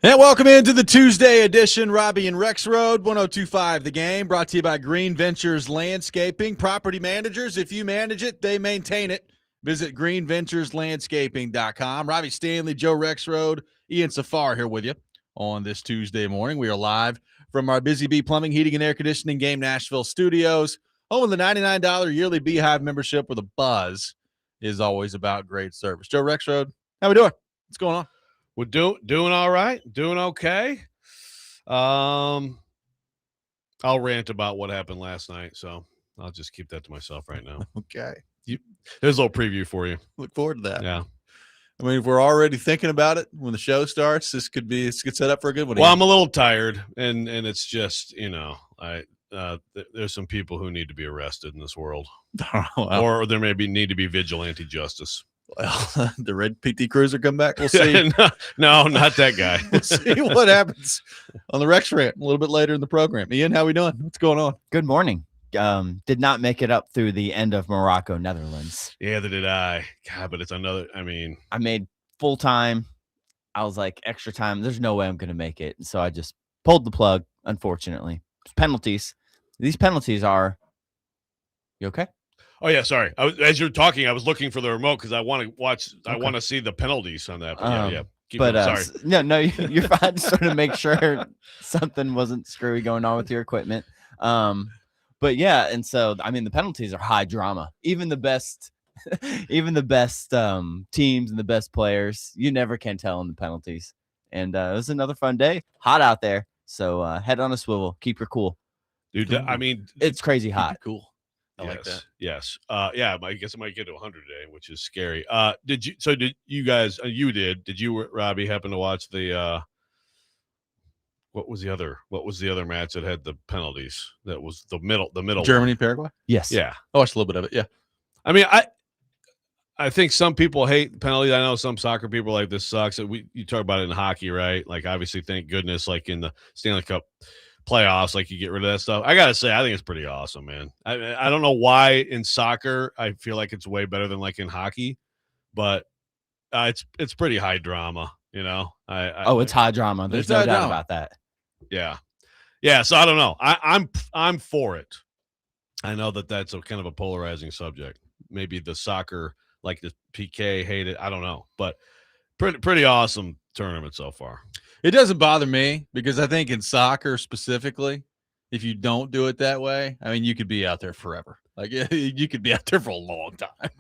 And welcome into the Tuesday edition, Robby and Rexrode, 102.5 The Game, brought to you by Green Ventures Landscaping. Property managers, if you manage it, they maintain it. Visit greenventureslandscaping.com. Robby Stanley, Joe Rexrode, Ian Safar here with you on this Tuesday morning. We are live from our Busy Bee Plumbing, Heating, and Air Conditioning Game Nashville studios. Home of the $99 yearly Beehive membership with a buzz is always about great service. Joe Rexrode, how we doing? What's going on? We're doing all right, doing okay. I'll rant about what happened last night, so I'll just keep that to myself right now. Okay. There's a little preview for you. Look forward to that. Yeah. I mean, if we're already thinking about it when the show starts, this could set up for a good one. Well, I'm a little tired, and it's just, there's some people who need to be arrested in this world. Or there need to be vigilante justice. Well, the red PT Cruiser come back. We'll see. No, not that guy. We'll see what happens on the Rex Rant a little bit later in the program. Ian, how we doing? What's going on? Good morning. Did not make it up through the end of Morocco, Netherlands. Yeah, that did I. God, but it's another. I made full time. I was like, extra time. There's no way I'm going to make it. So I just pulled the plug, unfortunately. Penalties. These penalties are. You okay? Oh yeah, sorry. As you're talking, I was looking for the remote because I want to watch. Okay. I want to see the penalties on that. But yeah. Sorry. No, you're fine. Just sort of make sure something wasn't screwy going on with your equipment. But yeah, and so the penalties are high drama. Even the best teams and the best players, you never can tell in the penalties. And it was another fun day. Hot out there, so head on a swivel. Keep your cool, dude. It's crazy hot. Cool. I like that. Yes. Yeah. I guess it might get to 100 today, which is scary. Did you guys? Did you, Robby, happen to watch the? What was the other match that had the penalties? That was the middle. Germany, Paraguay. Yes. Yeah. I watched a little bit of it. Yeah. I think some people hate penalties. I know some soccer people are like, this sucks. You talk about it in hockey, right? Like, obviously, thank goodness, like in the Stanley Cup playoffs, like you get rid of that stuff. I gotta say, I think it's pretty awesome, man. I don't know why in soccer I feel like it's way better than like in hockey, but it's pretty high drama, it's high drama. There's no doubt about that. Yeah. So I don't know. I'm for it. I know that's a kind of a polarizing subject. Maybe the soccer, like the PK, hate it. I don't know, but pretty awesome tournament so far. It doesn't bother me because I think in soccer specifically, if you don't do it that way, you could be out there forever. Like you could be out there for a long time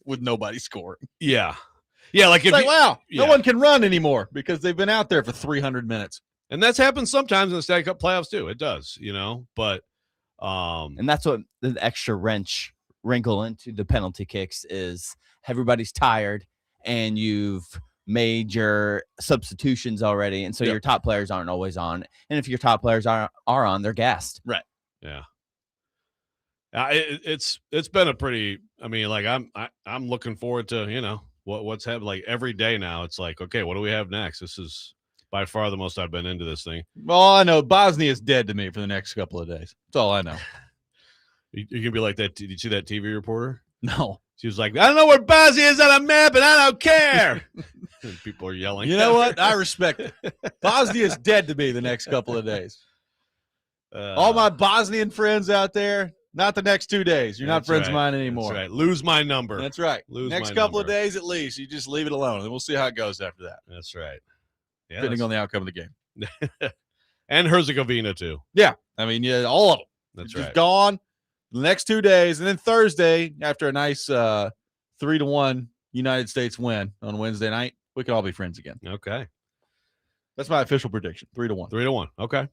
with nobody scoring. Yeah. Yeah. Like, no one can run anymore because they've been out there for 300 minutes. And that's happened sometimes in the Stanley Cup playoffs too. It does, but, and that's what the extra wrinkle into the penalty kicks is. Everybody's tired and you've made your substitutions already, and so your top players aren't always on, and if your top players are on, they're gassed. Right. Yeah. It's been a pretty. I'm looking forward to what's happening. Like every day now, it's like, okay, what do we have next? This is by far the most I've been into this thing. Well, I know Bosnia is dead to me for the next couple of days. That's all I know. You can be like that. Did you see that TV reporter? No. She was like, I don't know where Bosnia is on a map, and I don't care. And people are yelling. You know what? I respect it. Bosnia is dead to me the next couple of days. All my Bosnian friends out there, not the next 2 days. You're not friends of mine anymore. That's right. Lose my number. That's right. Next couple of days at least, you just leave it alone, and we'll see how it goes after that. That's right. Yeah, depending on the outcome of the game. And Herzegovina, too. Yeah. All of them. That's just right. Gone the next 2 days, and then Thursday, after a nice 3-1 United States win on Wednesday night, we can all be friends again. Okay. That's my official prediction. 3-1. 3-1. Okay.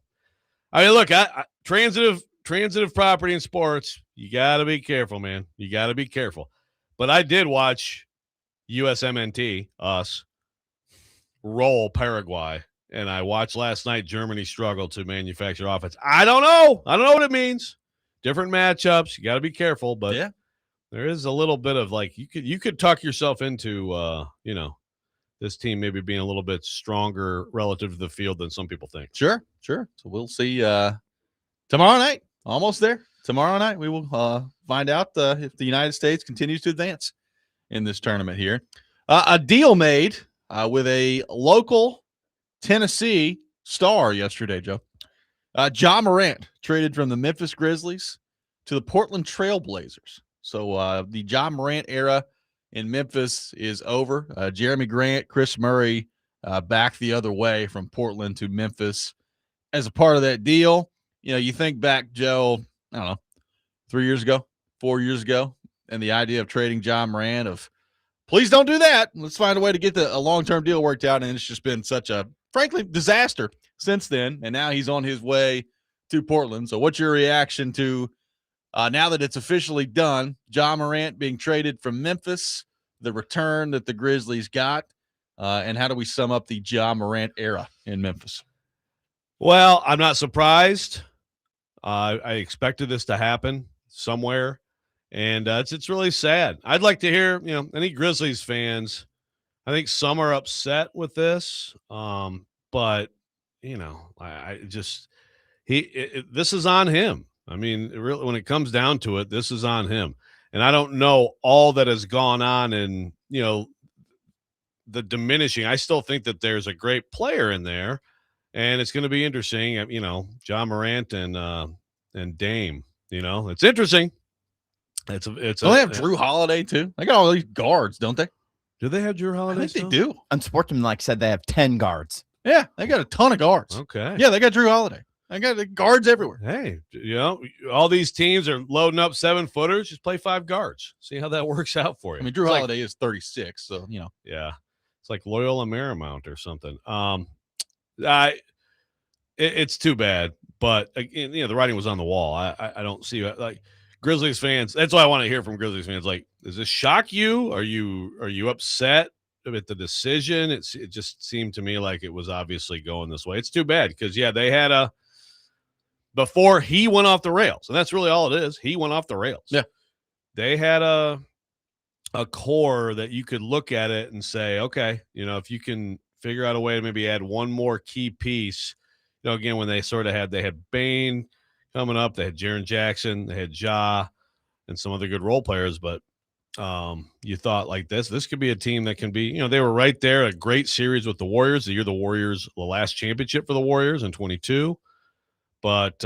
Look, transitive property in sports, you got to be careful, man. You got to be careful. But I did watch USMNT, us, roll Paraguay, and I watched last night Germany struggle to manufacture offense. I don't know what it means. Different matchups. You got to be careful, but there is a little bit of like you could talk yourself into this team maybe being a little bit stronger relative to the field than some people think. Sure. So we'll see tomorrow night. Almost there. Tomorrow night we will find out if the United States continues to advance in this tournament here. A deal made with a local Tennessee star yesterday, Joe. Ja Morant traded from the Memphis Grizzlies to the Portland Trail Blazers. So the Ja Morant era in Memphis is over. Jeremy Grant, Chris Murray back the other way from Portland to Memphis as a part of that deal. You think back, Joe, I don't know, 3 years ago, 4 years ago, and the idea of trading Ja Morant of, please don't do that. Let's find a way to get a long-term deal worked out. And it's just been such a, frankly, disaster since then. And now he's on his way to Portland. So what's your reaction to now that it's officially done, Ja Morant being traded from Memphis, the return that the Grizzlies got, and how do we sum up the Ja Morant era in Memphis? Well, I'm not surprised. I expected this to happen somewhere. And it's really sad. I'd like to hear, any Grizzlies fans. I think some are upset with this, but I just this is on him. I mean, really, when it comes down to it, this is on him. And I don't know all that has gone on in the diminishing. I still think that there's a great player in there, and it's going to be interesting. Ja Morant and Dame. It's interesting. Don't they have Drew Holiday too? They got all these guards, don't they? Do they have Drew Holiday? I think they do. Unsportsmanlike said they have 10 guards. Yeah, they got a ton of guards. Okay. Yeah, they got Drew Holiday. They got the guards everywhere. Hey, all these teams are loading up 7-footers. Just play 5 guards. See how that works out for you. I mean, Drew Holiday is 36, so Yeah, it's like Loyola Marymount or something. It's too bad, but again, the writing was on the wall. I don't see like Grizzlies fans. That's what I want to hear from Grizzlies fans. Like, does this shock you? Are you upset with the decision? It just seemed to me like it was obviously going this way. It's too bad because they had before he went off the rails, and that's really all it is. He went off the rails. Yeah, they had a core that you could look at it and say, okay, if you can figure out a way to maybe add one more key piece. Again, when they had Bane coming up, they had Jaren Jackson, they had Ja, and some other good role players. But you thought like this could be a team that can be, they were right there, a great series with the Warriors. The last championship for the Warriors in 22. But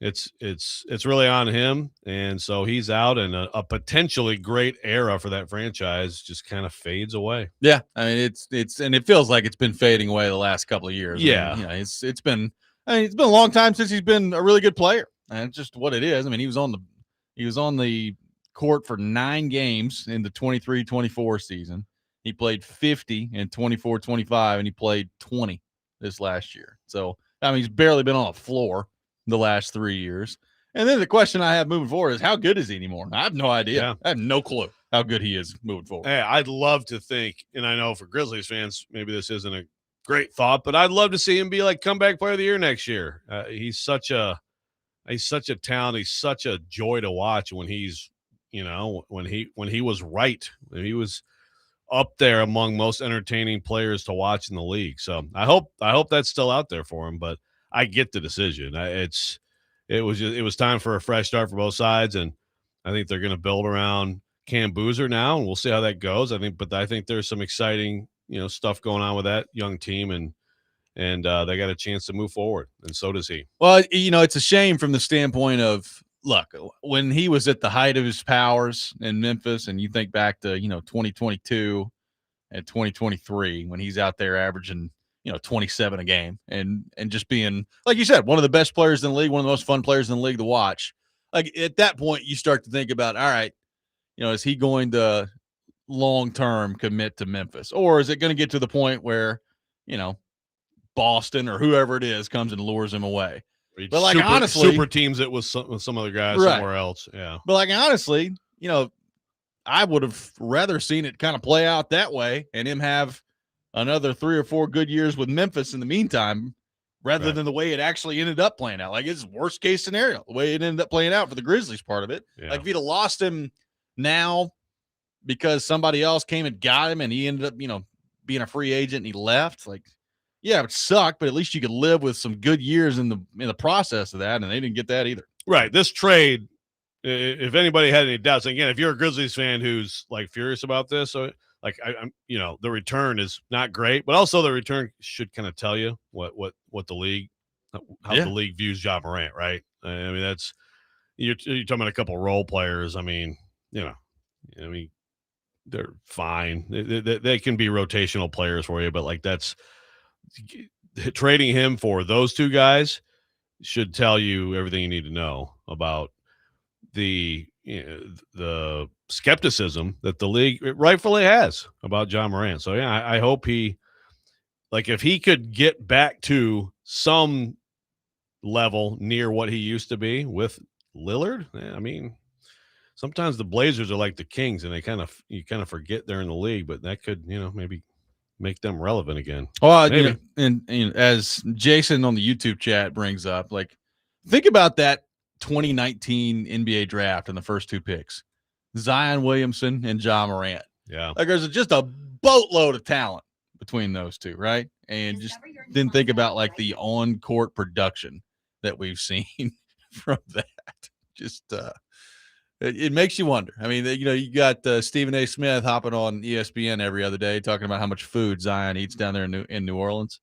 it's really on him, and so he's out, and a potentially great era for that franchise just kind of fades away. Yeah, I mean it's and it feels like it's been fading away the last couple of years. Yeah, I mean, it's been a long time since he's been a really good player, and it's just what it is. I mean, he was on the court for 9 games in the 23-24 season. He played 50 in 24-25, and he played 20 this last year. So I mean, he's barely been on the floor the last 3 years. And then the question I have moving forward is, how good is he anymore? I have no idea. Yeah. I have no clue how good he is moving forward. Hey, I'd love to think, and I know for Grizzlies fans, maybe this isn't a great thought, but I'd love to see him be like comeback player of the year next year. He's such a talent. He's such a joy to watch when he's, when he was right, when he was up there among most entertaining players to watch in the league. So I hope that's still out there for him, but I get the decision. It was time for a fresh start for both sides, and I think they're going to build around Cam Boozer now, and we'll see how that goes. I think there's some exciting, stuff going on with that young team, and they got a chance to move forward, and so does he. Well, it's a shame from the standpoint of, look, when he was at the height of his powers in Memphis, and you think back to 2022 and 2023 when he's out there averaging 27 a game and just being, like you said, one of the best players in the league, one of the most fun players in the league to watch. Like, at that point, you start to think about, all right, is he going to long-term commit to Memphis, or is it going to get to the point where, Boston or whoever it is comes and lures him away? But like, honestly, super teams it with some other guys right somewhere else. Yeah. But like, honestly, I would have rather seen it kind of play out that way and him have another 3 or 4 good years with Memphis in the meantime, rather than the way it actually ended up playing out. Like, it's worst case scenario, the way it ended up playing out for the Grizzlies part of it. Yeah. Like, if he'd have lost him now because somebody else came and got him and he ended up, being a free agent and he left, like, yeah, it sucked, but at least you could live with some good years in the process of that, and they didn't get that either. Right. This trade, if anybody had any doubts, again, if you're a Grizzlies fan who's like furious about this, so like I'm, the return is not great, but also the return should kind of tell you what the league, how the league views Ja Morant, right? I mean, that's you're talking about a couple role players. I mean, they're fine. They can be rotational players for you, but like that's trading him for those two guys should tell you everything you need to know about the skepticism that the league rightfully has about Ja Morant. So yeah, I hope if he could get back to some level near what he used to be with Lillard. I mean, sometimes the Blazers are like the Kings, and you kind of forget they're in the league, but that could maybe make them relevant again. Well, and as Jason on the YouTube chat brings up, like, think about that 2019 NBA draft and the first two picks, Zion Williamson and Ja Morant. Yeah, like there's just a boatload of talent between those two, right? And just didn't think about like the on-court production that we've seen from that. Just it makes you wonder. I mean, you got Stephen A. Smith hopping on ESPN every other day talking about how much food Zion eats down there in New Orleans.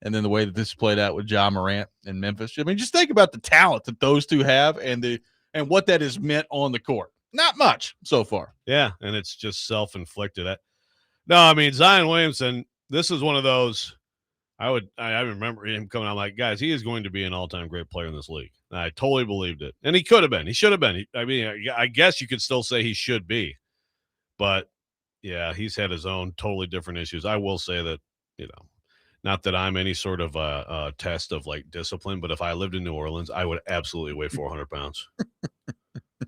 And then the way that this played out with Ja Morant in Memphis. I mean, just think about the talent that those two have and what that has meant on the court. Not much so far. Yeah, and it's just self-inflicted. No, I mean, Zion Williamson, this is one of those I remember him coming out like, guys, he is going to be an all-time great player in this league. And I totally believed it. And he could have been. He should have been. I guess you could still say he should be. But, yeah, he's had his own totally different issues. I will say that, not that I'm any sort of a test of, like, discipline, but if I lived in New Orleans, I would absolutely weigh 400 pounds.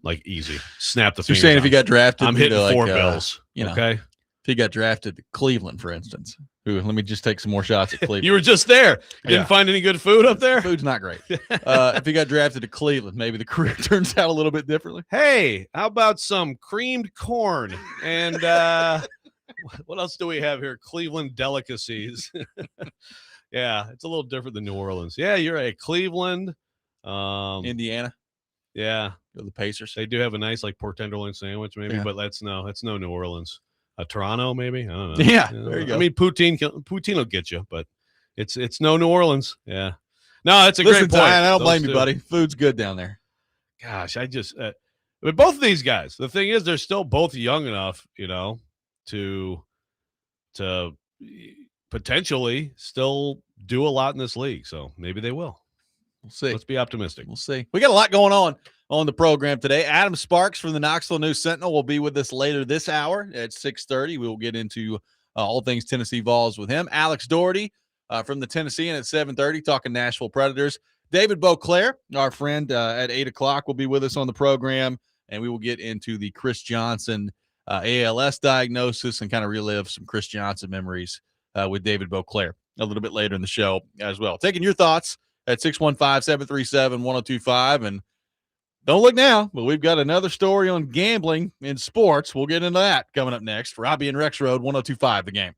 Like, easy. Snap the fingers. You're saying if he got drafted, I'm hitting $4 bills. Okay? If he got drafted to Cleveland, for instance, let me just take some more shots at Cleveland. You were just there. You didn't find any good food up there? Food's not great. If he got drafted to Cleveland, maybe the career turns out a little bit differently. Hey, how about some creamed corn? And what else do we have here? Cleveland delicacies. Yeah, it's a little different than New Orleans. Yeah, you're right. Cleveland. Indiana. Yeah. The Pacers. They do have a nice like pork tenderloin sandwich maybe, but that's no New Orleans. Toronto maybe? I don't know. Yeah, there you go. I mean, poutine will get you, but it's no New Orleans. Yeah. No, it's a Listen, great point. I don't blame you, buddy. Food's good down there. Gosh, I just but both of these guys, the thing is they're still both young enough, to potentially still do a lot in this league. So maybe they will. We'll see. Let's be optimistic. We'll see. We got a lot going on the program today. Adam Sparks from the Knoxville News Sentinel will be with us later this hour at 6:30. We will get into all things Tennessee Vols with him. Alex Daugherty from the Tennessean at 7:30, talking Nashville Predators. David Boclair, our friend, at 8 o'clock, will be with us on the program, and we will get into the Chris Johnson ALS diagnosis and kind of relive some Chris Johnson memories with David Boclair a little bit later in the show as well. Taking your thoughts at 615-737-1025. And don't look now, but we've got another story on gambling in sports. We'll get into that coming up next. Robby and Rexrode, 1025 The Game.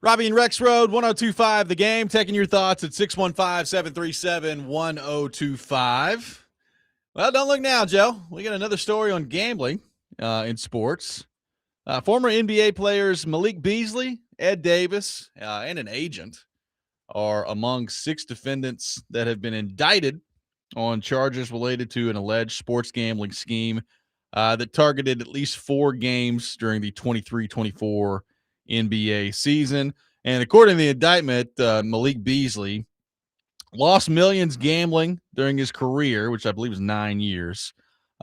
Robby and Rexrode, 1025 The Game, taking your thoughts at 615-737-1025. Well, don't look now, Joe. We got another story on gambling in sports. Former NBA players Malik Beasley, Ed Davis, and an agent are among 6 defendants that have been indicted on charges related to an alleged sports gambling scheme that targeted at least 4 games during the 23-24 NBA season. And according to the indictment, Malik Beasley lost millions gambling during his career, which I believe is 9 years.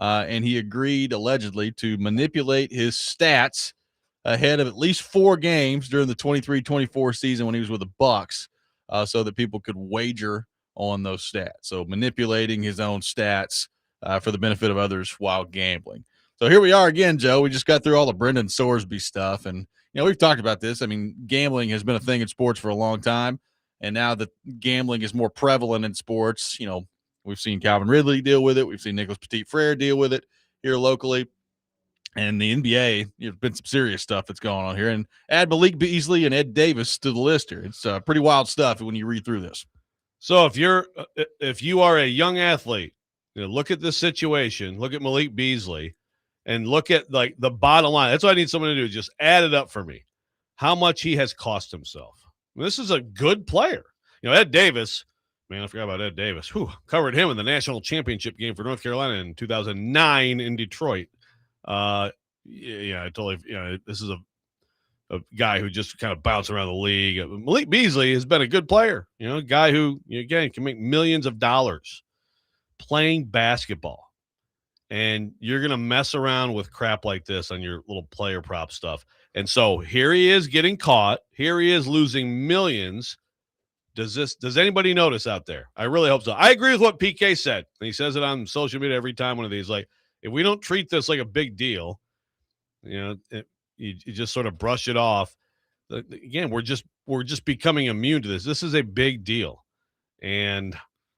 And he agreed allegedly to manipulate his stats ahead of at least 4 games during the 23-24 season when he was with the Bucks, so that people could wager on those stats. So manipulating his own stats for the benefit of others while gambling. So here we are again, Joe. We just got through all the Brendan Sorsby stuff. And, we've talked about this. I mean, gambling has been a thing in sports for a long time. And now that gambling is more prevalent in sports, we've seen Calvin Ridley deal with it. We've seen Nicholas Petit-Frere deal with it here locally. And the NBA, there's been some serious stuff that's going on here. And add Malik Beasley and Ed Davis to the list here. It's pretty wild stuff when you read through this. So if you are a young athlete, look at this situation, look at Malik Beasley, and look at like the bottom line. That's what I need someone to do. Just add it up for me. How much he has cost himself. This is a good player. Ed Davis, man, I forgot about Ed Davis. Covered him in the national championship game for North Carolina in 2009 in Detroit. I totally, this is a guy who just kind of bounced around the league. Malik Beasley has been a good player, a guy who, again, can make millions of dollars playing basketball. And you're going to mess around with crap like this on your little player prop stuff. And so here he is getting caught. Here he is losing millions. Does anybody notice out there? I really hope so. I agree with what PK said. And he says it on social media every time one of these. Like, if we don't treat this like a big deal, you just sort of brush it off. Again, we're just becoming immune to this. This is a big deal. And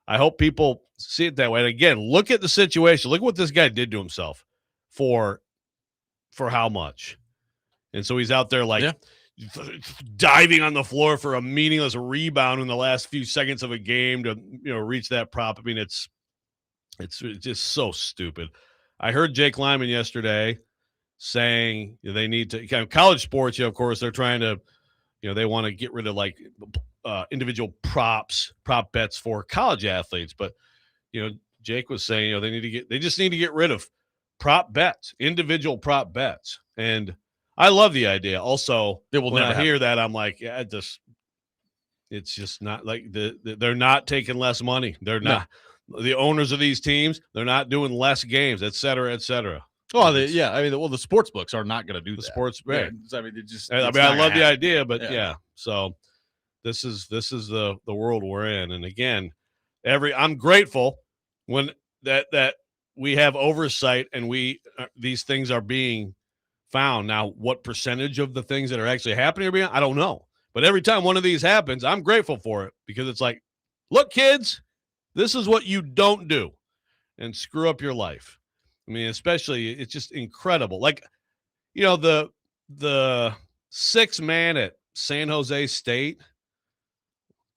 I hope people see it that way. And again, look at the situation. Look at what this guy did to himself for how much. And so he's out there diving on the floor for a meaningless rebound in the last few seconds of a game to reach that prop. I mean, it's just so stupid. I heard Jake Lyman yesterday saying they need to college sports. Of course, they're trying to, they want to get rid of individual prop bets for college athletes. But Jake was saying they just need to get rid of prop bets, individual prop bets, and I love the idea. Also, when I hear that, I'm like, yeah, it's just not like they're not taking less money. They're not the owners of these teams. They're not doing less games, et cetera, et cetera. Oh, the sports books are not going to do that. Sports, right? Yeah, I mean, I love the idea, but yeah. So this is the world we're in, and again, I'm grateful when that we have oversight and these things are being found. Now, what percentage of the things that are actually happening I don't know. But every time one of these happens, I'm grateful for it because it's like, look, kids, this is what you don't do and screw up your life. I mean, especially, it's just incredible. Like, the 6-man at San Jose State.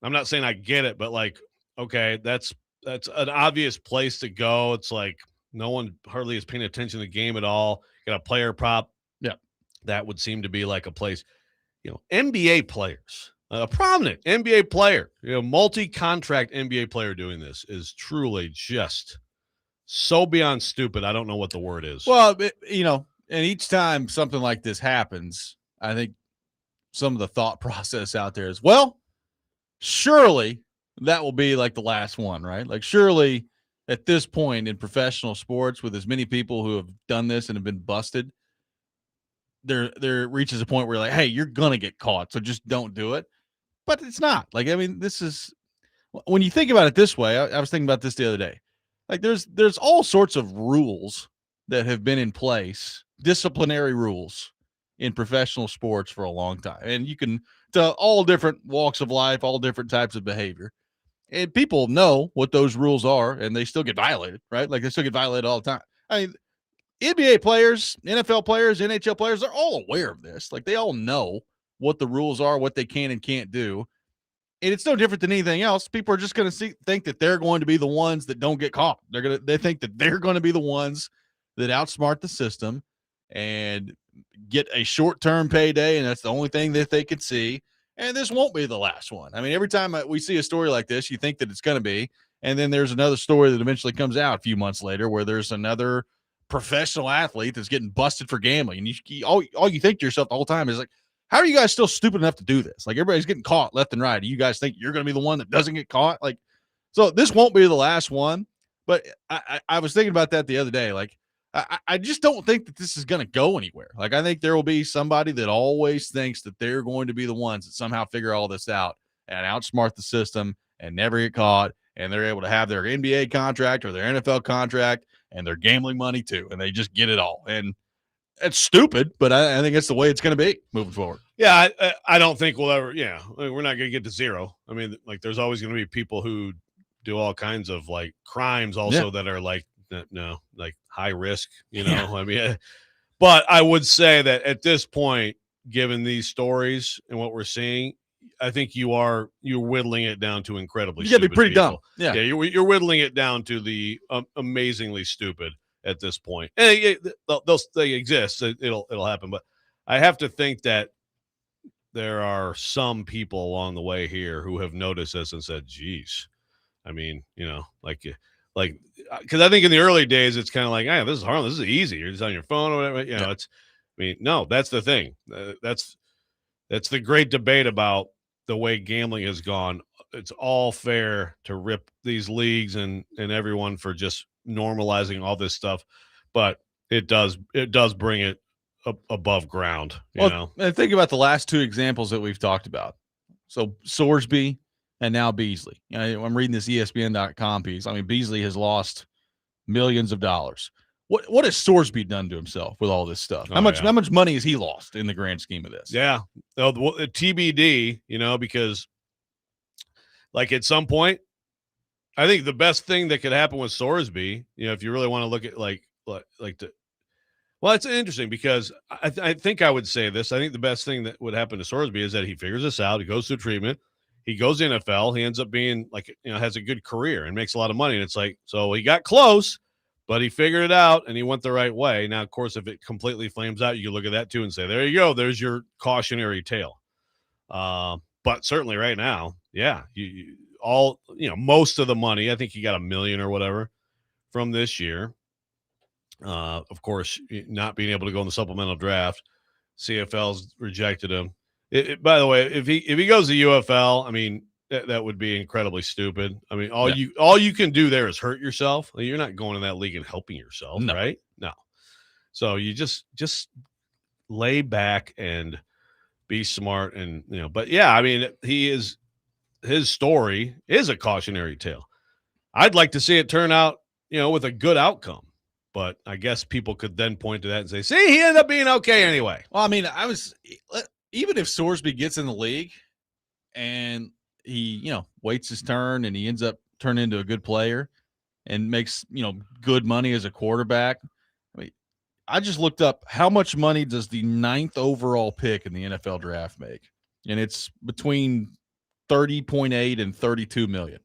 I'm not saying I get it, but okay, that's an obvious place to go. It's like no one hardly is paying attention to the game at all. Got a player prop. Yeah. That would seem to be like a place, NBA players, a prominent NBA player, multi-contract NBA player doing this is truly just so beyond stupid. I don't know what the word is. Well, and each time something like this happens, I think some of the thought process out there is, well, surely that will be like the last one, right? Like, surely at this point in professional sports, with as many people who have done this and have been busted, there reaches a point where you're like, hey, you're gonna get caught, so just don't do it. But it's not. Like, I mean, this is, when you think about it this way, I was thinking about this the other day. Like, there's all sorts of rules that have been in place, disciplinary rules in professional sports for a long time, and you can to all different walks of life, all different types of behavior. And people know what those rules are, and they still get violated, right? Like, they still get violated all the time. I mean, NBA players, NFL players, NHL players, they're all aware of this. Like, they all know what the rules are, what they can and can't do. And it's no different than anything else. People are just going to think that they're going to be the ones that don't get caught. They think that they're going to be the ones that outsmart the system and get a short-term payday, and that's the only thing that they could see. And this won't be the last one. I mean, every time we see a story like this, you think that it's going to be, and then there's another story that eventually comes out a few months later where there's another professional athlete that's getting busted for gambling. And all you think to yourself the whole time is like, how are you guys still stupid enough to do this? Like, everybody's getting caught left and right. Do you guys think you're going to be the one that doesn't get caught? Like, so this won't be the last one. But I was thinking about that the other day. Like, I just don't think that this is going to go anywhere. Like, I think there will be somebody that always thinks that they're going to be the ones that somehow figure all this out and outsmart the system and never get caught. And they're able to have their NBA contract or their NFL contract and their gambling money too. And they just get it all. And it's stupid, but I think it's the way it's going to be moving forward. Yeah, I don't think we'll ever. Yeah, we're not going to get to zero. I mean, like, there's always going to be people who do all kinds of like crimes also that are like like high risk. I mean, but I would say that at this point, given these stories and what we're seeing, I think you're whittling it down to incredibly. You got to be pretty people. dumb. Yeah, you're whittling it down to the amazingly stupid at this point. And they exist. It'll happen. But I have to think that there are some people along the way here who have noticed this and said, geez, I mean, like, because I think in the early days, it's kind of like, this is harmless. This is easy. You're just on your phone or whatever. No, that's the thing. That's the great debate about the way gambling has gone. It's all fair to rip these leagues and everyone for just normalizing all this stuff, but it does bring it above ground. And think about the last two examples that we've talked about. So Sorsby and now Beasley. I'm reading this ESPN.com piece. I mean, Beasley has lost millions of dollars. What has Sorsby done to himself with all this stuff? How much money has he lost in the grand scheme of this? Yeah, TBD. Because like at some point, I think the best thing that could happen with Sorsby, if you really want to look at well, it's interesting because I think I would say this. I think the best thing that would happen to Sorsby is that he figures this out. He goes through treatment. He goes to NFL. He ends up being has a good career and makes a lot of money. And it's like, so he got close, but he figured it out and he went the right way. Now, of course, if it completely flames out, you can look at that too and say, there you go. There's your cautionary tale. But certainly right now, yeah, most of the money, I think he got $1 million or whatever from this year. Of course, not being able to go in the supplemental draft, CFL's rejected him. By the way, if he goes to UFL, I mean, that would be incredibly stupid. I mean, all you can do there is hurt yourself. You're not going in that league and helping yourself, right? No. So you just lay back and be smart, and But yeah, I mean, his story is a cautionary tale. I'd like to see it turn out, with a good outcome. But I guess people could then point to that and say, see, he ended up being okay anyway. Well, I mean, even if Sorsby gets in the league and he, waits his turn and he ends up turning into a good player and makes, good money as a quarterback. I mean, I just looked up how much money does the 9th overall pick in the NFL draft make? And it's between 30.8 and 32 million.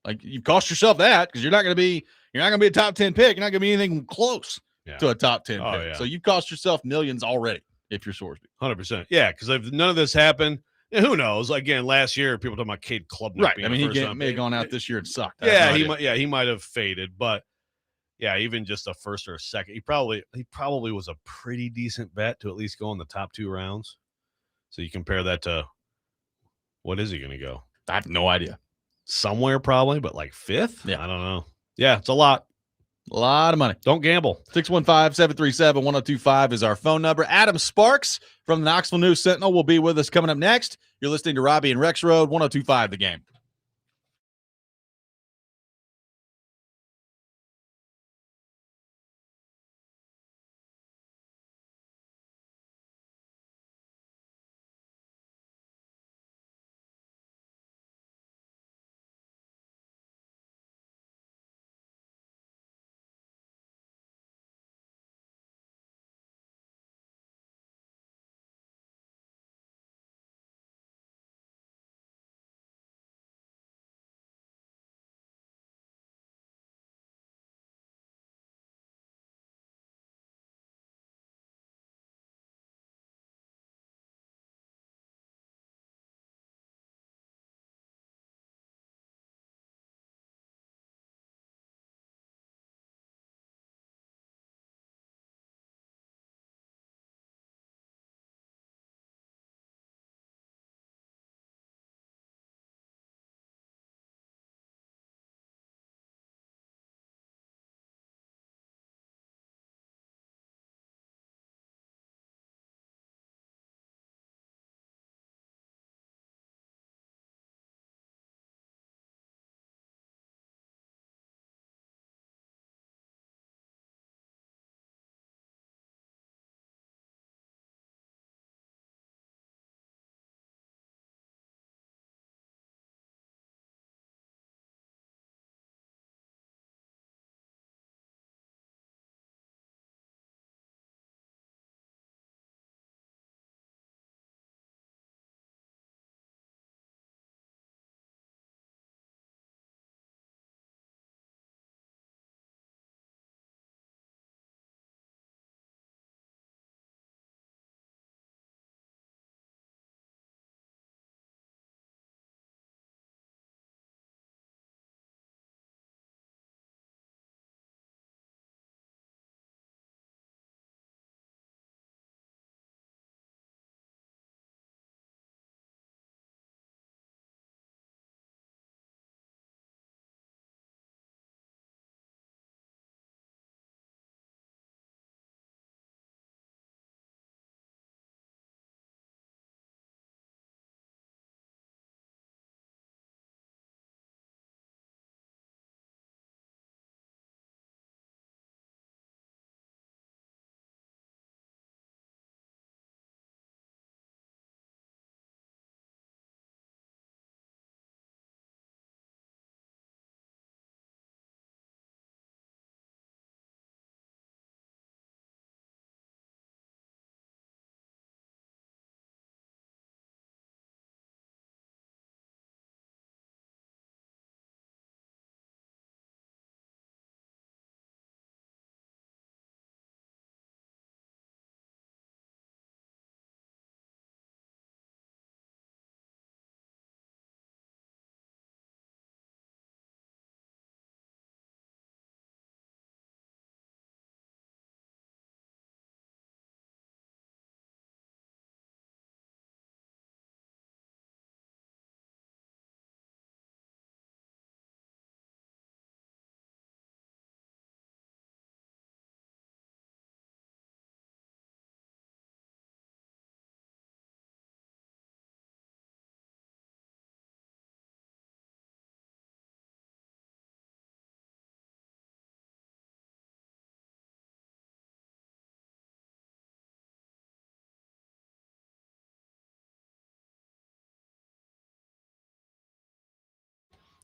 Like, you cost yourself that because you're not going to be a top 10 pick. You're not going to be anything close to a top 10 pick. Yeah. So you've cost yourself millions already if you're Sorsby. 100%. Yeah, because if none of this happened, who knows? Again, last year, people talking about Cade Klubnik. Right. I mean, he may have gone out this year and sucked. Yeah, he might have faded. But, yeah, even just a first or a second, he probably was a pretty decent bet to at least go in the top 2 rounds. So you compare that to, what is he going to go? I have no idea. Somewhere probably, but like 5th? Yeah. I don't know. Yeah, it's a lot. A lot of money. Don't gamble. 615-737-1025 is our phone number. Adam Sparks from the Knoxville News Sentinel will be with us coming up next. You're listening to Robby and Rexrode, 1025 The Game.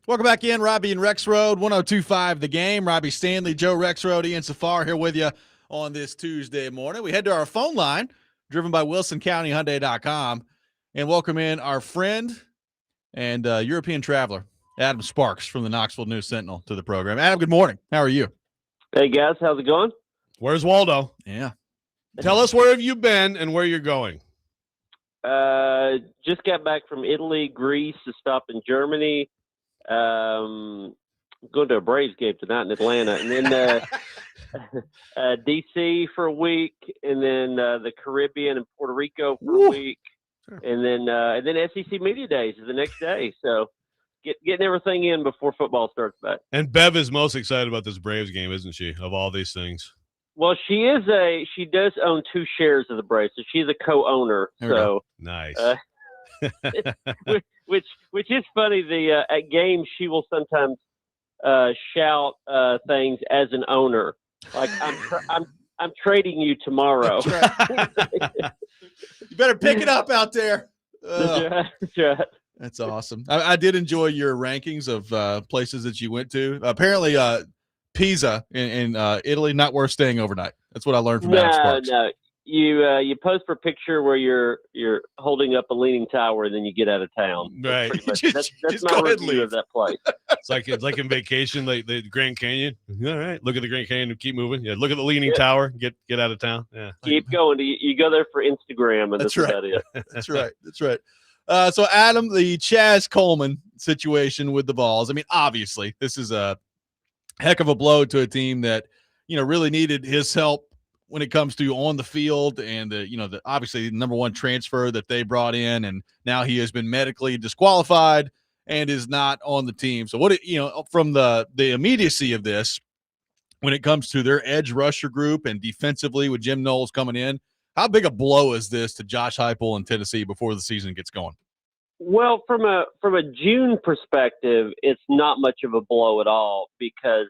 Welcome back in, Robby and Rexrode, 102.5 The Game. Robby Stanley, Joe Rexrode, Ian Safar here with you on this Tuesday morning. We head to our phone line, driven by WilsonCountyHyundai.com, and welcome in our friend and European traveler, Adam Sparks from the Knoxville News Sentinel to the program. Adam, good morning. How are you? Hey, guys. How's it going? Where's Waldo? Yeah. Tell us where have you been and where you're going. Just got back from Italy, Greece, to stop in Germany. Going to a Braves game tonight in Atlanta, and then DC for a week, and then the Caribbean and Puerto Rico for a week, and then SEC Media Days is the next day. So getting everything in before football starts back. And Bev is most excited about this Braves game, isn't she? Of all these things. Well, she does own 2 shares of the Braves, so she's a co-owner. So nice. Which is funny. At games she will sometimes shout things as an owner, like I'm trading you tomorrow. You better pick it up out there. That's right. That's awesome. I did enjoy your rankings of places that you went to. Apparently, Pisa in Italy, not worth staying overnight. That's what I learned from Adam Sparks. No. You post for a picture where you're holding up a leaning tower and then you get out of town. Right. That's my review of that place. It's like in vacation, like the Grand Canyon. All right, look at the Grand Canyon, keep moving. Yeah, look at the leaning tower, get out of town. Yeah, keep going. You go there for Instagram, and that's right. About it. That's right. That's right. So Adam, the Chaz Coleman situation with the Vols. I mean, obviously, this is a heck of a blow to a team that really needed his help when it comes to on the field, and obviously the number one transfer that they brought in, and now he has been medically disqualified and is not on the team. So from the immediacy of this, when it comes to their edge rusher group and defensively with Jim Knowles coming in, how big a blow is this to Josh Heupel and Tennessee before the season gets going? Well, from a June perspective, it's not much of a blow at all, because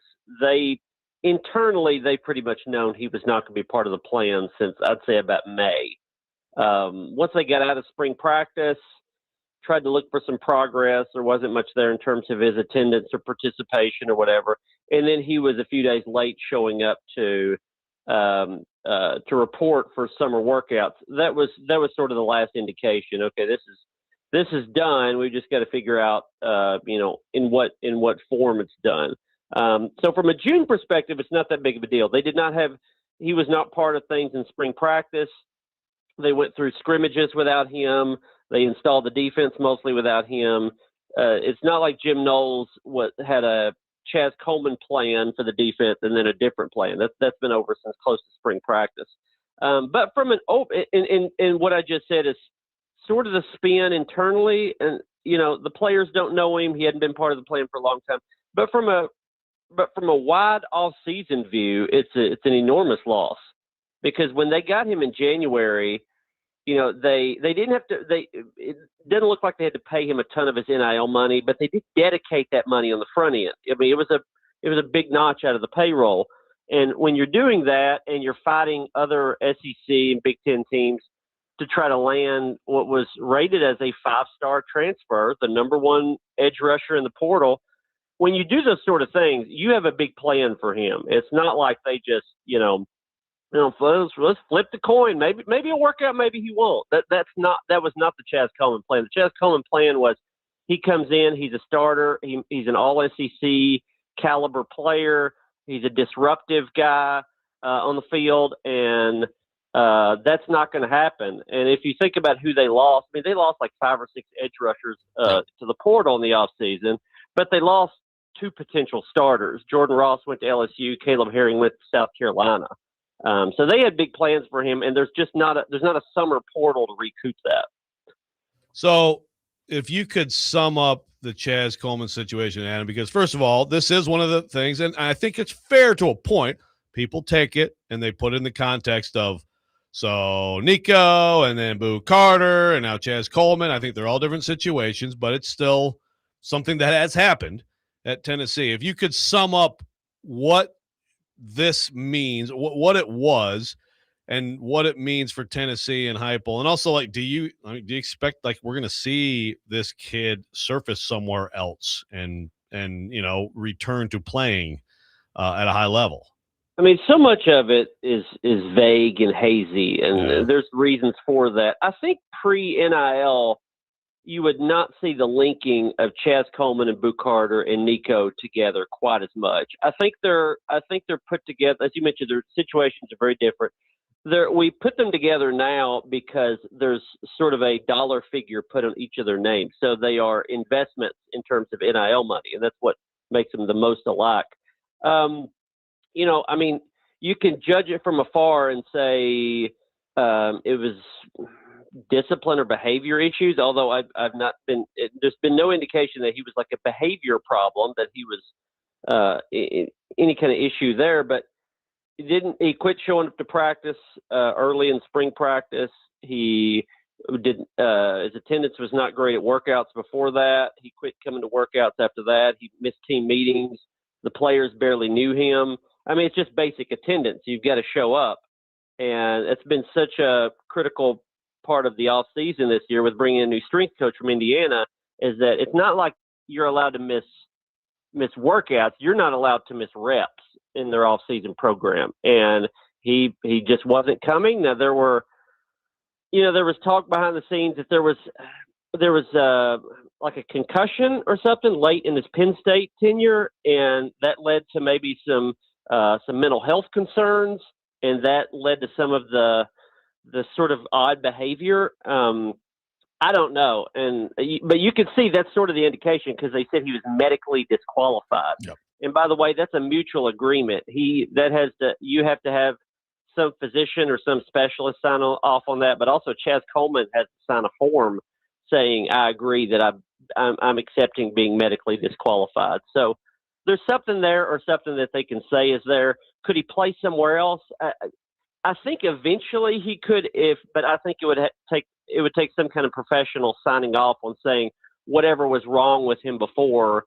internally they pretty much known he was not going to be part of the plan since I'd say about May. Once they got out of spring practice, tried to look for some progress. There wasn't much there in terms of his attendance or participation or whatever. And then he was a few days late showing up to report for summer workouts. That was sort of the last indication. Okay, this is done. We just got to figure out, in what form it's done. So from a June perspective, it's not that big of a deal. He was not part of things in spring practice. They went through scrimmages without him. They installed the defense mostly without him. It's not like Jim Knowles had a Chaz Coleman plan for the defense and then a different plan. That's been over since close to spring practice. But from and what I just said is sort of the spin internally, and the players don't know him. He hadn't been part of the plan for a long time. But from a wide off-season view, it's an enormous loss, because when they got him in January, they didn't have to. It didn't look like they had to pay him a ton of his NIL money, but they did dedicate that money on the front end. I mean, it was a big notch out of the payroll. And when you're doing that and you're fighting other SEC and Big Ten teams to try to land what was rated as a 5-star transfer, the number one edge rusher in the portal, when you do those sort of things, you have a big plan for him. It's not like they just, let's flip the coin. Maybe it'll work out. Maybe he won't. That was not the Chaz Coleman plan. The Chaz Coleman plan was he comes in, he's a starter. He's an all SEC caliber player. He's a disruptive guy on the field, and that's not going to happen. And if you think about who they lost, I mean, they lost like 5 or 6 edge rushers to the portal in the offseason, but they lost 2 potential starters. Jordan Ross went to LSU. Caleb Herring went to South Carolina. So they had big plans for him, and there's not a summer portal to recoup that. So if you could sum up the Chaz Coleman situation, Adam, because first of all, this is one of the things, and I think it's fair to a point. People take it and they put it in the context of, so Nico and then Boo Carter and now Chaz Coleman. I think they're all different situations, but it's still something that has happened at Tennessee. If you could sum up what this means, what it was, and what it means for Tennessee and Heupel, and also, like, do you expect, like, we're going to see this kid surface somewhere else and and return to playing at a high level. I mean, so much of it is vague and hazy, and there's reasons for that. I think pre-NIL, you would not see the linking of Chaz Coleman and Boclair and Nico together quite as much. I think they're put together, as you mentioned. Their situations are very different. We put them together now because there's sort of a dollar figure put on each of their names, so they are investments in terms of NIL money, and that's what makes them the most alike. I mean, you can judge it from afar and say it was discipline or behavior issues, although I've not been – there's been no indication that he was like a behavior problem, that he was any kind of issue there. But he quit showing up to practice early in spring practice. He didn't his attendance was not great at workouts before that. He quit coming to workouts after that. He missed team meetings. The players barely knew him. I mean, it's just basic attendance. You've got to show up. And it's been such a critical part of the off season this year with bringing in a new strength coach from Indiana, is that it's not like you're allowed to miss workouts. You're not allowed to miss reps in their off season program. And he just wasn't coming. Now there was talk behind the scenes that there was like a concussion or something late in his Penn State tenure, and that led to maybe some mental health concerns, and that led to some of the sort of odd behavior. I don't know, but you can see that's sort of the indication, because they said he was medically disqualified. Yep. And by the way, that's a mutual agreement. You have to have some physician or some specialist sign off on that, but also Chaz Coleman has to sign a form saying, I agree that I'm accepting being medically disqualified. So there's something there, or something that they can say is there. Could he play somewhere else? I think eventually he could, but I think it would take some kind of professional signing off on saying whatever was wrong with him before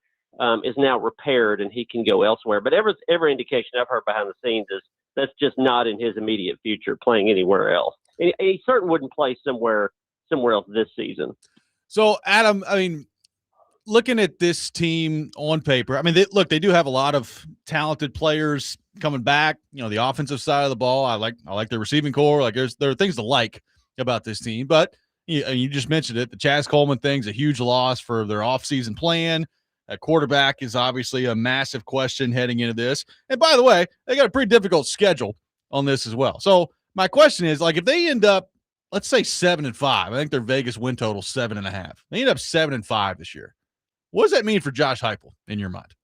is now repaired and he can go elsewhere. But every indication I've heard behind the scenes is that's just not in his immediate future, playing anywhere else. And he certainly wouldn't play somewhere else this season. So, Adam, I mean, looking at this team on paper, I mean, they do have a lot of talented players coming back. The offensive side of the ball, I like their receiving core. Like there are things to like about this team, but you just mentioned it. The Chaz Coleman thing's a huge loss for their offseason plan. At quarterback is obviously a massive question heading into this. And by the way, they got a pretty difficult schedule on this as well. So my question is, like, if they end up, let's say 7-5, I think their Vegas win total 7.5. They end up 7-5 this year. What does that mean for Josh Heupel in your mind?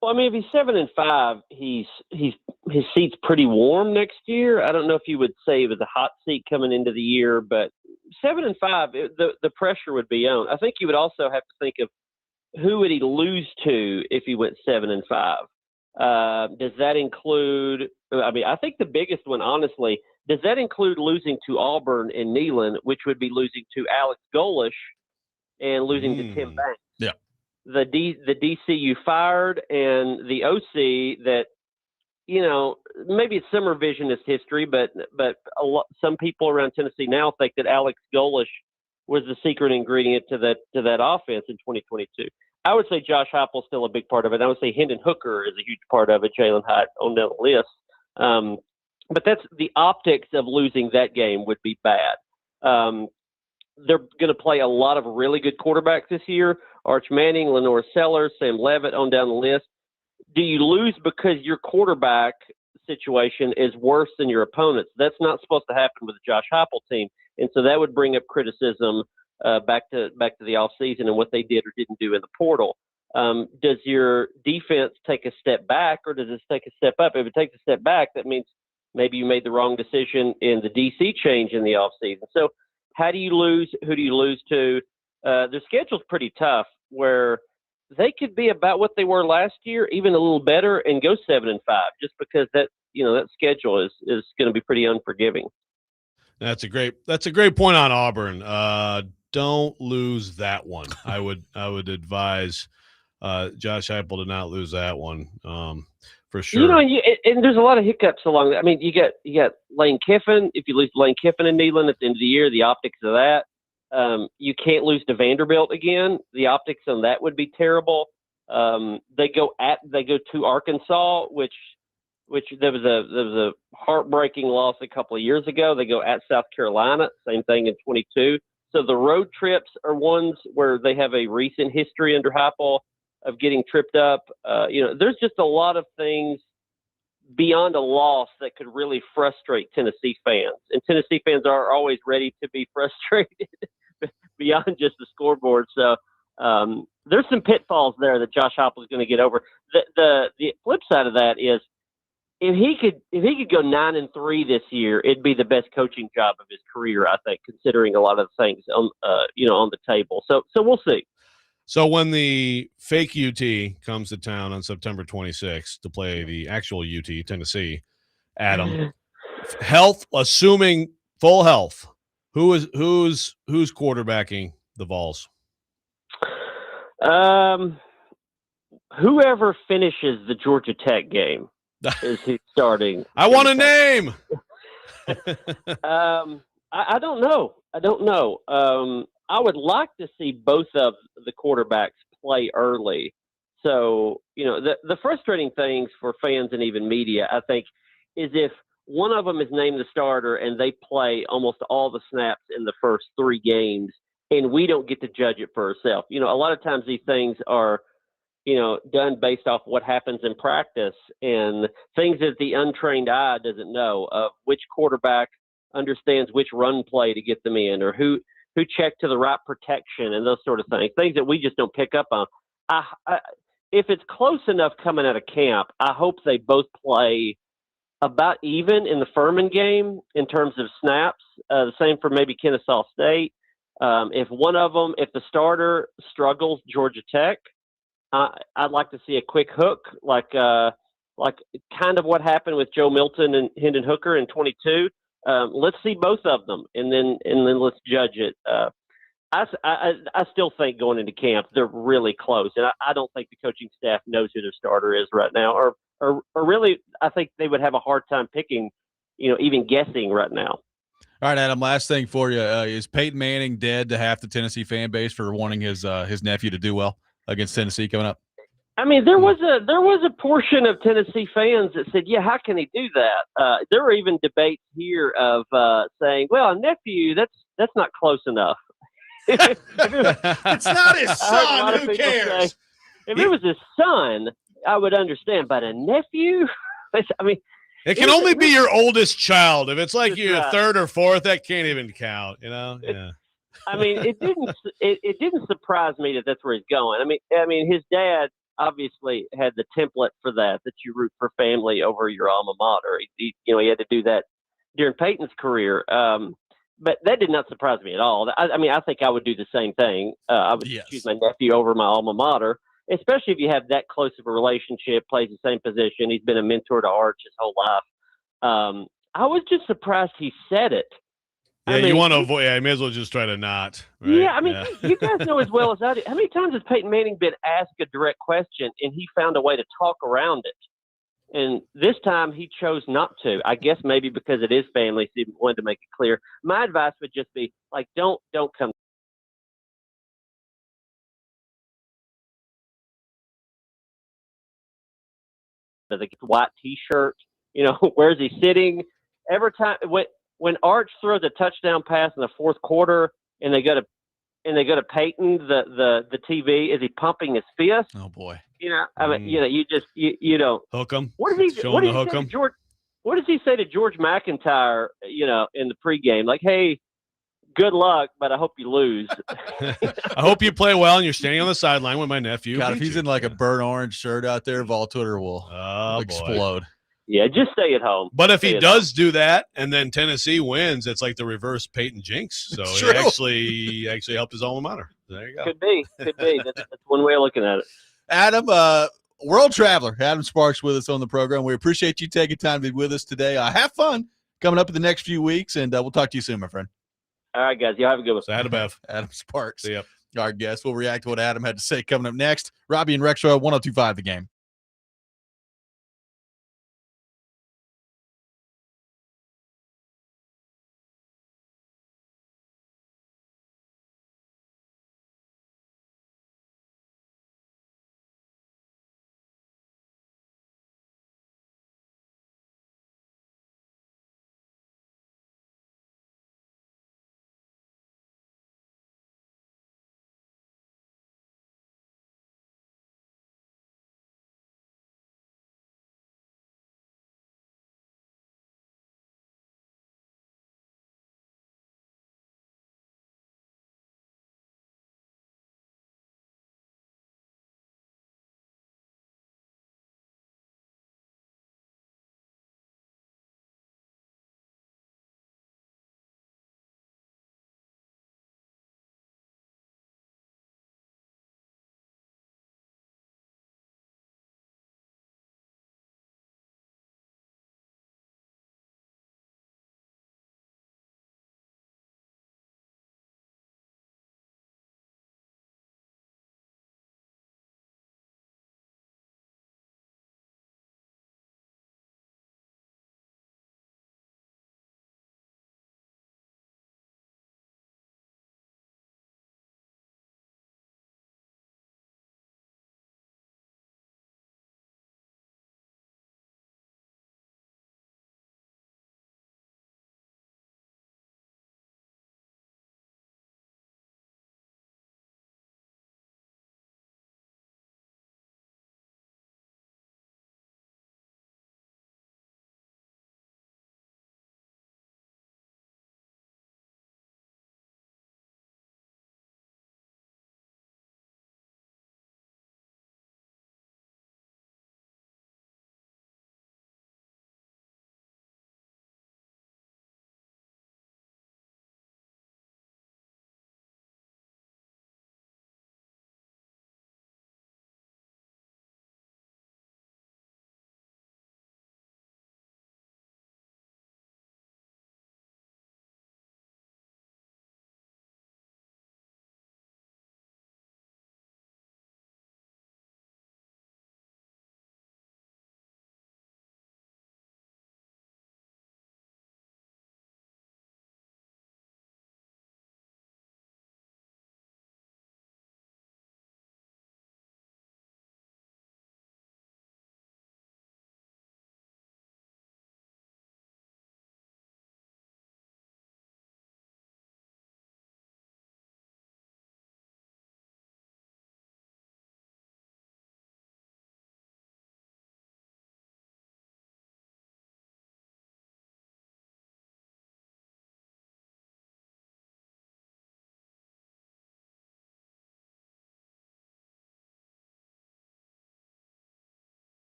Well, I mean, if he's 7-5, his seat's pretty warm next year. I don't know if you would say it was a hot seat coming into the year, but 7-5, the pressure would be on. I think you would also have to think of who would he lose to if he went 7-5. Does that include? I mean, I think the biggest one, honestly, does that include losing to Auburn and Neyland, which would be losing to Alex Golish and losing to Tim Banks? Yeah. The DC you fired and the OC that, maybe it's some revisionist history, but some people around Tennessee now think that Alex Golish was the secret ingredient to that offense in 2022. I would say Josh Heupel's still a big part of it. I would say Hendon Hooker is a huge part of it. Jalen Hyatt on that list. But that's the optics of losing that game would be bad. They're going to play a lot of really good quarterbacks this year. Arch Manning, Lenore Sellers, Sam Levitt on down the list. Do you lose because your quarterback situation is worse than your opponent's? That's not supposed to happen with the Josh Heupel team. And so that would bring up criticism back to the offseason and what they did or didn't do in the portal. Does your defense take a step back, or does it take a step up? If it takes a step back, that means maybe you made the wrong decision in the DC change in the offseason. So how do you lose? Who do you lose to? Their schedule's pretty tough, where they could be about what they were last year, even a little better, and go 7-5, just because that schedule is going to be pretty unforgiving. That's a great point on Auburn. Don't lose that one. I would advise Josh Heupel to not lose that one for sure. And there's a lot of hiccups along that. I mean, you got Lane Kiffin. If you lose Lane Kiffin and Neyland at the end of the year, the optics of that. You can't lose to Vanderbilt again. The optics on that would be terrible. They go to Arkansas, which there was a heartbreaking loss a couple of years ago. They go at South Carolina, same thing in 22. So the road trips are ones where they have a recent history under Heupel of getting tripped up. There's just a lot of things beyond a loss that could really frustrate Tennessee fans. And Tennessee fans are always ready to be frustrated beyond just the scoreboard. So there's some pitfalls there that Josh Heupel is going to get over. The flip side of that is if he could go 9-3 this year, it'd be the best coaching job of his career, I think, considering a lot of the things on the table. So we'll see. So when the fake UT comes to town on September 26th to play the actual UT, Tennessee, Adam, health, assuming full health, who's quarterbacking the Vols? Whoever finishes the Georgia Tech game is who's starting. I want a name. I don't know. I would like to see both of the quarterbacks play early. So, the frustrating things for fans and even media, I think, is if one of them is named the starter and they play almost all the snaps in the first 3 games and we don't get to judge it for ourselves. A lot of times these things are, done based off what happens in practice and things that the untrained eye doesn't know of which quarterback understands which run play to get them in or who checked to the right protection and those sort of things that we just don't pick up on. If it's close enough coming out of camp, I hope they both play about even in the Furman game in terms of snaps. The same for maybe Kennesaw State. If the starter struggles Georgia Tech, I'd like to see a quick hook, like kind of what happened with Joe Milton and Hendon Hooker in 22. Let's see both of them, and then let's judge it. I still think going into camp they're really close, and I don't think the coaching staff knows who their starter is right now, or really I think they would have a hard time picking, even guessing right now. All right, Adam. Last thing for you: is Peyton Manning dead to half the Tennessee fan base for wanting his nephew to do well against Tennessee coming up? I mean, there was a portion of Tennessee fans that said, "Yeah, how can he do that?" There were even debates here of saying, "Well, a nephew, that's not close enough." It's not his son. Who cares? If it was his son, I would understand, but a nephew? I mean, it can only be your oldest child. If it's like your right. third or fourth, that can't even count. Yeah. I mean, it didn't surprise me that that's where he's going. I mean, his dad obviously had the template for that you root for family over your alma mater. He had to do that during Peyton's career. But that did not surprise me at all. I think I would do the same thing. I would choose my nephew over my alma mater, especially if you have that close of a relationship, plays the same position. He's been a mentor to Arch his whole life. I was just surprised he said it. Yeah, you want to avoid. I may as well just try to not. Right? Yeah, I mean, you guys know as well as I do. How many times has Peyton Manning been asked a direct question and he found a way to talk around it? And this time he chose not to. I guess maybe because it is family, so he wanted to make it clear. My advice would just be don't come to the white T-shirt. Where's he sitting? Every time when Arch throws a touchdown pass in the fourth quarter, and they go to Peyton, the TV, is he pumping his fist? Oh boy! You don't hook him. What does he say to George? What does he say to George McIntyre? In the pregame, like, "Hey, good luck, but I hope you lose." I hope you play well, and you're standing on the sideline with my nephew. God, if he's in like a burnt orange shirt out there, Vol Twitter will explode. Yeah, just stay at home. But if he does do that, and then Tennessee wins, it's like the reverse Peyton jinx. So he actually helped his alma mater. There you go. Could be. That's one way of looking at it. Adam, world traveler, Adam Sparks with us on the program. We appreciate you taking time to be with us today. Have fun coming up in the next few weeks, and we'll talk to you soon, my friend. All right, guys. Y'all have a good one. So Adam Sparks. See ya. Our guest. We'll react to what Adam had to say coming up next. Robby and Rexrode, 102.5 The Game.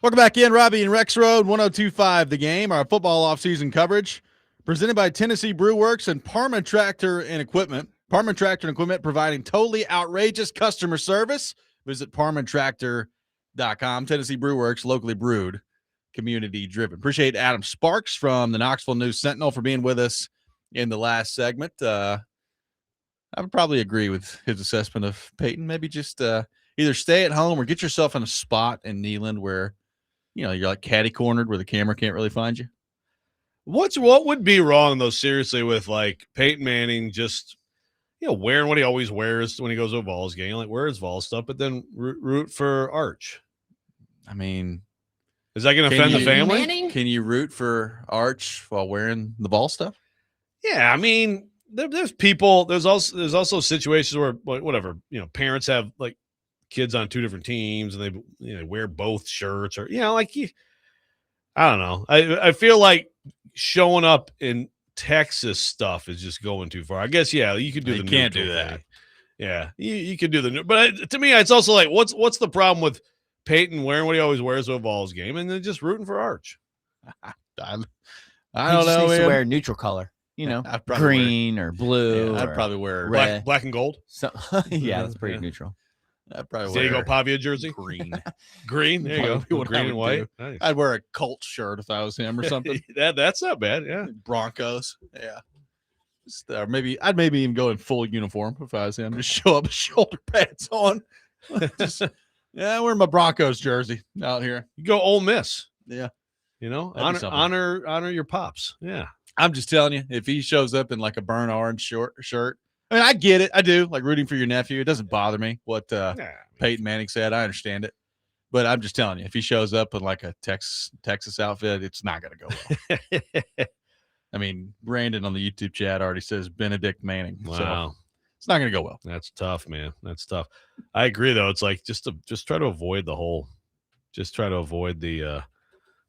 Welcome back in, Robby and Rexrode, 102.5 The Game, our football offseason coverage, presented by Tennessee Brew Works and Parma Tractor and Equipment. Parma Tractor and Equipment providing totally outrageous customer service. Visit parmatractor.com. Tennessee Brew Works, locally brewed, community driven. Appreciate Adam Sparks from the Knoxville News Sentinel for being with us in the last segment. I would probably agree with his assessment of Peyton. Maybe just either stay at home or get yourself in a spot in Neyland where, you're like catty cornered where the camera can't really find you. What would be wrong though, seriously, with like Peyton Manning just wearing what he always wears when he goes to a Vols game, like wear his Vols stuff, but then root for Arch? I mean, is that going to offend the family? Manning? Can you root for Arch while wearing the Vol stuff? Yeah, I mean, there's people. There's also situations where whatever parents have like kids on two different teams and they wear both shirts, or I don't know. I feel like showing up in Texas stuff is just going too far. I guess you could do you the can't neutral do that. thing. Yeah, you could do the but to me it's also like what's the problem with Peyton wearing what he always wears to a Vols game and then just rooting for Arch? I He don't just know. needs to Man. wear neutral color, I'd probably green or blue. I'd or probably wear red. Black and gold. So, yeah, that's pretty Yeah. neutral. I'd probably Diego wear Pavia jersey. green. Green. There you go. Probably what I Green would and white. do. Nice. I'd wear a Colts shirt if I was him or something. That's not bad. Yeah. Broncos. Yeah. Or I'd maybe even go in full uniform if I was him. Just show up with shoulder pads on. I'm wearing my Broncos jersey out here. You go Ole Miss. Yeah. Honor That'd be something. honor your pops. Yeah. I'm just telling you, if he shows up in like a burnt orange shirt, I mean, I get it. I do, like rooting for your nephew. It doesn't bother me what Peyton Manning said. I understand it. But I'm just telling you, if he shows up in like a Texas outfit, it's not going to go well. I mean, Brandon on the YouTube chat already says Benedict Manning. Wow. So it's not going to go well. That's tough, man. That's tough. I agree, though. It's like just try to avoid the whole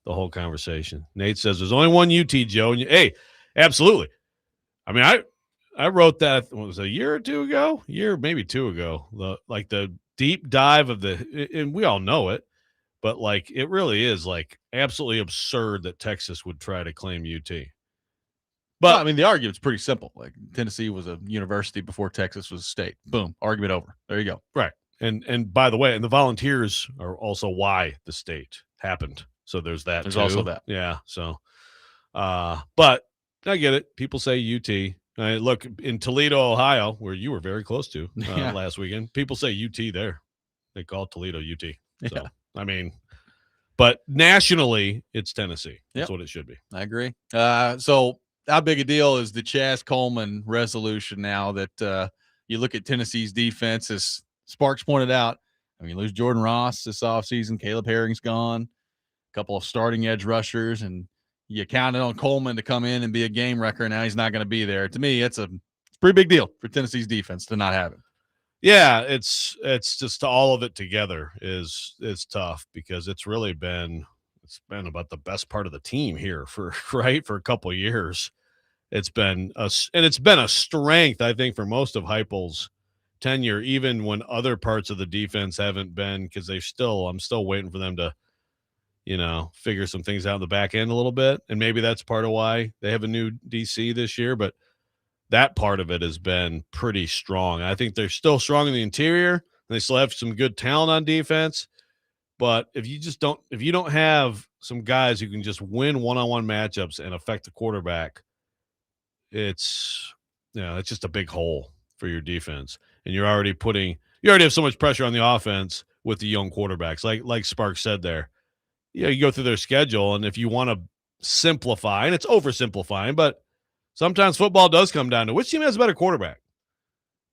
whole conversation. Nate says there's only one UT, Joe. And hey, absolutely. I mean, I wrote that, what was it, a year or two ago? Maybe two ago. The deep dive of and we all know it, but like it really is like absolutely absurd that Texas would try to claim UT. But I mean, the argument's pretty simple. Like Tennessee was a university before Texas was a state. Boom, argument over. There you go. Right. And by the way, and the Volunteers are also why the state happened. So there's that. There's too. also that. Yeah. So, but I get it. People say UT. Look, in Toledo, Ohio, where you were very close to last weekend, people say UT there. They call Toledo UT. So, Yeah. I mean, but nationally, it's Tennessee. That's what it should be. I agree. So how big a deal is the Chaz Coleman resolution now that you look at Tennessee's defense, as Sparks pointed out? I mean, you lose Jordan Ross this offseason. Caleb Herring's gone. A couple of starting edge rushers, and you counted on Coleman to come in and be a game wrecker. Now he's not going to be there. To me, it's a pretty big deal for Tennessee's defense to not have him. Yeah, it's just all of it together is tough because it's been about the best part of the team here for a couple of years. It's been a strength, I think, for most of Heupel's tenure, even when other parts of the defense haven't been, because I'm still waiting for them to figure some things out in the back end a little bit. And maybe that's part of why they have a new DC this year, but that part of it has been pretty strong. I think they're still strong in the interior, and they still have some good talent on defense. But if you don't have some guys who can just win one-on-one matchups and affect the quarterback, it's just a big hole for your defense. And you already have so much pressure on the offense with the young quarterbacks. Like Sparks said there. You go through their schedule, and if you want to simplify, and it's oversimplifying, but sometimes football does come down to which team has a better quarterback.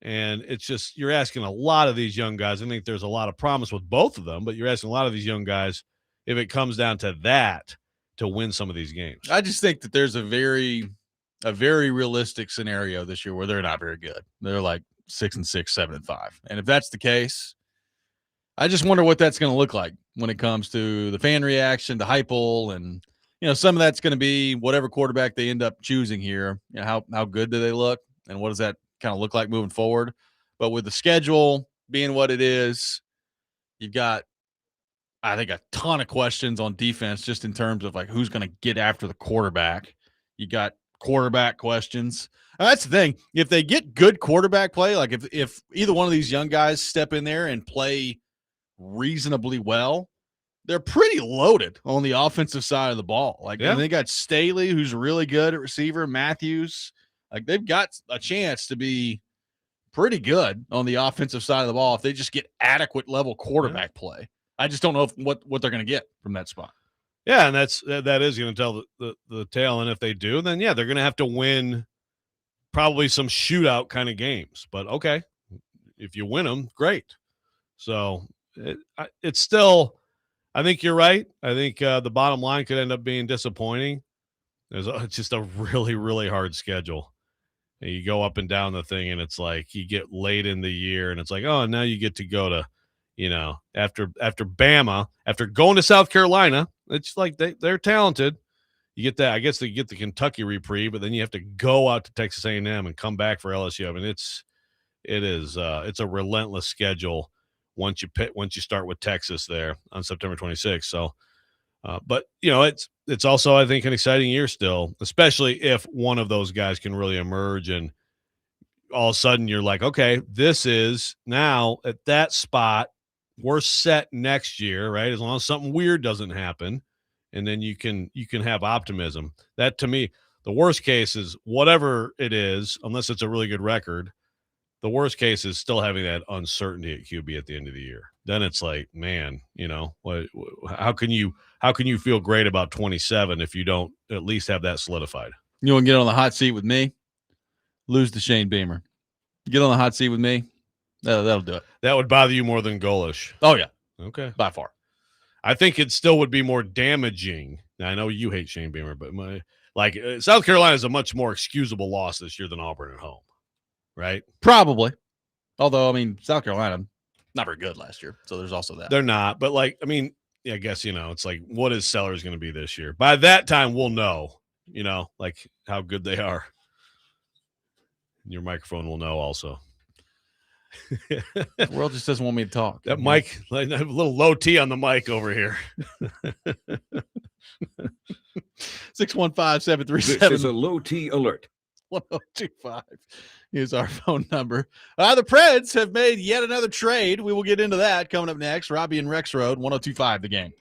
And it's just, you're asking a lot of these young guys. I think there's a lot of promise with both of them, but you're asking a lot of these young guys, if it comes down to that, to win some of these games. I just think that there's a very realistic scenario this year where they're not very good. They're like 6-6, 7-5. And if that's the case, I just wonder what that's going to look like when it comes to the fan reaction, to Heupel, and some of that's going to be whatever quarterback they end up choosing here. How good do they look, and what does that kind of look like moving forward? But with the schedule being what it is, you've got I think, a ton of questions on defense just in terms of like who's going to get after the quarterback. You got quarterback questions. And that's the thing. If they get good quarterback play, like if either one of these young guys step in there and play reasonably well, they're pretty loaded on the offensive side of the ball. Like, Yeah. and they got Staley, who's really good at receiver, Matthews. Like, they've got a chance to be pretty good on the offensive side of the ball if they just get adequate level quarterback play. I just don't know what they're going to get from that spot. Yeah, and that is going to tell the tale. And if they do, then yeah, they're going to have to win probably some shootout kind of games. But okay, if you win them, great. So it's still, I think you're right. I think the bottom line could end up being disappointing. It's just a really, really hard schedule. And you go up and down the thing, and it's like you get late in the year, and it's like, oh, now you get to go to, after Bama, after going to South Carolina, it's like they're talented. You get that. I guess they get the Kentucky reprieve, but then you have to go out to Texas A&M and come back for LSU. I mean, it's a relentless schedule once you start with Texas there on September 26th. So, but it's also, I think, an exciting year still, especially if one of those guys can really emerge and all of a sudden you're like, okay, this is now at that spot. We're set next year, right? As long as something weird doesn't happen, and then you can have optimism. That, to me, the worst case is whatever it is, unless it's a really good record. The worst case is still having that uncertainty at QB at the end of the year. Then it's like, man, how can you feel great about 27 if you don't at least have that solidified? You want to get on the hot seat with me? Lose to Shane Beamer. Get on the hot seat with me. That'll do it. That would bother you more than Golish. Oh, yeah. Okay. By far. I think it still would be more damaging. Now, I know you hate Shane Beamer, but South Carolina is a much more excusable loss this year than Auburn at home, right? Probably. Although, I mean, South Carolina, not very good last year. So there's also that. They're not. But, I guess, it's like, what is Sellers going to be this year? By that time, we'll know, how good they are. And your microphone will know also. The world just doesn't want me to talk. That mic, a little low T on the mic over here. 615-737. This is a low T alert. 1025 is our phone number. The Preds have made yet another trade. We will get into that coming up next. Robby and Rexrode, 1025 The Game.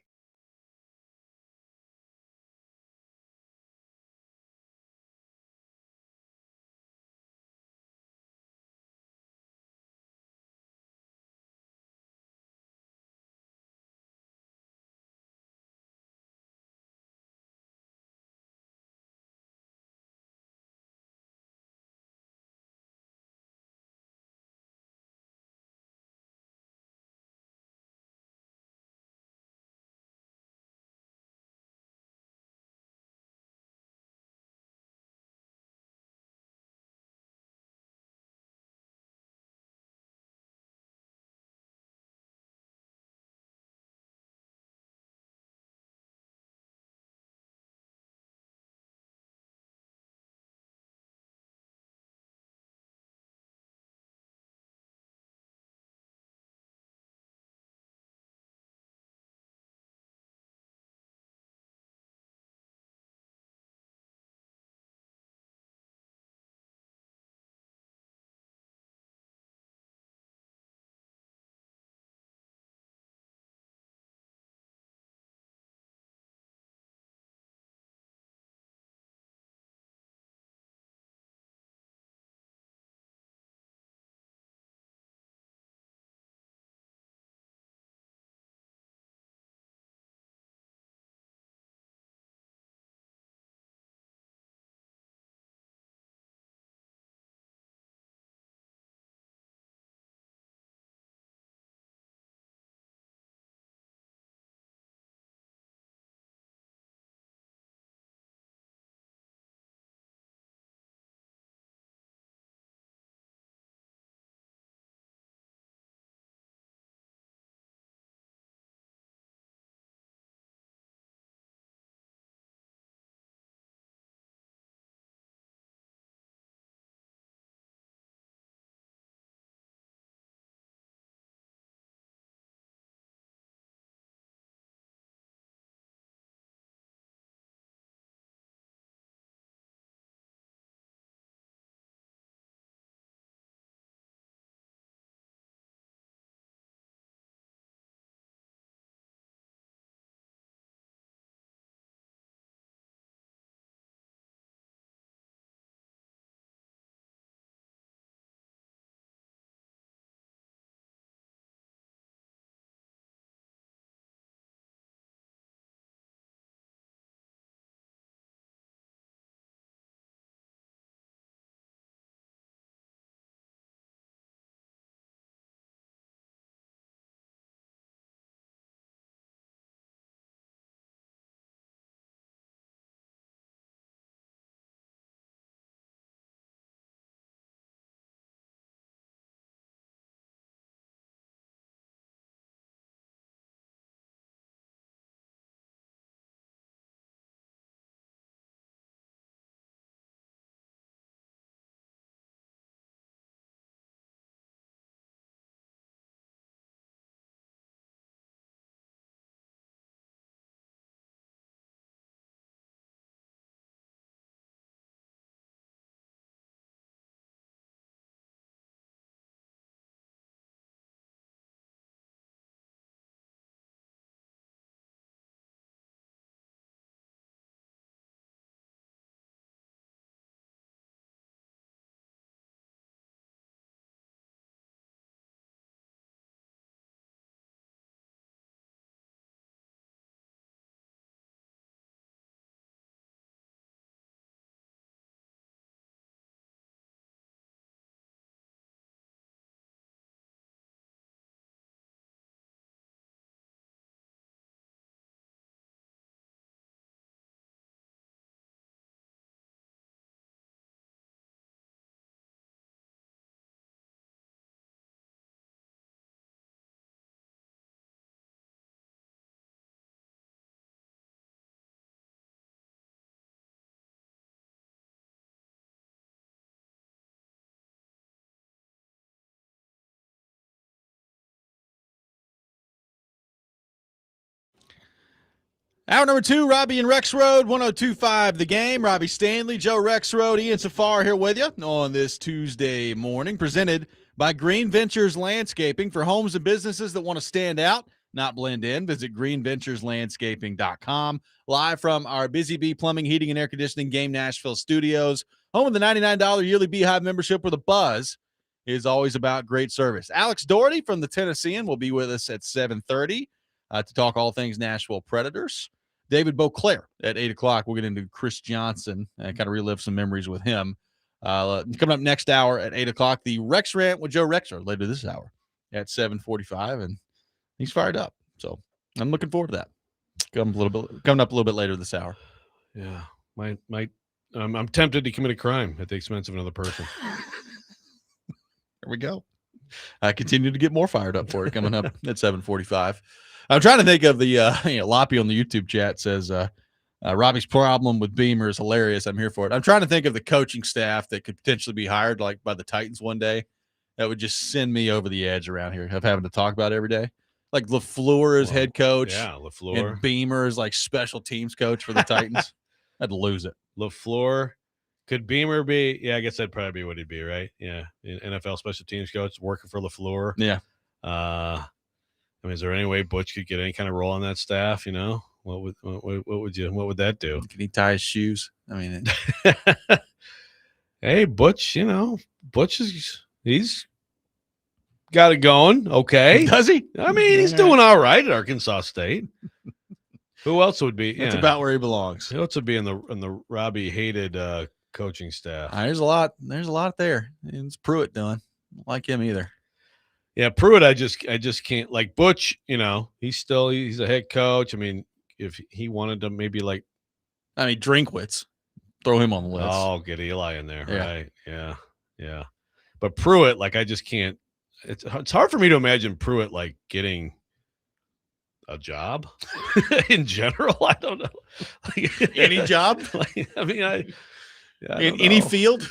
Hour number 2, Robby and Rexrode, 102.5 The Game. Robby Stanley, Joe Rexrode, Ian Safar here with you on this Tuesday morning, presented by Green Ventures Landscaping for homes and businesses that want to stand out, not blend in. Visit greenventureslandscaping.com. Live from our Busy Bee Plumbing, Heating, and Air Conditioning Game Nashville studios, home of the $99 yearly Beehive membership, where the buzz is always about great service. Alex Daugherty from the Tennessean will be with us at 7:30 to talk all things Nashville Predators. David Boclair at 8 o'clock. We'll get into Chris Johnson and kind of relive some memories with him. Coming up next hour at 8 o'clock, the Rex Rant with Joe Rexrode later this hour at 7:45, and he's fired up. So I'm looking forward to that. Coming up a little bit later this hour. Yeah, I'm tempted to commit a crime at the expense of another person. There we go. I continue to get more fired up for it coming up at 7:45. I'm trying to think of the Loppy on the YouTube chat says Robby's problem with Beamer is hilarious. I'm here for it. I'm trying to think of the coaching staff that could potentially be hired like by the Titans one day that would just send me over the edge around here of having to talk about it every day. Like LaFleur is head coach. Yeah, LaFleur. And Beamer is like special teams coach for the Titans. I'd lose it. LaFleur. Could Beamer be? Yeah, I guess that'd probably be what he'd be, right? Yeah, NFL special teams coach working for LaFleur. Yeah. I mean, is there any way Butch could get any kind of role on that staff? You know, what would that do? Can he tie his shoes? I mean, hey, Butch. Butch he's got it going. Okay, does he? I mean, he's doing all right at Arkansas State. Who else would be? That's about where he belongs. Who else would be in the Robby hated coaching staff? There's a lot. There's a lot there. It's Pruitt doing. Don't like him either. Yeah, Pruitt, I just can't. Like Butch, he's a head coach. I mean, if he wanted to maybe Drinkwitz, throw him on the list. Oh, get Eli in there, Yeah. Right? Yeah. But Pruitt, I just can't. It's hard for me to imagine Pruitt getting a job in general. I don't know. Any job? In any field.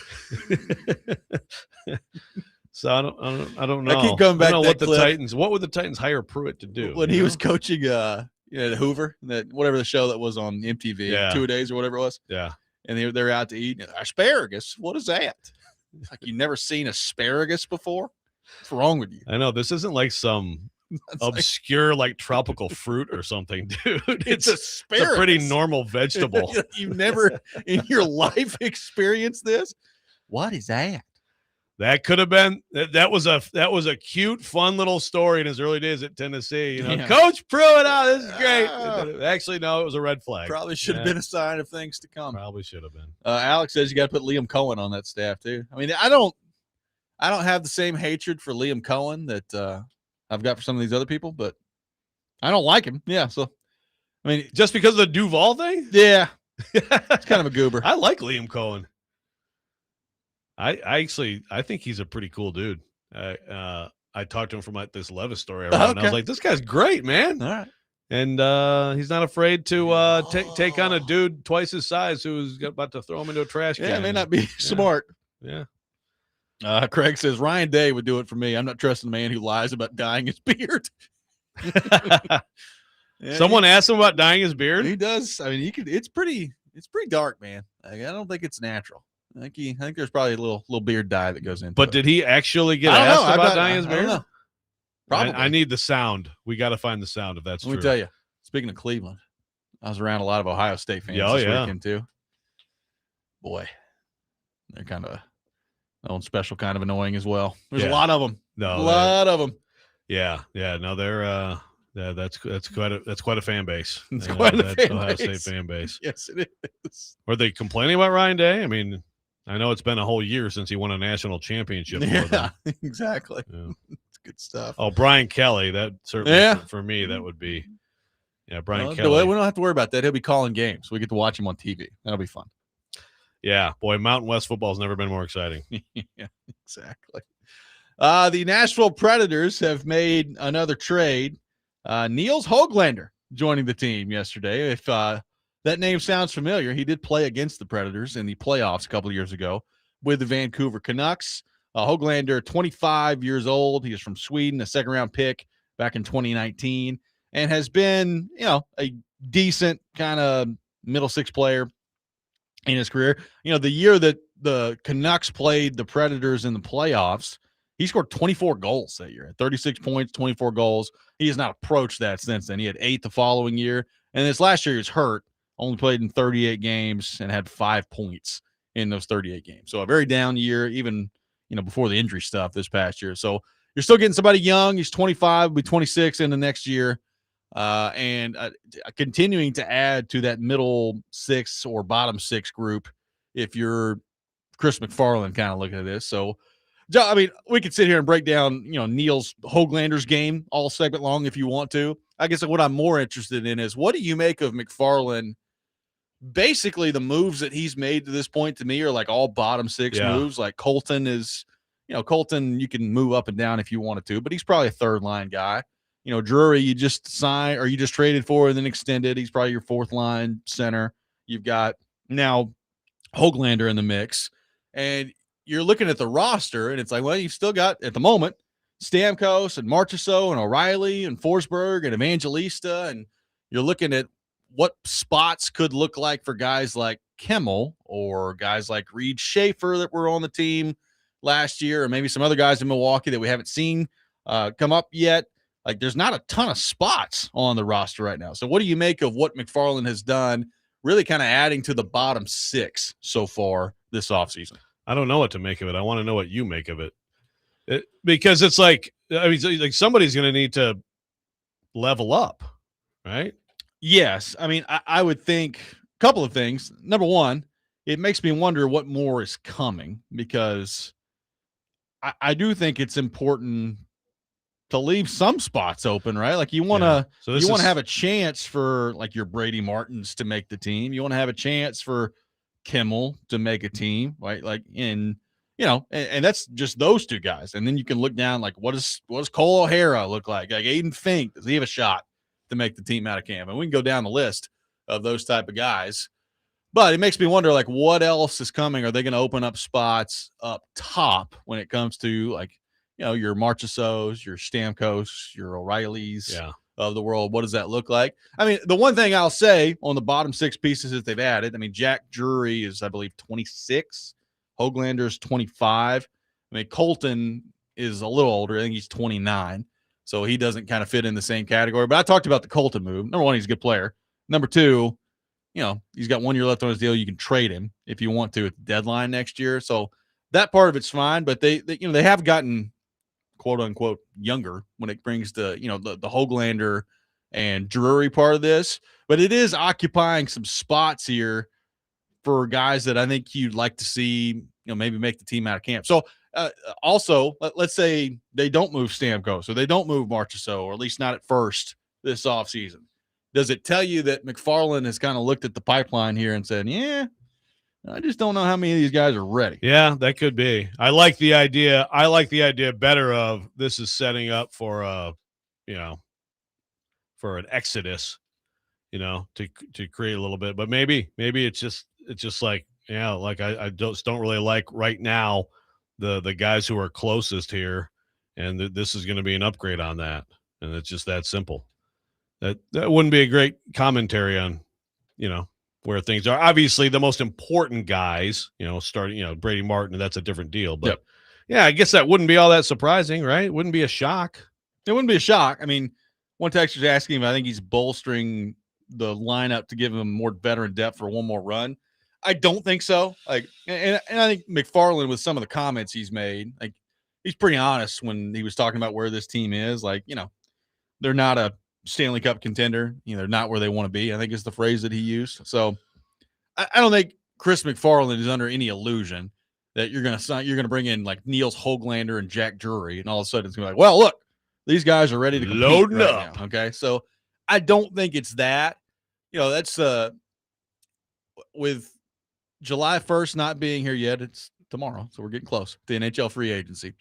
So I don't know. I keep going back to what would the Titans hire Pruitt to do when he was coaching the Hoover, whatever the show that was on MTV, 2 days or whatever it was. Yeah. And they're out to eat asparagus. What is that? Like, you've never seen asparagus before? What's wrong with you? I know this isn't like some obscure tropical fruit or something, dude. It's asparagus. It's a pretty normal vegetable. You've never in your life experienced this? What is that? That could have been that was a cute, fun little story in his early days at Tennessee. Coach Pruitt, this is great. Actually, no, it was a red flag. Probably should have been a sign of things to come. Probably should have been. Alex says you got to put Liam Cohen on that staff too. I mean, I don't have the same hatred for Liam Cohen that I've got for some of these other people, but I don't like him. Yeah, so I mean, just because of the Duval thing? Yeah, it's kind of a goober. I like Liam Cohen. I think he's a pretty cool dude. I talked to him from this Levis story, and I was like, this guy's great, man. All right. And he's not afraid to take on a dude twice his size who's about to throw him into a trash can. Yeah, it may not be smart. Yeah. Craig says Ryan Day would do it for me. I'm not trusting a man who lies about dyeing his beard. Someone asked him about dyeing his beard. He does. I mean, it's pretty dark, man. I don't think it's natural. I think there's probably a little beard dye that goes in. But did he actually get asked about dyeing his beard? Probably. I need the sound. We got to find the sound if that's true. Let me tell you. Speaking of Cleveland, I was around a lot of Ohio State fans this weekend too. Boy, they're kind of their own special kind of annoying as well. There's a lot of them. A lot of them. Yeah. No, they're that's quite a fan base. It's quite a fan Ohio base. State fan base. Yes, it is. Were they complaining about Ryan Day? I mean, I know it's been a whole year since he won a national championship. Yeah, exactly. Yeah. It's good stuff. Oh, Brian Kelly. That certainly for me, that would be. Yeah, Brian Kelly. We don't have to worry about that. He'll be calling games. We get to watch him on TV. That'll be fun. Yeah, boy, Mountain West football's never been more exciting. Yeah, exactly. The Nashville Predators have made another trade. Niels Höglander joining the team yesterday. If that name sounds familiar, he did play against the Predators in the playoffs a couple of years ago with the Vancouver Canucks. Höglander, 25 years old. He is from Sweden, a second-round pick back in 2019, and has been, a decent kind of middle six player in his career. The year that the Canucks played the Predators in the playoffs, he scored 24 goals that year, 36 points, 24 goals. He has not approached that since then. He had 8 the following year. And this last year he was hurt, only played in 38 games and had 5 points in those 38 games. So a very down year, even, before the injury stuff this past year. So you're still getting somebody young. He's 25, will be 26 in the next year. And continuing to add to that middle six or bottom six group if you're Chris McFarland kind of looking at this. So, I mean, we could sit here and break down, Niels Höglander's game all segment long if you want to. I guess what I'm more interested in is what do you make of McFarland? Basically, the moves that he's made to this point to me are like all bottom six moves. Like Colton is, Colton, you can move up and down if you wanted to, but he's probably a third line guy. Drury, you just signed or you just traded for and then extended. He's probably your fourth line center. You've got now Höglander in the mix. And you're looking at the roster, and it's like, well, you've still got, at the moment, Stamkos and Marchessault and O'Reilly and Forsberg and Evangelista. And you're looking at what spots could look like for guys like Kimmel or guys like Reed Schaefer that were on the team last year, or maybe some other guys in Milwaukee that we haven't seen come up yet. Like, there's not a ton of spots on the roster right now. So what do you make of what McFarland has done, really kind of adding to the bottom six so far this offseason? I don't know what to make of it. I want to know what you make of it. Because it's like, somebody's going to need to level up, right? Yes. I mean, I would think a couple of things. Number one, it makes me wonder what more is coming, because I do think it's important to leave some spots open, right? Like you want to, have a chance for like your Brady Martins to make the team. You want to have a chance for Kimmel to make a team, right? Like and that's just those two guys. And then you can look down, like what does Cole O'Hara look like? Like Aiden Fink, does he have a shot to make the team out of camp? And we can go down the list of those type of guys. But it makes me wonder, like, what else is coming? Are they going to open up spots up top when it comes to, like, your Marchessaults, your Stamkos, your O'Reillys of the world? What does that look like? I mean, the one thing I'll say on the bottom six pieces that they've added, I mean, Jack Drury is, I believe, 26. Höglander's 25. I mean, Colton is a little older. I think he's 29. So he doesn't kind of fit in the same category. But I talked about the Colton move. Number one, he's a good player. Number two, he's got 1 year left on his deal. You can trade him if you want to at the deadline next year. So that part of it's fine. But they have gotten, quote unquote, younger when it brings to, the Höglander and Drury part of this. But it is occupying some spots here for guys that I think you'd like to see, maybe make the team out of camp. So also, let's say they don't move Stamkos, or they don't move Marchessault, or at least not at first this offseason. Does it tell you that McFarland has kind of looked at the pipeline here and said, yeah, I just don't know how many of these guys are ready? Yeah, that could be. I like the idea. I like the idea better of this is setting up for for an exodus, to create a little bit. But maybe it's just like, like I don't really like right now the guys who are closest here, and this is going to be an upgrade on that, and it's just that simple. That wouldn't be a great commentary on, where things are. Obviously, the most important guys, starting, Brady Martin, that's a different deal. But I guess that wouldn't be all that surprising, right? It wouldn't be a shock. It wouldn't be a shock. I mean, one texter's asking if I think he's bolstering the lineup to give him more veteran depth for one more run. I don't think so. Like, and I think McFarland, with some of the comments he's made, like, he's pretty honest when he was talking about where this team is. Like, they're not a Stanley Cup contender. They're not where they want to be, I think is the phrase that he used. So I don't think Chris McFarland is under any illusion that you're going to bring in like Niels Höglander and Jack Drury, and all of a sudden it's going to be like, well, look, these guys are ready to compete loading right up now. Okay. So I don't think it's that. That's with July 1st not being here yet. It's tomorrow. So we're getting close to the NHL free agency.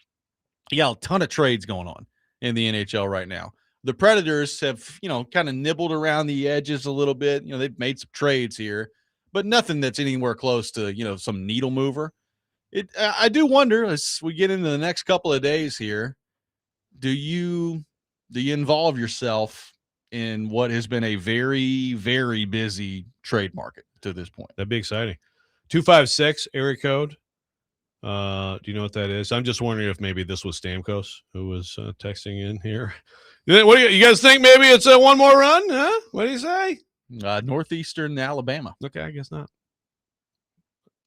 You got a ton of trades going on in the NHL right now. The Predators have, kind of nibbled around the edges a little bit. They've made some trades here, but nothing that's anywhere close to, some needle mover. I do wonder, as we get into the next couple of days here, do you involve yourself in what has been a very, very busy trade market to this point. That'd be exciting. 256 area code. Do you know what that is? I'm just wondering if maybe this was Stamkos who was texting in here. What do you guys think? Maybe it's a one more run? Huh? What do you say? Northeastern Alabama. Okay, I guess not.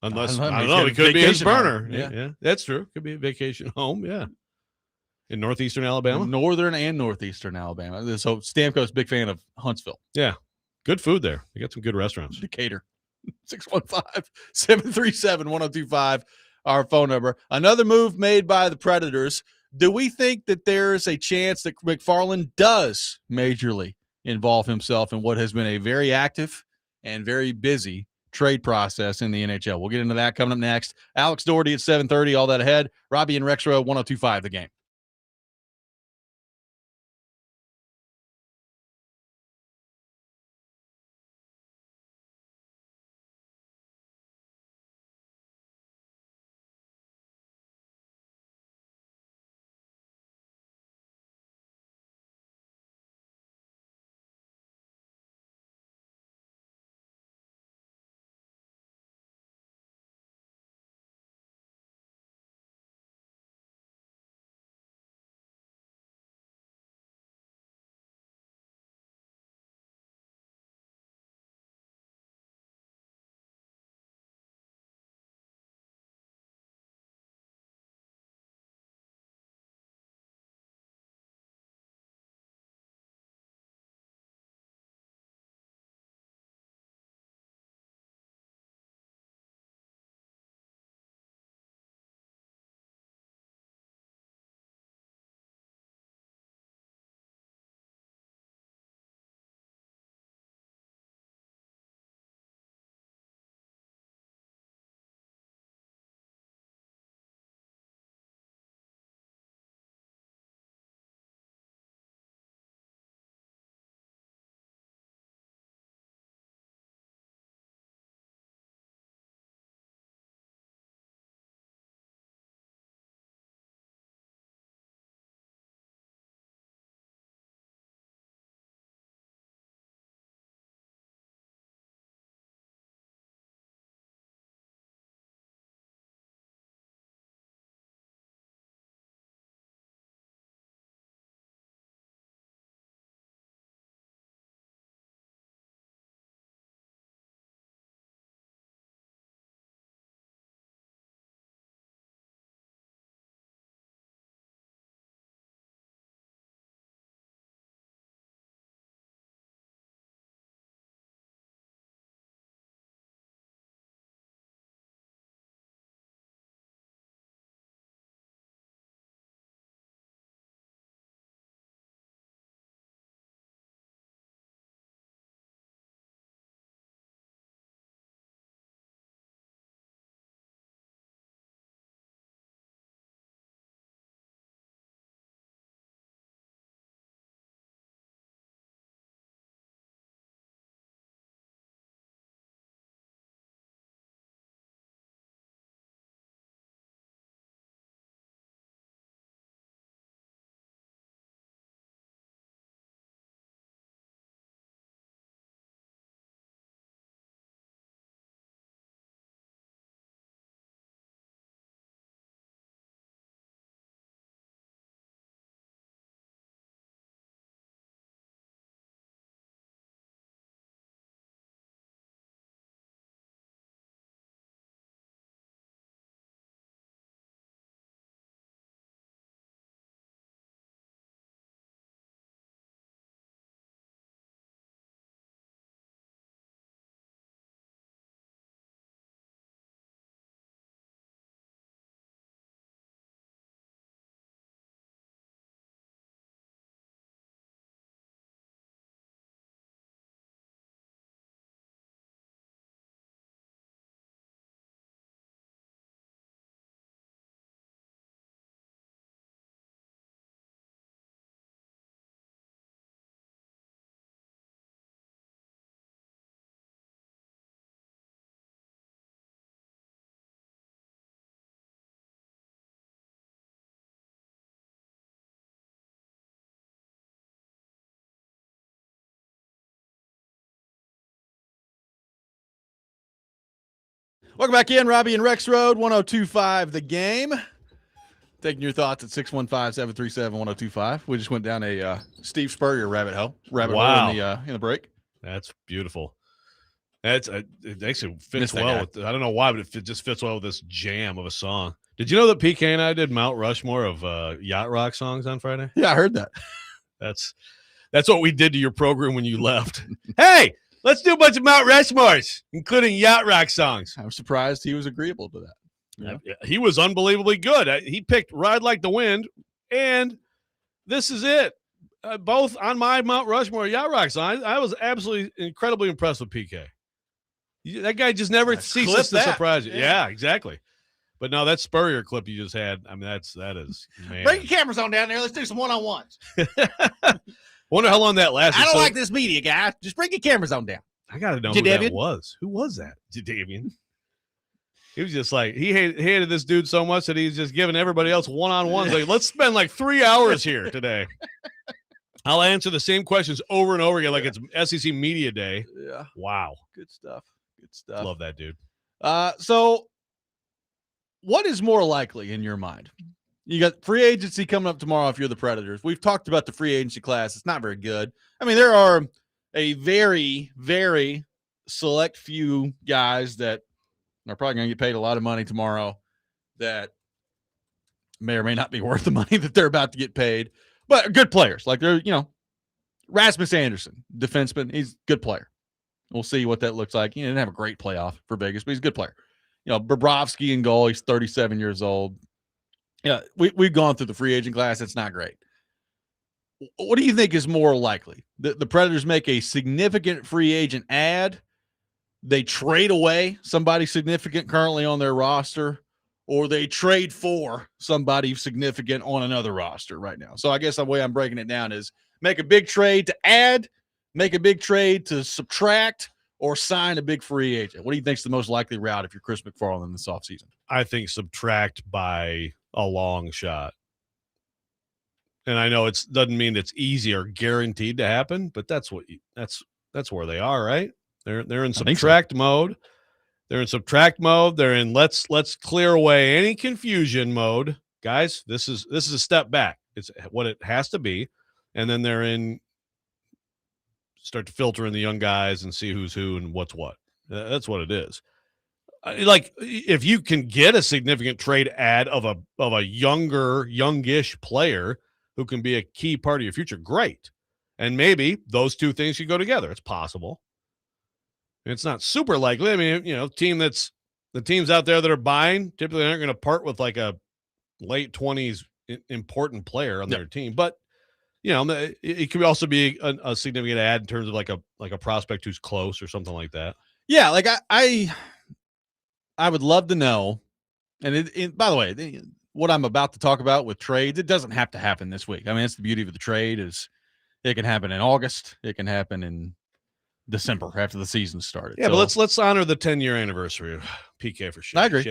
Unless I I don't don't know, it could be his vacation home. burner. Yeah. Yeah, that's true. Could be a vacation home. Yeah, in northeastern Alabama. Northern and northeastern Alabama. So Stamkos, big fan of Huntsville. Yeah, good food there. They got some good restaurants. Decatur. 615-737-1025, our phone number. Another move made by the Predators. Do we think that there's a chance that McFarland does majorly involve himself in what has been a very active and very busy trade process in the NHL? We'll get into that coming up next. Alex Daugherty at 7:30, all that ahead. Robby and Rexrode, 102.5 The Game. Welcome back in, Robby and Rexrode, 102.5 The Game. Taking your thoughts at 615-737-1025. We just went down a Steve Spurrier rabbit hole Wow. in the break. That's beautiful. It actually fits Missed that well guy. with. I don't know why, but it just fits well with this jam of a song. Did you know that PK and I did Mount Rushmore of yacht rock songs on Friday? Yeah, I heard that. That's what we did to your program when you left. Hey, let's do a bunch of Mount Rushmores, including yacht rock songs. I'm surprised he was agreeable to that. Yeah. He was unbelievably good. He picked Ride Like the Wind, and This Is It. Both on my Mount Rushmore yacht rock song. I was absolutely incredibly impressed with PK. That guy just never ceases to surprise you. Yeah, exactly. But no, that Spurrier clip you just had, I mean, that is, man. Bring your cameras on down there. Let's do some one-on-ones. Wonder how long that lasted. I don't like this media guy. Just bring your cameras on down. I got to know who that was. Who was that? Jadavian. He was just like, he hated this dude so much that he's just giving everybody else one-on-ones. Like, let's spend like 3 hours here today. I'll answer the same questions over and over again like it's SEC Media Day. Yeah. Wow. Good stuff. Good stuff. Love that dude. So what is more likely in your mind? You got free agency coming up tomorrow if you're the Predators. We've talked about the free agency class. It's not very good. I mean, there are a very, very select few guys that are probably going to get paid a lot of money tomorrow that may or may not be worth the money that they're about to get paid, but good players. Like they're, Rasmus Anderson, defenseman, he's a good player. We'll see what that looks like. He didn't have a great playoff for Vegas, but he's a good player. Bobrovsky in goal. He's 37 years old. Yeah, we've gone through the free agent class. It's not great. What do you think is more likely? The Predators make a significant free agent add, they trade away somebody significant currently on their roster, or they trade for somebody significant on another roster right now? So I guess the way I'm breaking it down is make a big trade to add, make a big trade to subtract, or sign a big free agent. What do you think is the most likely route if you're Chris McFarland this offseason? I think subtract by a long shot. And I know it doesn't mean it's easy or guaranteed to happen, but that's where they are, right? They're in subtract mode. They're in subtract mode. They're in let's clear away any confusion mode. Guys, this is a step back. It's what it has to be. And then they're in start to filter in the young guys and see who's who and what's what. That's what it is. Like if you can get a significant trade add of a youngish player who can be a key part of your future, great. And maybe those two things should go together. It's possible. It's not super likely. I mean, the teams out there that are buying typically aren't going to part with like a late 20s important player on their team, but it could also be a significant add in terms of like a prospect who's close or something like that. Yeah, like I would love to know. And by the way, what I'm about to talk about with trades, it doesn't have to happen this week. I mean, that's the beauty of the trade is it can happen in August. It can happen in December after the season started. Yeah, but let's honor the 10-year anniversary of PK for sure. I agree.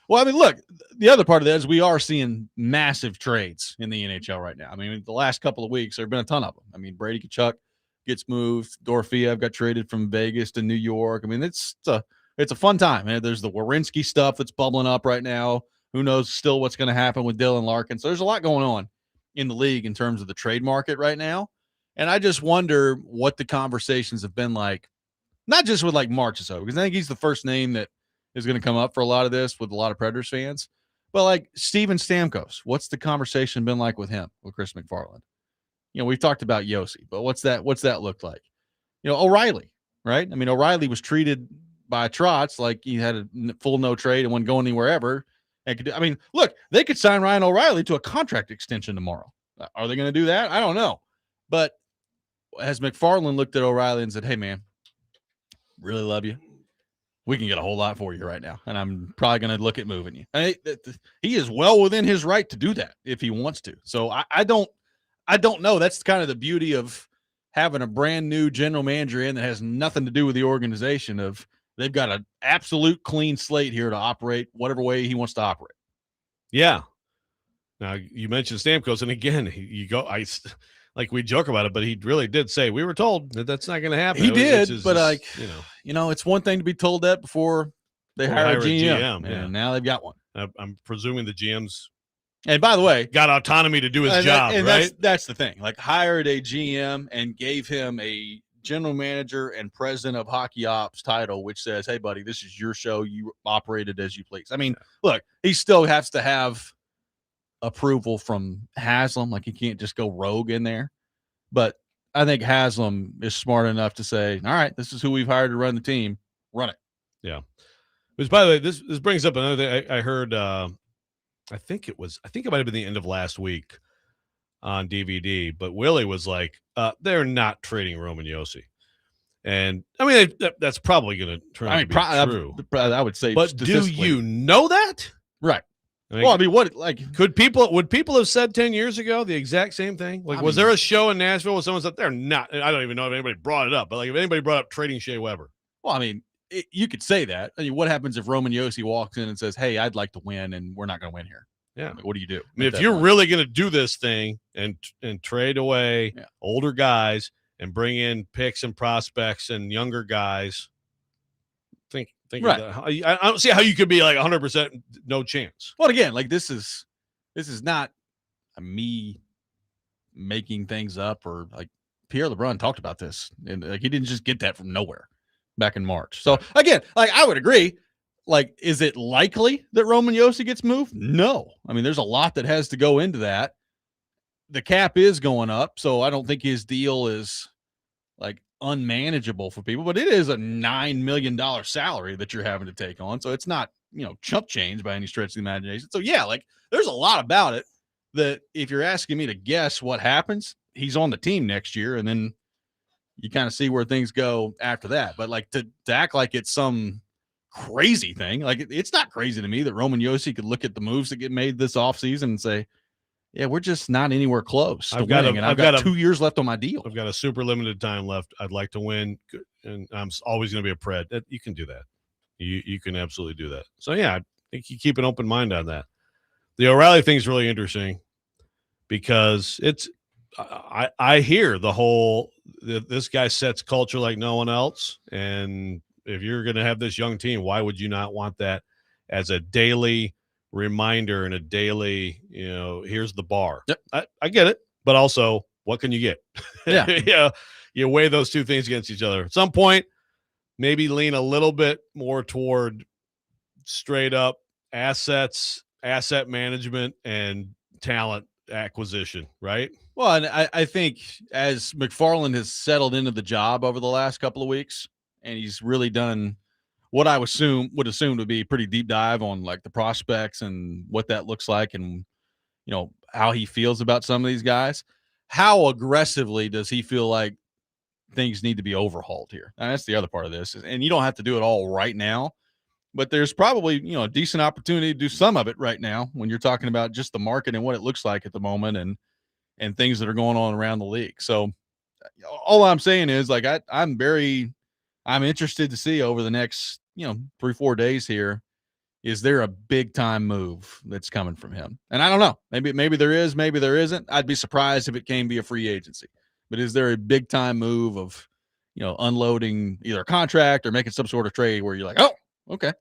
Look, the other part of that is we are seeing massive trades in the NHL right now. I mean, the last couple of weeks there have been a ton of them. I mean, Brady Tkachuk gets moved. Dorofeyev got traded from Vegas to New York. I mean, it's a fun time. And there's the Werenski stuff that's bubbling up right now. Who knows still what's going to happen with Dylan Larkin. So there's a lot going on in the league in terms of the trade market right now. And I just wonder what the conversations have been like, not just with like Marchessault, because I think he's the first name that is going to come up for a lot of this with a lot of Predators fans. But like Steven Stamkos, what's the conversation been like with him, with Chris McFarland? We've talked about Yossi, but what's that look like? O'Reilly, right? I mean, O'Reilly was treated by Trotz like he had a full no trade and wasn't going anywhere ever. Look, they could sign Ryan O'Reilly to a contract extension tomorrow. Are they going to do that? I don't know. But has McFarland looked at O'Reilly and said, hey, man, really love you. We can get a whole lot for you right now. And I'm probably going to look at moving you. He is well within his right to do that if he wants to. So I don't know. That's kind of the beauty of having a brand new general manager in that has nothing to do with the organization of they've got an absolute clean slate here to operate whatever way he wants to operate. Yeah. Now you mentioned Stamkos, and again, like we joke about it, but he really did say we were told that that's not going to happen. He did, but it's one thing to be told that before They Or hire a hire a GM, GM, and yeah. now they've got one. I'm presuming the GM's And by the way, got autonomy to do his job, and right? that's the thing. Like, hired a GM and gave him a general manager and president of hockey ops title, which says, hey, buddy, this is your show. You operate it as you please. I mean, look, he still has to have approval from Haslam. Like, he can't just go rogue in there. But I think Haslam is smart enough to say, all right, this is who we've hired to run the team. Run it. Yeah. Which, by the way, this brings up another thing. I heard, I think it might have been the end of last week on DVD, but Willie was like, they're not trading Roman Josi. And I mean, that's probably going to turn out to be true. I would say, but do you know that? Right. I mean, Well, I mean, what, like, would people have said 10 years ago the exact same thing? Like, was there a show in Nashville where someone said they're not? I don't even know if anybody brought it up, but like, if anybody brought up trading Shea Weber. Well, I mean, you could say that. I mean, what happens if Roman Josi walks in and says, hey, I'd like to win, and we're not going to win here? Yeah. I mean, what do you do? I mean, if you're really going to do this thing and trade away older guys and bring in picks and prospects and younger guys, think right. I don't see how you could be like 100% no chance. Well, again, like, this is not me making things up, or like Pierre LeBrun talked about this, and like, he didn't just get that from nowhere back in March. So again, like, I would agree. Like, is it likely that Roman Josi gets moved? No. I mean, there's a lot that has to go into that. The cap is going up, so I don't think his deal is like unmanageable for people, but it is a $9 million salary that you're having to take on. So it's not, chump change by any stretch of the imagination. So yeah, like, there's a lot about it that if you're asking me to guess what happens, he's on the team next year, and then you kind of see where things go after that. But like, to act like it's some crazy thing, like, it's not crazy to me that Roman Josi could look at the moves that get made this offseason and say, yeah, we're just not anywhere close to winning, and I've got 2 years left on my deal. I've got a super limited time left. I'd like to win, and I'm always going to be a Pred. You can do that. You can absolutely do that. So, yeah, I think you keep an open mind on that. The O'Reilly thing is really interesting because I hear the whole this guy sets culture like no one else, and if you're going to have this young team, why would you not want that as a daily reminder and a daily, here's the bar. Yep. I get it, but also, what can you get? Yeah. You weigh those two things against each other. At some point, maybe lean a little bit more toward straight up asset management and talent acquisition, right? Well, and I think as McFarland has settled into the job over the last couple of weeks, and he's really done what I would assume would be a pretty deep dive on like the prospects and what that looks like, and how he feels about some of these guys. How aggressively does he feel like things need to be overhauled here? And that's the other part of this. And you don't have to do it all right now, but there's probably a decent opportunity to do some of it right now when you're talking about just the market and what it looks like at the moment, and things that are going on around the league. So all I'm saying is, like, I'm interested to see over the next 3-4 days here, is there a big time move that's coming from him? And I don't know, maybe there is, maybe there isn't. I'd be surprised if it came via free agency, but is there a big time move of unloading either a contract or making some sort of trade where you're like, oh, okay,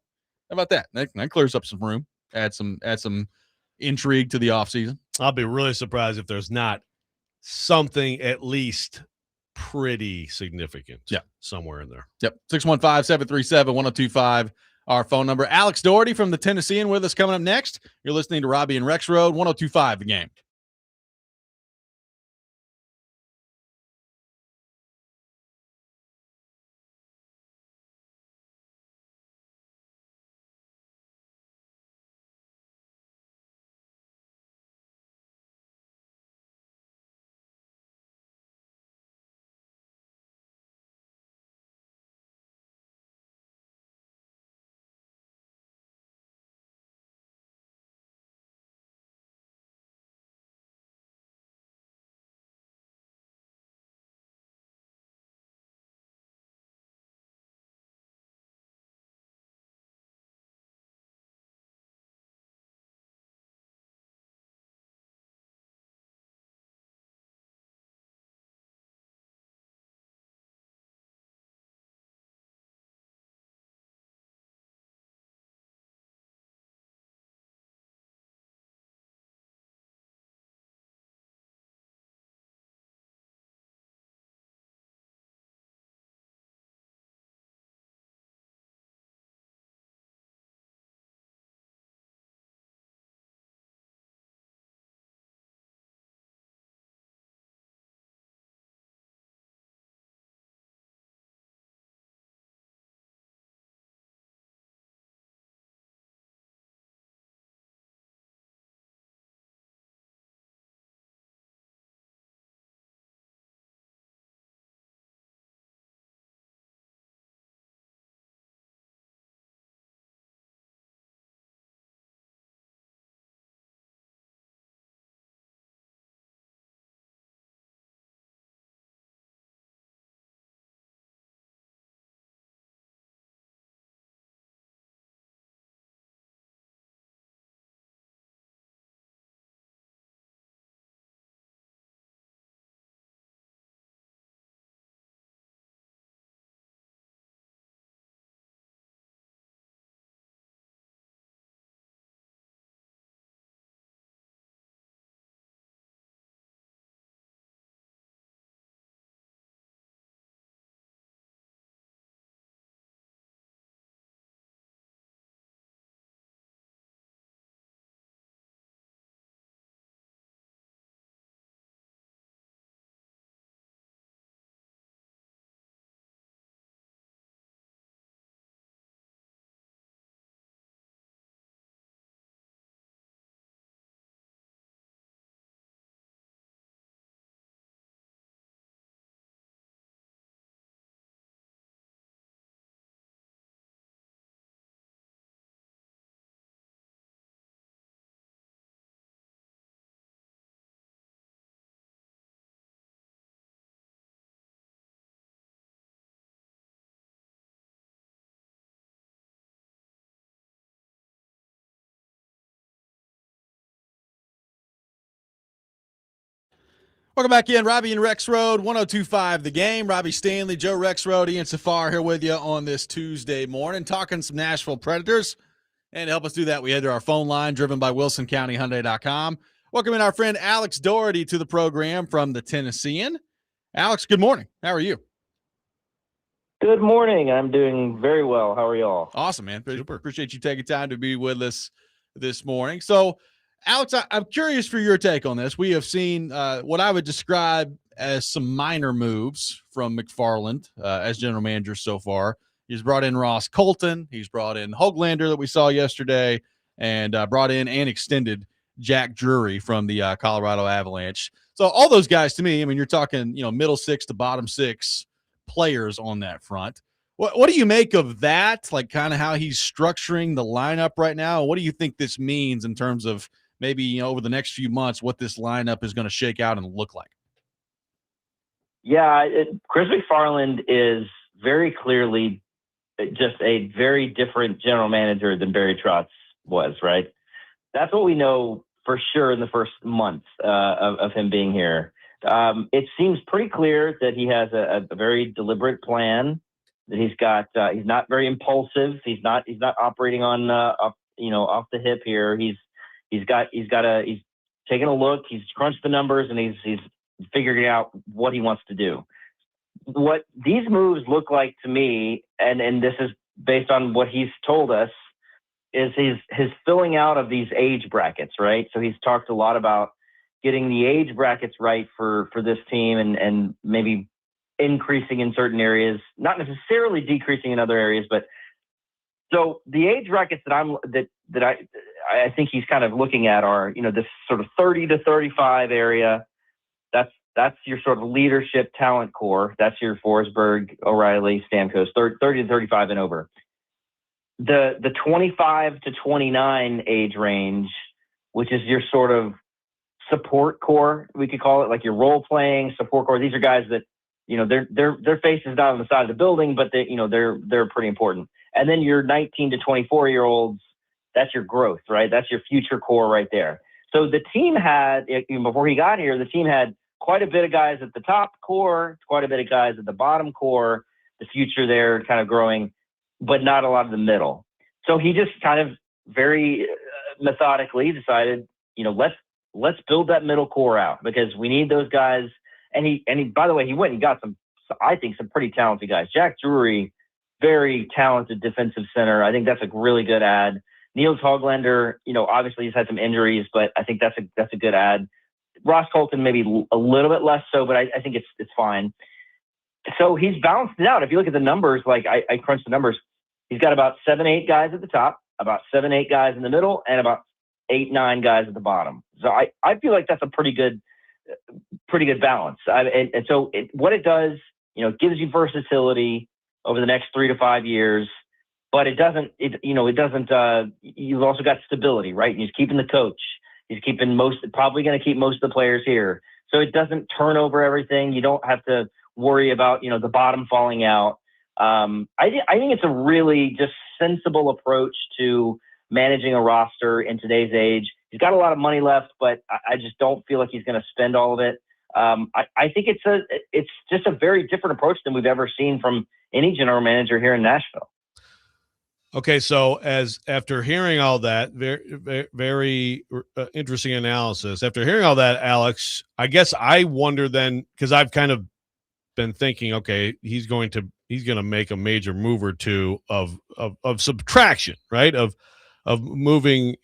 how about that? That clears up some room, add some intrigue to the offseason. I'll be really surprised if there's not something at least pretty significant somewhere in there. Yep. 615-737-1025, our phone number. Alex Daugherty from the Tennessean with us coming up next. You're listening to Robby and Rexrode, 1025 The Game. Welcome back in. Robby and Rexrode, 102.5 The Game. Robbie Stanley, Joe Rexrode, Ian Safar here with you on this Tuesday morning, talking some Nashville Predators. And to help us do that, we head to our phone line, driven by WilsonCountyHyundai.com. Welcome in our friend Alex Daugherty to the program from the Tennessean. Alex, good morning. How are you? Good morning. I'm doing very well. How are y'all? Awesome, man. Super. Appreciate you taking time to be with us this morning. So, Alex, I'm curious for your take on this. We have seen what I would describe as some minor moves from McFarland as general manager so far. He's brought in Ross Colton. He's brought in Hoglander that we saw yesterday, and brought in and extended Jack Drury from the Colorado Avalanche. So all those guys, to me, I mean, you're talking, middle six to bottom six players on that front. What do you make of that? Like, kind of how he's structuring the lineup right now? What do you think this means in terms of maybe, over the next few months, what this lineup is going to shake out and look like? Yeah, Chris McFarland is very clearly just a very different general manager than Barry Trotz was, right? That's what we know for sure in the first month of him being here. It seems pretty clear that he has a very deliberate plan, that he's got, he's not very impulsive. He's not operating on, off the hip here. He's taking a look, he's crunched the numbers, and he's figuring out what he wants to do. What these moves look like to me, and this is based on what he's told us, is his filling out of these age brackets, right? So he's talked a lot about getting the age brackets right for this team, and maybe increasing in certain areas, not necessarily decreasing in other areas, but so the age brackets that I think he's kind of looking at are, this sort of 30 to 35 area. That's your sort of leadership talent core. That's your Forsberg, O'Reilly, Stamkos, 30 to 35 and over. The 25 to 29 age range, which is your sort of support core, we could call it, like your role playing support core. These are guys that, their face is not on the side of the building, but they're pretty important. And then your 19 to 24-year-olds, that's your growth, right? That's your future core right there. So the team had, before he got here, the team had quite a bit of guys at the top core, quite a bit of guys at the bottom core, the future there kind of growing, but not a lot of the middle. So he just kind of very methodically decided, let's build that middle core out, because we need those guys. And he, by the way, he went and got some pretty talented guys. Jack Drury, very talented defensive center. I think that's a really good add. Niels Hoglander, obviously he's had some injuries, but I think that's a good add. Ross Colton maybe a little bit less so, but I think it's fine. So he's balanced it out. If you look at the numbers, like I crunched the numbers, he's got about 7-8 guys at the top, about 7-8 guys in the middle, and about 8-9 guys at the bottom. So I feel like that's a pretty good balance. So what it does, it gives you versatility over the next 3 to 5 years, but you've also got stability, right? He's keeping the coach. He's probably going to keep most of the players here. So it doesn't turn over everything. You don't have to worry about, the bottom falling out. I think it's a really just sensible approach to managing a roster in today's age. He's got a lot of money left, but I just don't feel like he's going to spend all of it. I think it's just a very different approach than we've ever seen from any general manager here in Nashville. Okay, so after hearing all that, very, very interesting analysis. After hearing all that, Alex, I guess I wonder then, because I've kind of been thinking, okay, he's going to make a major move or two of subtraction, right? Of moving,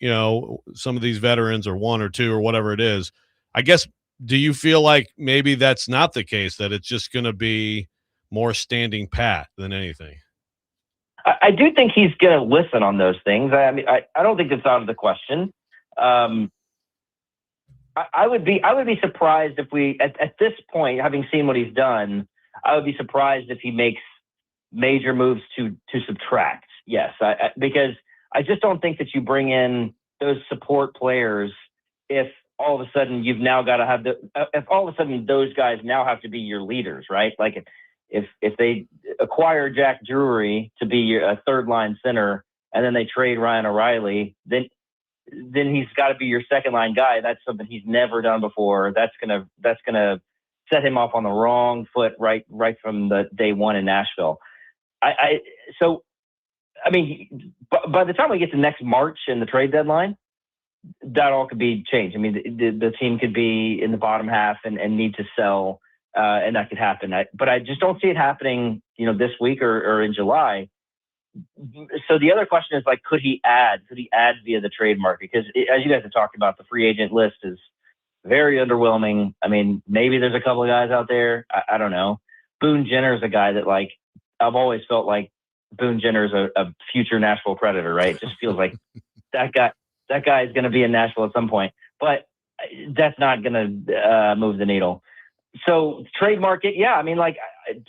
some of these veterans, or one or two or whatever it is. I guess, do you feel like maybe that's not the case, that it's just going to be more standing pat than anything? I do think he's going to listen on those things. I mean, I don't think it's out of the question. I would be surprised if we, at this point, having seen what he's done, I would be surprised if he makes major moves to subtract. Yes, because I just don't think that you bring in those support players if all of a sudden you've now got to have if all of a sudden those guys now have to be your leaders, right? Like if they acquire Jack Drury to be a third line center, and then they trade Ryan O'Reilly, then then he's got to be your second line guy. That's something he's never done before. That's gonna set him off on the wrong foot right from the day one in Nashville. So I mean, by the time we get to next March and the trade deadline, that all could be changed. I mean, the team could be in the bottom half and need to sell, and that could happen. But I just don't see it happening, this week or in July. So the other question is, like, could he add via the trade market? Because as you guys have talked about, the free agent list is very underwhelming. I mean, maybe there's a couple of guys out there. I don't know. Boone Jenner is a guy that, like, I've always felt like Boone Jenner is a future Nashville Predator, right? It just feels like that guy is going to be in Nashville at some point, but that's not going to move the needle. So trade market, yeah. I mean, like,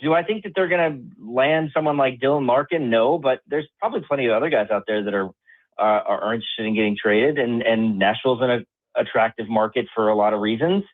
do I think that they're going to land someone like Dylan Larkin? No, but there's probably plenty of other guys out there that are interested in getting traded, and Nashville's an attractive market for a lot of reasons.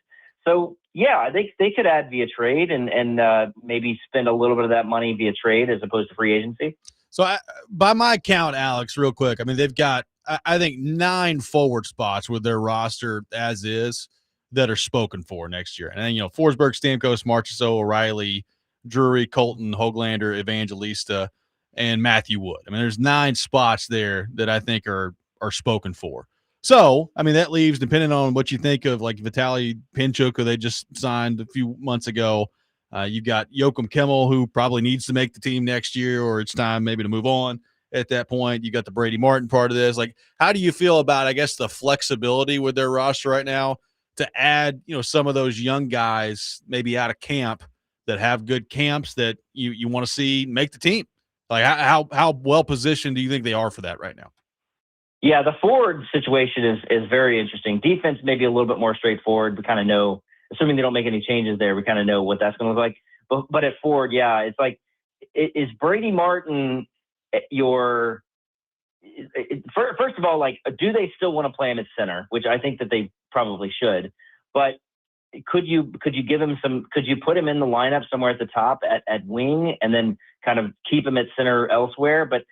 So yeah, they could add via trade and maybe spend a little bit of that money via trade as opposed to free agency. So by my count, Alex, real quick, I mean, they've got, I think, 9 forward spots with their roster as is that are spoken for next year. And then, Forsberg, Stamkos, Marchessault, O'Reilly, Drury, Colton, Höglander, Evangelista, and Matthew Wood. I mean, there's 9 spots there that I think are spoken for. So, I mean, that leaves, depending on what you think of, like, Vitaly Pinchuk, who they just signed a few months ago. You've got Joachim Kimmel, who probably needs to make the team next year, or it's time maybe to move on at that point. You got the Brady Martin part of this. Like, how do you feel about, I guess, the flexibility with their roster right now to add, some of those young guys maybe out of camp that have good camps that you want to see make the team? Like, how well positioned do you think they are for that right now? Yeah, the forward situation is very interesting. Defense maybe a little bit more straightforward. We kind of know, assuming they don't make any changes there, we kind of know what that's going to look like. But at forward, yeah, it's like, is Brady Martin first of all, like, do they still want to play him at center? Which I think that they probably should. But could you give him could you put him in the lineup somewhere at the top at wing and then kind of keep him at center elsewhere? But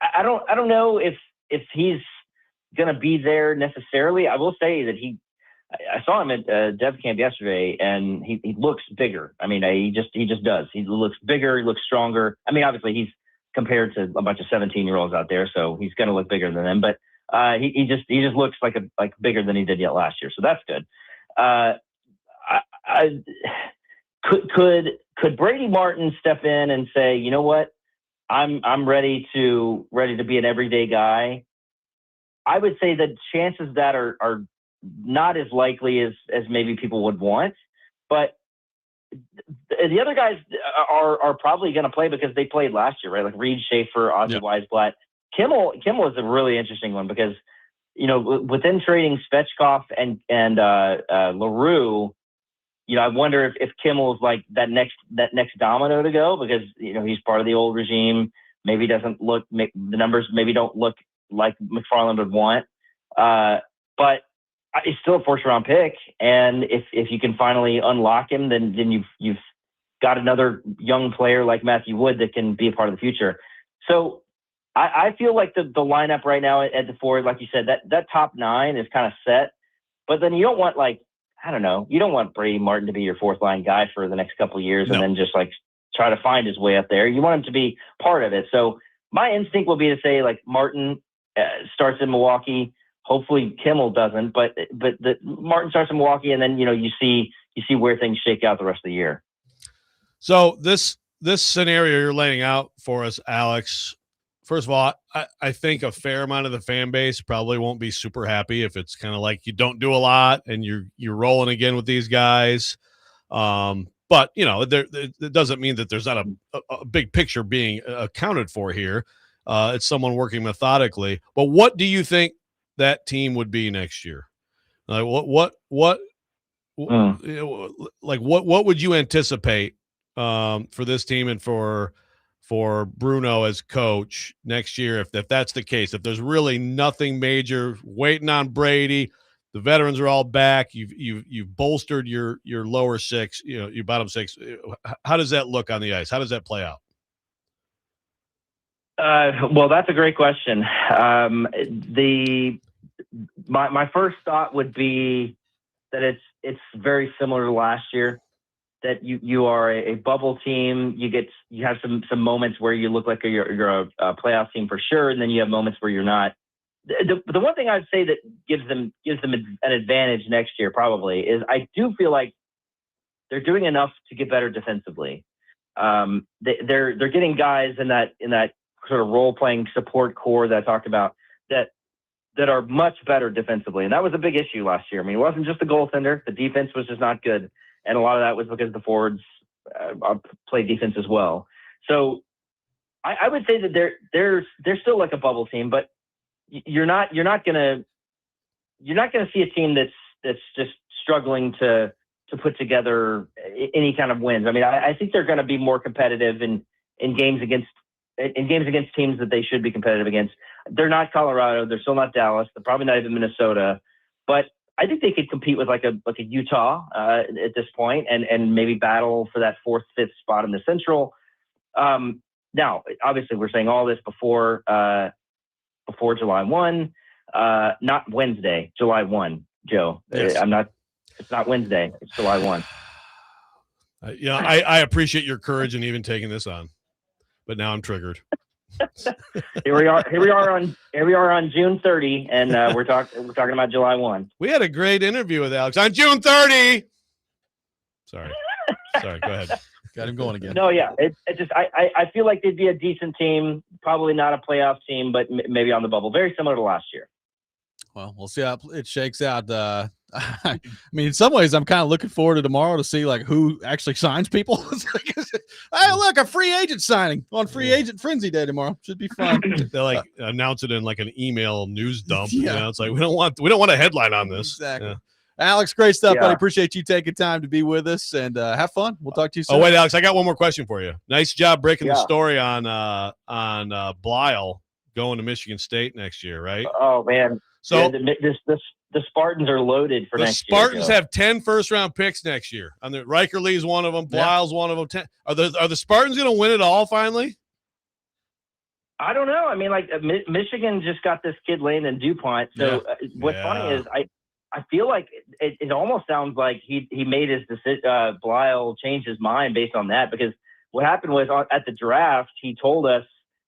I don't know if he's going to be there necessarily. I will say that I saw him at Dev Camp yesterday, and he looks bigger. I mean, he just does. He looks bigger. He looks stronger. I mean, obviously he's compared to a bunch of 17-year-olds out there, so he's going to look bigger than them. But he just looks like bigger than he did yet last year. So that's good. Could Brady Martin step in and say, you know what, I'm ready to be an everyday guy? I would say that chances that are not as likely as maybe people would want, but the other guys are probably going to play because they played last year, right? Like Reed Schaefer, Ozzy Weisblatt. Kimmel is a really interesting one because, within trading Svechkov and LaRue, I wonder if Kimmel is like that next domino to go because, he's part of the old regime. Maybe the numbers maybe don't look like McFarland would want. But he's still a first-round pick, and if you can finally unlock him, then you've got another young player like Matthew Wood that can be a part of the future. So I feel like the lineup right now at the forward, like you said, that top 9 is kind of set, but then you don't want, like, I don't know, you don't want Brady Martin to be your fourth-line guy for the next couple of years and then just, like, try to find his way up there. You want him to be part of it. So my instinct will be to say, like, Martin starts in Milwaukee. Hopefully Kimmel doesn't, but Martin starts in Milwaukee, and then you see where things shake out the rest of the year. So this scenario you're laying out for us, Alex. First of all, I think a fair amount of the fan base probably won't be super happy if it's kind of like you don't do a lot and you're rolling again with these guys. But it doesn't mean that there's not a big picture being accounted for here. It's someone working methodically. But what do you think that team would be next year? Like what would you anticipate for this team and for Bruno as coach next year if that's the case? If there's really nothing major, waiting on Brady, the veterans are all back, you've bolstered your lower 6, your bottom 6. How does that look on the ice? How does that play out? Well, that's a great question. my first thought would be that it's very similar to last year. That you are a bubble team. You have some moments where you look like you're a playoff team for sure, and then you have moments where you're not. The one thing I'd say that gives them an advantage next year probably is I do feel like they're doing enough to get better defensively. They're getting guys in that sort of role playing support core that I talked about that are much better defensively, and that was a big issue last year. I mean, it wasn't just the goaltender; the defense was just not good. And a lot of that was because the forwards played defense as well. So I would say that they're still like a bubble team, but you're not gonna see a team that's just struggling to put together any kind of wins. I mean, I think they're going to be more competitive in games against teams that they should be competitive against. They're not Colorado. They're still not Dallas. They're probably not even Minnesota, but I think they could compete with like a Utah at this point and maybe battle for that 4th, 5th spot in the Central. Now, obviously, we're saying all this before July 1, not Wednesday, July 1, Joe. Yes. It's not Wednesday. It's July 1. I appreciate your courage in even taking this on, but now I'm triggered. Here we are on June 30, and we're talking about July 1. We had a great interview with Alex on June 30. Sorry, go ahead. Got him going again. No, yeah, it's just I feel like they'd be a decent team, probably not a playoff team, but maybe on the bubble, very similar to last year. Well, we'll see how it shakes out. I mean, in some ways, I'm kind of looking forward to tomorrow to see like who actually signs people. Hey, look, a free agent signing on free agent frenzy day tomorrow. Should be fun. They like announce it in like an email news dump. Yeah. You know, it's like we don't want a headline on this. Exactly. Yeah. Alex, great stuff, Yeah. buddy. Appreciate you taking time to be with us and have fun. We'll talk to you soon. Oh wait, Alex, I got one more question for you. Nice job breaking the Yeah. story on Blyle going to Michigan State next year, right? Oh man, So the Spartans are loaded for the next Spartans year. have 10 first-round picks next year. And the Riker Lee's one of them. Yeah. Blyle's one of them. 10. Are the Spartans going to win it all finally? I don't know. I mean, like Michigan just got this kid Landon DuPont. So what's funny is I feel like it almost sounds like he made his decision. Blyle changed his mind based on that, because what happened was at the draft he told us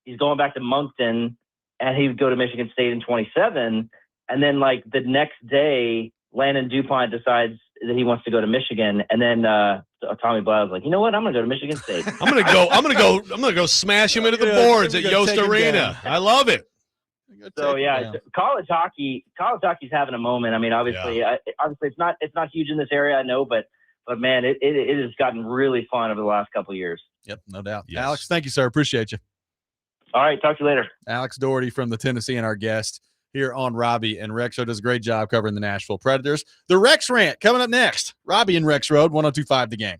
he's going back to Moncton and he would go to Michigan State in 27. And then like the next day, Landon DuPont decides that he wants to go to Michigan. And then Tommy Blyle's like, you know what? I'm going to go to Michigan State. I'm gonna go smash him into the boards at We're gonna Yost take him Arena. I love it. So yeah, college hockey's having a moment. I mean, obviously it's not huge in this area, I know, but man, it has gotten really fun over the last couple of years. Yep, no doubt. Yes. Alex, thank you, sir. Appreciate you. All right, talk to you later. Alex Daugherty from the Tennessean, our guest here on Robby and Rexrode, does a great job covering the Nashville Predators. The Rex Rant coming up next. Robby and Rexrode, 102.5 The Game.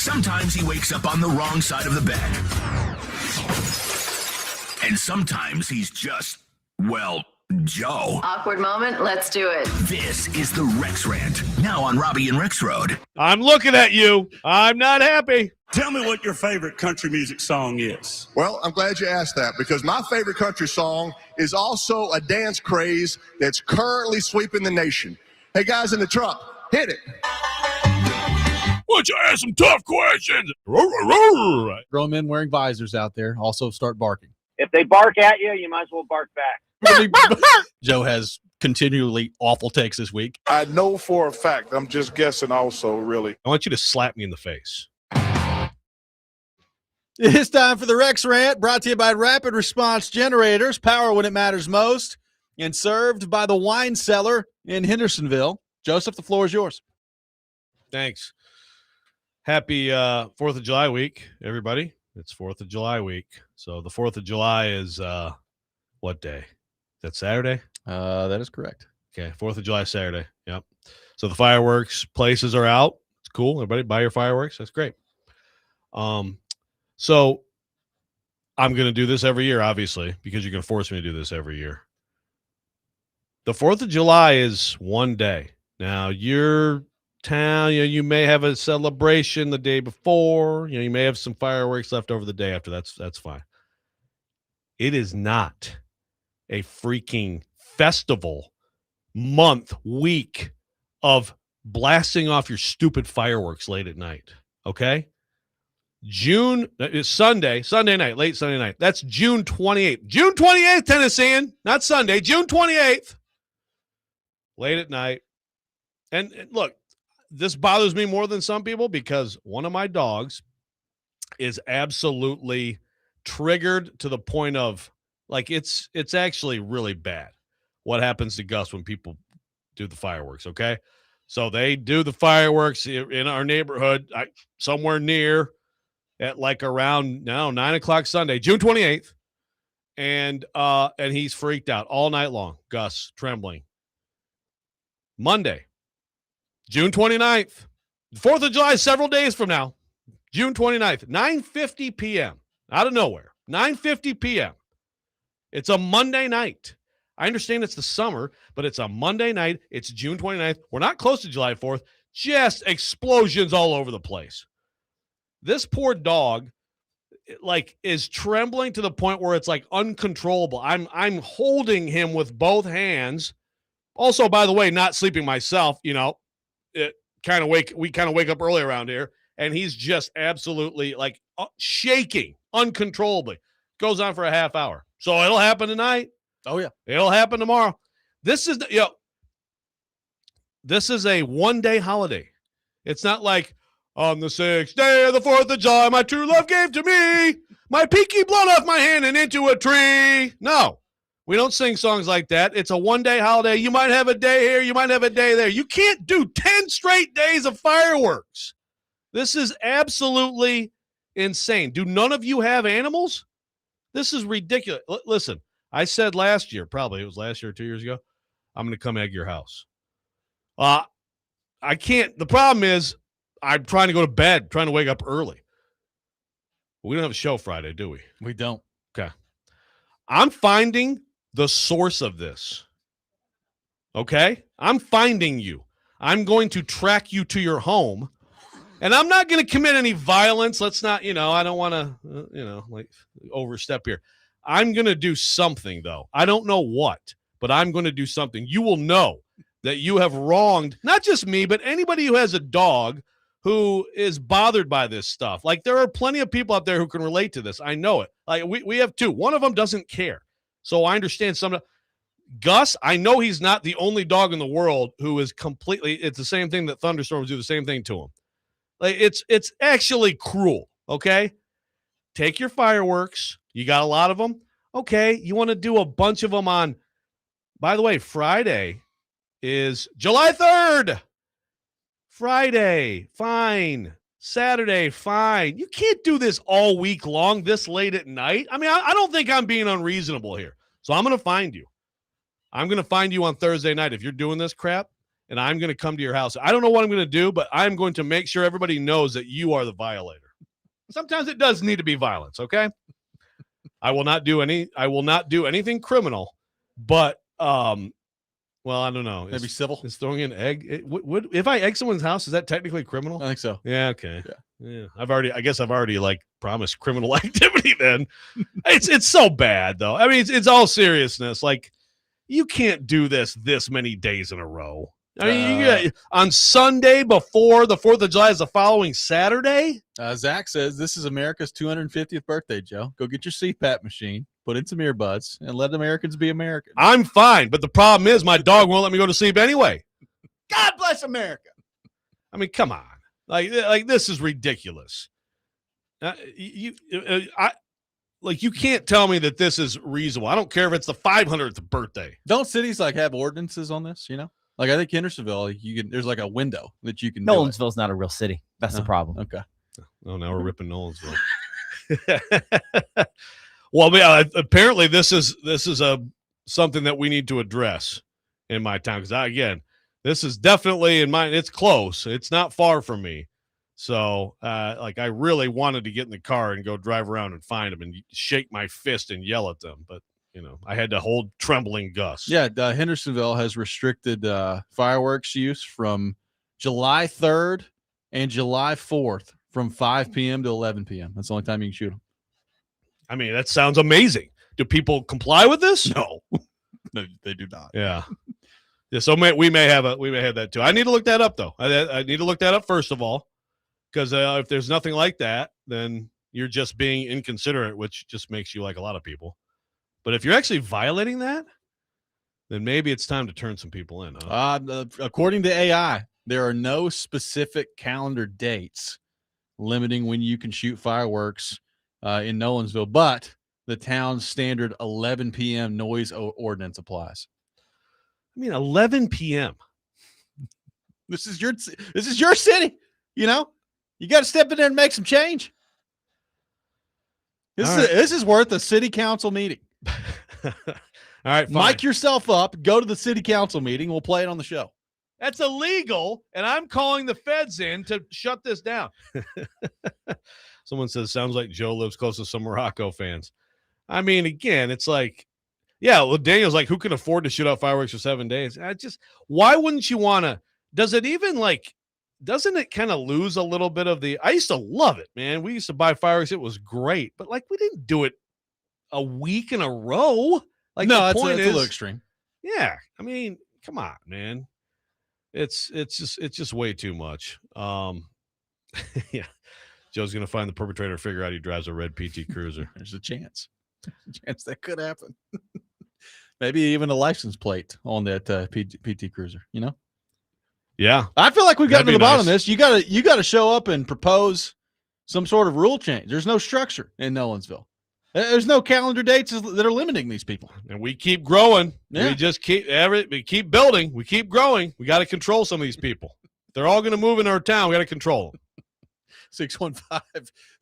Sometimes he wakes up on the wrong side of the bed. And sometimes he's just, well, Joe. Awkward moment. Let's do it. This is the Rex Rant, now on Robby and Rexrode. I'm looking at you. I'm not happy. Tell me what your favorite country music song is. Well, I'm glad you asked that because my favorite country song is also a dance craze that's currently sweeping the nation. Hey, guys in the truck, hit it. Want you ask some tough questions? Grown men wearing visors out there also start barking. If they bark at you, you might as well bark back. Joe has continually awful takes this week. I know for a fact. I'm just guessing also, really. I want you to slap me in the face. It's time for the Rex Rant, brought to you by Rapid Response Generators, power when it matters most, and served by the Wine Cellar in Hendersonville. Joseph, the floor is yours. Thanks. Happy 4th of July week, everybody. It's 4th of July week. So the 4th of July is what day? That's Saturday? That is correct. Okay, 4th of July, Saturday. Yep. So the fireworks places are out. It's cool. Everybody buy your fireworks. That's great. So I'm going to do this every year, obviously, because you're going to force me to do this every year. The 4th of July is one day. Now, your town, you may have a celebration the day before. You may have some fireworks left over the day after. That's fine. It is not a freaking festival month, week of blasting off your stupid fireworks late at night. Okay? June is Sunday night, late Sunday night. That's June 28th. June 28th, Tennessean, not Sunday, June 28th. Late at night. And look, this bothers me more than some people because one of my dogs is absolutely triggered to the point of like it's actually really bad what happens to Gus when people do the fireworks, okay? So they do the fireworks in our neighborhood somewhere near at like around 9 o'clock Sunday, June 28th. And he's freaked out all night long, Gus, trembling. Monday, June 29th, 4th of July, several days from now, June 29th, 9:50 p.m., out of nowhere, 9:50 p.m. It's a Monday night. I understand it's the summer, but it's a Monday night. It's June 29th. We're not close to July 4th. Just explosions all over the place. This poor dog, like, is trembling to the point where it's like uncontrollable. I'm holding him with both hands. Also, by the way, not sleeping myself, we kind of wake up early around here, and he's just absolutely like shaking uncontrollably. Goes on for a half hour. So it'll happen tonight. Oh yeah. It'll happen tomorrow. This is a one-day holiday. It's not like on the 6th day of the 4th of July, my true love gave to me my pinky blown off my hand and into a tree. No. We don't sing songs like that. It's a one-day holiday. You might have a day here. You might have a day there. You can't do 10 straight days of fireworks. This is absolutely insane. Do none of you have animals? This is ridiculous. Listen, I said last year, probably it was last year or 2 years ago, I'm going to come egg your house. I can't. The problem is I'm trying to go to bed, trying to wake up early. We don't have a show Friday, do we? We don't. Okay. I'm finding the source of this. Okay? I'm finding you. I'm going to track you to your home, and I'm not going to commit any violence. Let's not, I don't want to, like overstep here. I'm going to do something, though. I don't know what, but I'm going to do something. You will know that you have wronged not just me, but anybody who has a dog who is bothered by this stuff. Like, there are plenty of people out there who can relate to this. I know it. Like, we have two. One of them doesn't care. So I understand some of Gus, I know he's not the only dog in the world who is completely, it's the same thing that thunderstorms do the same thing to him. Like, it's actually cruel, okay? Take your fireworks. You got a lot of them? Okay, you want to do a bunch of them on, by the way, Friday is July 3rd. Friday, fine. Saturday, fine. You can't do this all week long, this late at night. I mean, I don't think I'm being unreasonable here. So I'm going to find you. I'm going to find you on Thursday night if you're doing this crap, and I'm going to come to your house. I don't know what I'm going to do, but I'm going to make sure everybody knows that you are the violator. Sometimes it does need to be violence, okay? I will not do anything criminal, but well, I don't know. Maybe civil. Is throwing an egg? If I egg someone's house, is that technically criminal? I think so. Yeah. Okay. Yeah. I guess I've already like promised criminal activity. Then it's so bad though. I mean, it's all seriousness. Like you can't do this many days in a row. I mean, on Sunday before the 4th of July is the following Saturday. Zach says this is America's 250th birthday, Joe. Go get your CPAP machine, put in some earbuds, and let Americans be Americans. I'm fine, but the problem is my dog won't let me go to sleep anyway. God bless America. I mean, come on. Like this is ridiculous. You can't tell me that this is reasonable. I don't care if it's the 500th birthday. Don't cities like have ordinances on this, you know? Like I think Hendersonville, there's like a window that you can. Nolensville's not a real city. That's the problem. Okay. Oh, now we're ripping Nolensville. Well, apparently this is something that we need to address in my town because this is definitely in mine. It's close. It's not far from me. So, I really wanted to get in the car and go drive around and find them and shake my fist and yell at them, but. I had to hold trembling Gus. Yeah, Hendersonville has restricted fireworks use from July 3rd and July 4th from 5 p.m. to 11 p.m. That's the only time you can shoot them. I mean, that sounds amazing. Do people comply with this? No, they do not. Yeah. Yeah. So we may have that too. I need to look that up though. I need to look that up first of all, because if there's nothing like that, then you're just being inconsiderate, which just makes you like a lot of people. But if you're actually violating that, then maybe it's time to turn some people in. Huh? According to AI, there are no specific calendar dates limiting when you can shoot fireworks in Nolensville, but the town's standard 11 p.m. noise ordinance applies. I mean, 11 p.m. This is your city. You got to step in there and make some change. This is worth a city council meeting. All right, fine. Mic yourself up, go to the city council meeting. We'll play it on the show. That's illegal, and I'm calling the feds in to shut this down. Someone says, sounds like Joe lives close to some Morocco fans. I mean, again, it's like, yeah, well, Daniel's like, who can afford to shoot out fireworks for 7 days? Why wouldn't you want to? Doesn't it kind of lose a little bit of I used to love it, man. We used to buy fireworks. It was great, but we didn't do it a week in a row. No, it's a little extreme. Yeah. I mean, come on, man. It's just way too much. Yeah. Joe's going to find the perpetrator, figure out he drives a red PT Cruiser. There's a chance. That could happen. Maybe even a license plate on that PT Cruiser, Yeah. I feel like we've gotten to the bottom of this. You gotta show up and propose some sort of rule change. There's no structure in Nolensville. There's no calendar dates that are limiting these people. And we keep growing. Yeah. We just keep building. We keep growing. We got to control some of these people. They're all going to move in our town. We got to control them.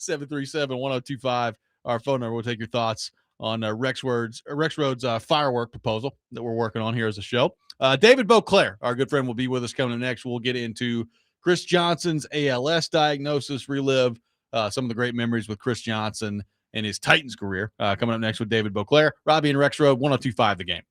615-737-1025. Our phone number. We'll take your thoughts on Rexrode's firework proposal that we're working on here as a show. David Boclair, our good friend, will be with us coming up next. We'll get into Chris Johnson's ALS diagnosis, relive some of the great memories with Chris Johnson and his Titans career. Coming up next with David Boclair, Robby and Rexrode, 102.5 The Game.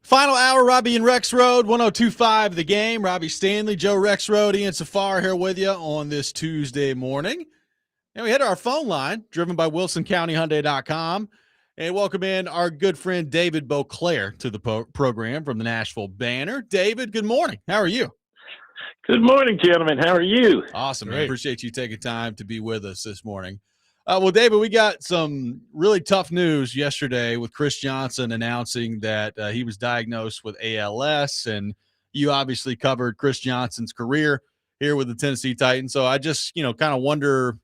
Final hour, Robby and Rexrode, 102.5 The Game. Robbie Stanley, Joe Rexrode, Ian Safar here with you on this Tuesday morning. And we hit our phone line, driven by WilsonCountyHyundai.com, and welcome in our good friend David Boclair to the program from the Nashville Banner. David, good morning. How are you? Good morning, gentlemen. How are you? Awesome, man. Appreciate you taking time to be with us this morning. Well, David, we got some really tough news yesterday with Chris Johnson announcing that he was diagnosed with ALS, and you obviously covered Chris Johnson's career here with the Tennessee Titans. So I just, kind of wonder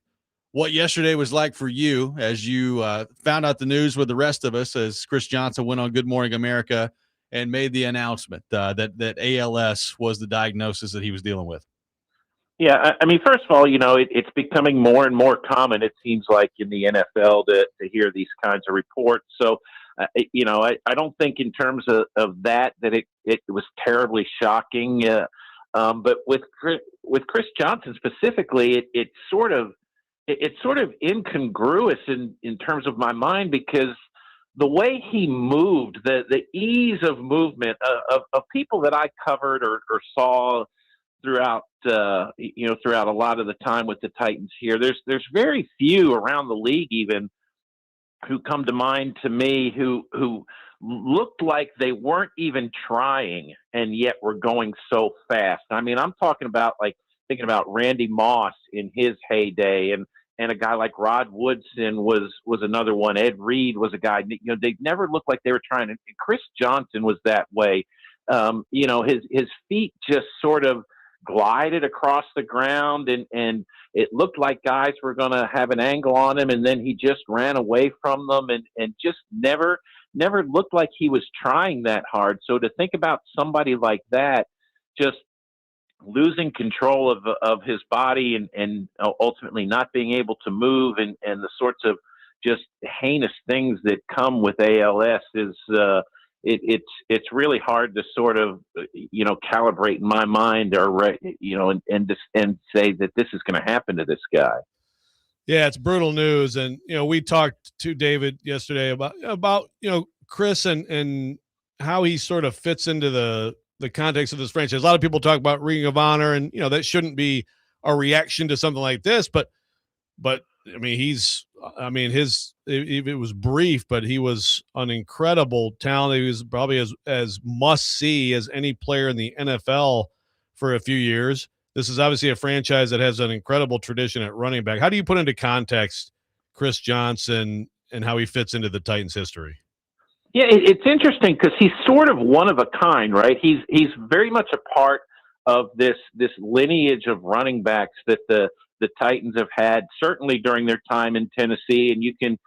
what yesterday was like for you as you found out the news with the rest of us as Chris Johnson went on Good Morning America and made the announcement that ALS was the diagnosis that he was dealing with. Yeah, I mean, first of all, it's becoming more and more common, it seems like, in the NFL to hear these kinds of reports. So, I don't think in terms of that it was terribly shocking. But with Chris Johnson specifically, it's sort of incongruous in terms of my mind, because the way he moved, the ease of movement of people that I covered or saw throughout a lot of the time with the Titans here, there's very few around the league even who come to mind to me who looked like they weren't even trying and yet were going so fast. I mean, I'm talking about thinking about Randy Moss in his heyday, and a guy like Rod Woodson was another one. Ed Reed was a guy, they never looked like they were trying. And Chris Johnson was that way. His feet just sort of glided across the ground, and it looked like guys were going to have an angle on him, and then he just ran away from them and just never looked like he was trying that hard. So to think about somebody like that just losing control of his body and ultimately not being able to move and the sorts of just heinous things that come with ALS is it's really hard to sort of calibrate in my mind and say that this is going to happen to this guy. Yeah, it's brutal news. And we talked to David yesterday about Chris and how he sort of fits into the context of this franchise. A lot of people talk about Ring of Honor, and that shouldn't be a reaction to something like this, but I mean, it was brief, but he was an incredible talent. He was probably as must-see as any player in the NFL for a few years. This is obviously a franchise that has an incredible tradition at running back. How do you put into context Chris Johnson and how he fits into the Titans' history? Yeah, it's interesting because he's sort of one of a kind, right? He's very much a part of this lineage of running backs that the Titans have had, certainly during their time in Tennessee, and you can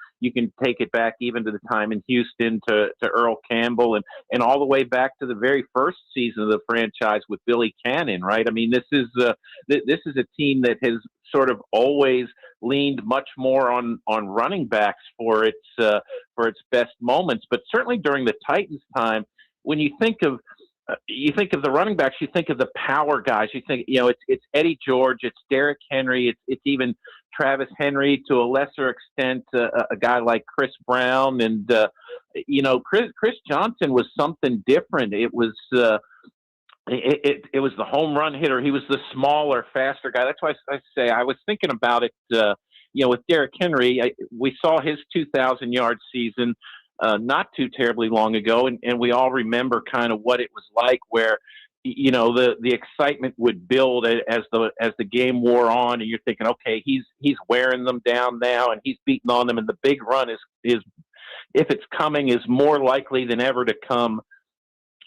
take it back even to the time in Houston to Earl Campbell and all the way back to the very first season of the franchise with Billy Cannon, right? I mean, this is a team that has sort of always leaned much more on running backs for its best moments, but certainly during the Titans' time, when you think of the running backs, you think of the power guys. You think, it's Eddie George, it's Derrick Henry, it's even Travis Henry to a lesser extent, a guy like Chris Brown, and Chris Johnson was something different. It was it was the home run hitter. He was the smaller, faster guy. That's why I say I was thinking about it. With Derrick Henry, we saw his 2,000-yard season not too terribly long ago, and we all remember kind of what it was like, where the excitement would build as the game wore on, and you're thinking, okay, he's wearing them down now, and he's beating on them, and the big run is if it's coming, is more likely than ever to come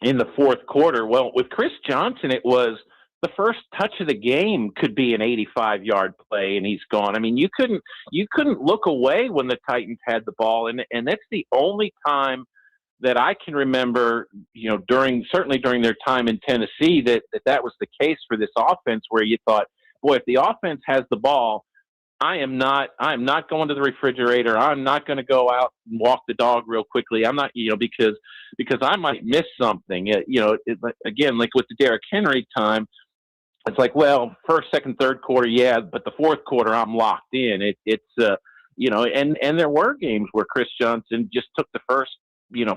in the fourth quarter. Well, with Chris Johnson, it was the first touch of the game could be an 85-yard play, and he's gone. I mean, you couldn't look away when the Titans had the ball, and that's the only time that I can remember, certainly during their time in Tennessee, that was the case for this offense, where you thought, boy, if the offense has the ball, I am not going to the refrigerator. I'm not going to go out and walk the dog real quickly. I'm not, because I might miss something. Again, like with the Derrick Henry time, it's like, well, first, second, third quarter, yeah, but the fourth quarter, I'm locked in. And there were games where Chris Johnson just took the first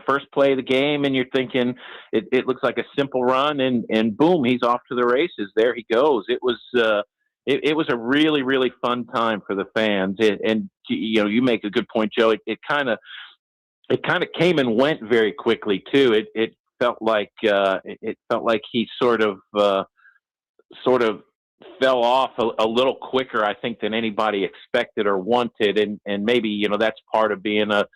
first play of the game, and you're thinking it looks like a simple run, and boom, he's off to the races. There he goes. It was it was a really, really fun time for the fans. And you make a good point, Joe. It kind of came and went very quickly too. It felt like he sort of fell off a little quicker, I think, than anybody expected or wanted. And maybe, that's part of being a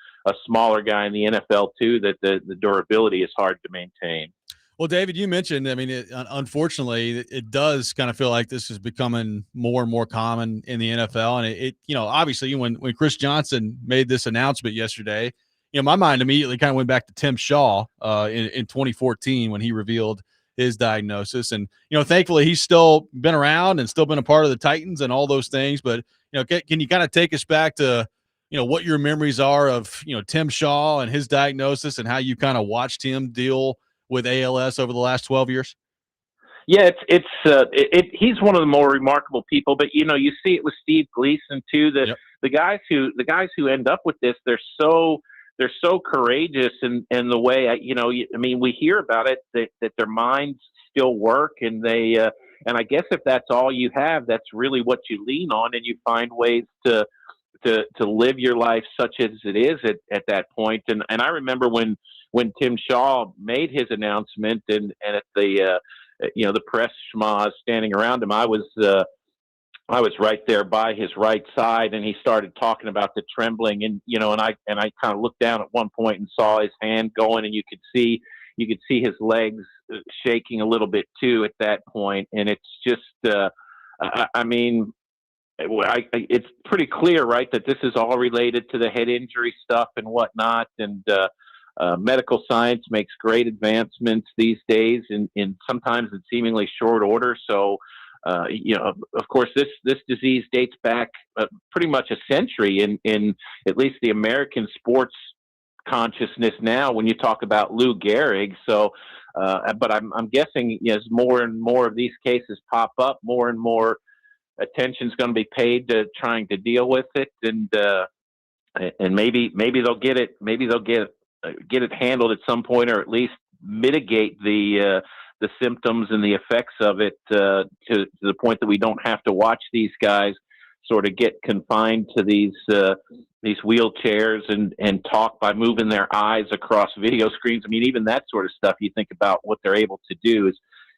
smaller guy in the NFL too, that the durability is hard to maintain. Well, David, you mentioned, unfortunately, it does kind of feel like this is becoming more and more common in the NFL. And it obviously when Chris Johnson made this announcement yesterday, my mind immediately kind of went back to Tim Shaw in 2014 when he revealed his diagnosis. And, thankfully he's still been around and still been a part of the Titans and all those things. But, can you kind of take us back to, what your memories are of, Tim Shaw and his diagnosis and how you kind of watched him deal with ALS over the last 12 years? Yeah, he's one of the more remarkable people, but you see it with Steve Gleason too, that Yep. the guys who end up with this, they're so courageous in the way, we hear about it, that their minds still work, and they, and I guess if that's all you have, that's really what you lean on, and you find ways to live your life such as it is at that point. And I remember when Tim Shaw made his announcement and at the, the press schmaz standing around him, I was right there by his right side, and he started talking about the trembling, and I kind of looked down at one point and saw his hand going, and you could see his legs shaking a little bit too at that point. And it's just, it's pretty clear, right, that this is all related to the head injury stuff and whatnot. And medical science makes great advancements these days, in sometimes in seemingly short order. So, of course, this disease dates back pretty much a century in at least the American sports consciousness now when you talk about Lou Gehrig. So, but I'm guessing as more and more of these cases pop up, more and more attention is going to be paid to trying to deal with it, and maybe they'll get it. Maybe they'll get it handled at some point, or at least mitigate the symptoms and the effects of it to the point that we don't have to watch these guys sort of get confined to these wheelchairs and talk by moving their eyes across video screens. Even that sort of stuff, you think about what they're able to do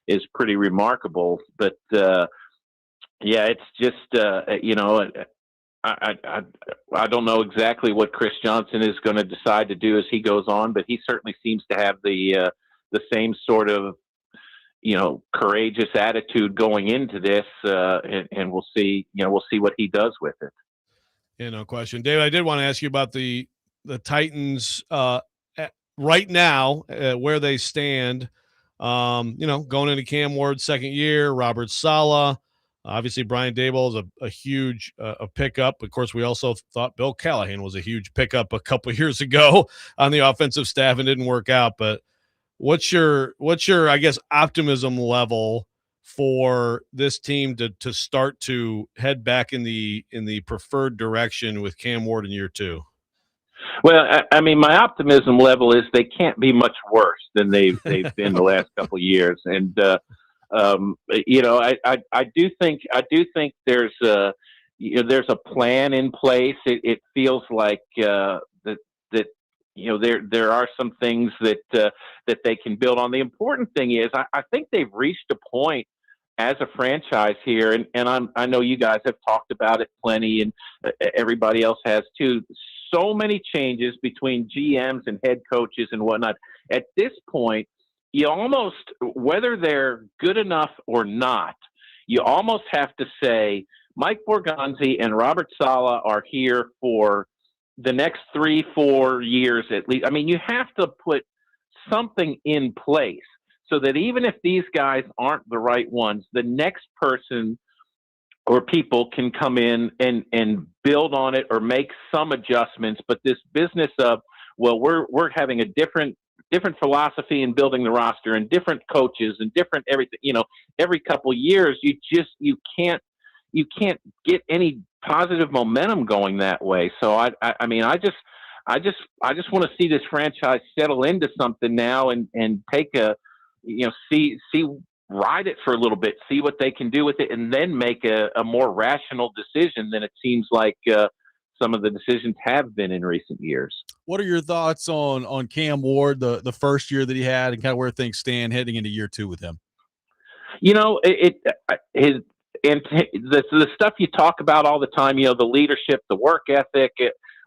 is pretty remarkable. But yeah, it's just I don't know exactly what Chris Johnson is going to decide to do as he goes on, but he certainly seems to have the same sort of courageous attitude going into this, and we'll see what he does with it. Yeah, no question. David, I did want to ask you about the Titans right now, where they stand. Going into Cam Ward's second year, Robert Saleh, obviously Brian Daboll is a huge a pickup. Of course, we also thought Bill Callahan was a huge pickup a couple years ago on the offensive staff and didn't work out. But what's your I guess optimism level for this team to start to head back in the preferred direction with Cam Ward in year two? Well, my optimism level is they can't be much worse than they've been the last couple of years, and I do think there's a plan in place. It feels like that there are some things that they can build on. The important thing is I think they've reached a point as a franchise here, and I know you guys have talked about it plenty, and everybody else has too. So many changes between GMs and head coaches and whatnot. At this point, you almost, whether they're good enough or not, you almost have to say Mike Borgonzi and Robert Saleh are here for the next 3-4 years at least. You have to put something in place so that even if these guys aren't the right ones, the next person or people can come in and build on it or make some adjustments. But this business of, well, we're having a different philosophy in building the roster and different coaches and different everything, every couple of years, you can't get any positive momentum going that way. So I I just want to see this franchise settle into something now and take see ride it for a little bit, see what they can do with it, and then make a more rational decision than it seems like some of the decisions have been in recent years. What are your thoughts on Cam Ward, the first year that he had, and kind of where things stand heading into year 2 with him? The stuff you talk about all the time, the leadership, the work ethic,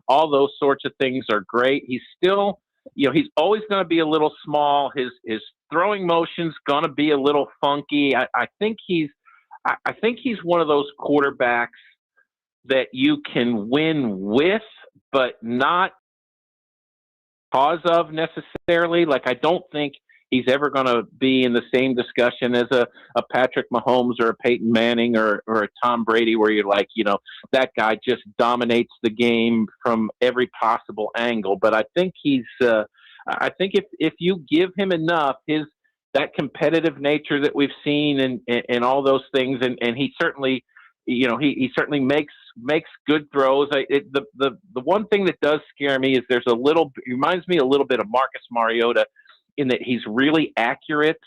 all those sorts of things are great. He's still, he's always going to be a little small. His throwing motion's going to be a little funky. I think he's one of those quarterbacks that you can win with, but not cause of necessarily. Like, I don't think he's ever going to be in the same discussion as a Patrick Mahomes or a Peyton Manning or a Tom Brady, where you're like, that guy just dominates the game from every possible angle. But I think I think if you give him enough, that competitive nature that we've seen and all those things, and he certainly, he certainly makes good throws. The one thing that does scare me is it reminds me a little bit of Marcus Mariota, in that he's really accurate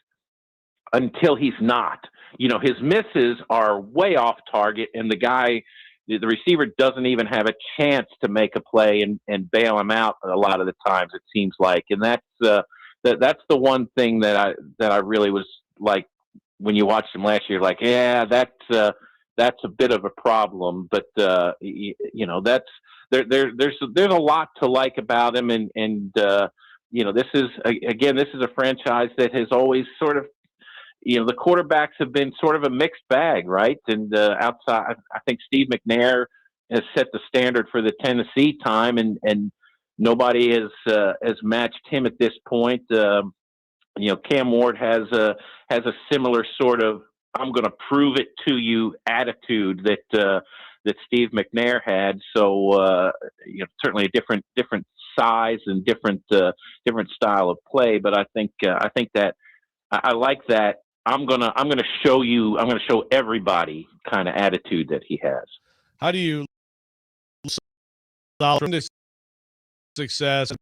until he's not. His misses are way off target, and the receiver doesn't even have a chance to make a play and bail him out a lot of the times, it seems like. And that's the one thing that I really was like, when you watched him last year, like, yeah, that's a bit of a problem. But there's a lot to like about him, and this is a franchise that has always sort of, the quarterbacks have been sort of a mixed bag, right? And outside, I think Steve McNair has set the standard for the Tennessee time, and nobody has matched him at this point. Cam Ward has a similar sort of "I'm going to prove it to you" attitude that Steve McNair had. So certainly a different size and different style of play. But I think that I like that. I'm gonna show everybody kind of attitude that he has. How do you solid success,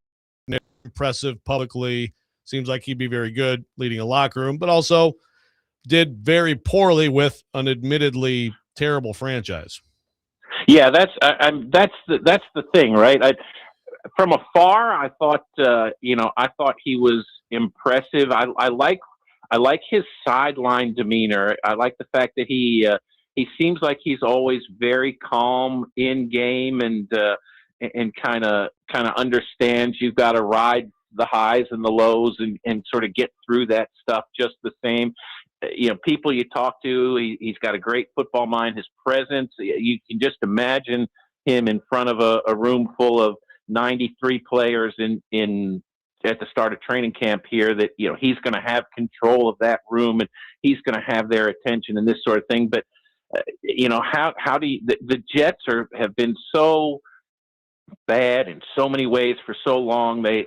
impressive publicly? Seems like he'd be very good leading a locker room, but also did very poorly with an admittedly terrible franchise. Yeah, that's the thing, right? From afar, I thought he was impressive. I like his sideline demeanor. I like the fact that he seems like he's always very calm in game and kind of understands you've got to ride the highs and the lows and sort of get through that stuff just the same. People you talk to, he's got a great football mind. His presence, you can just imagine him in front of a room full of 93 players at the start of training camp here, that he's going to have control of that room and he's going to have their attention and this sort of thing. But how do you, the Jets have been so bad in so many ways for so long. They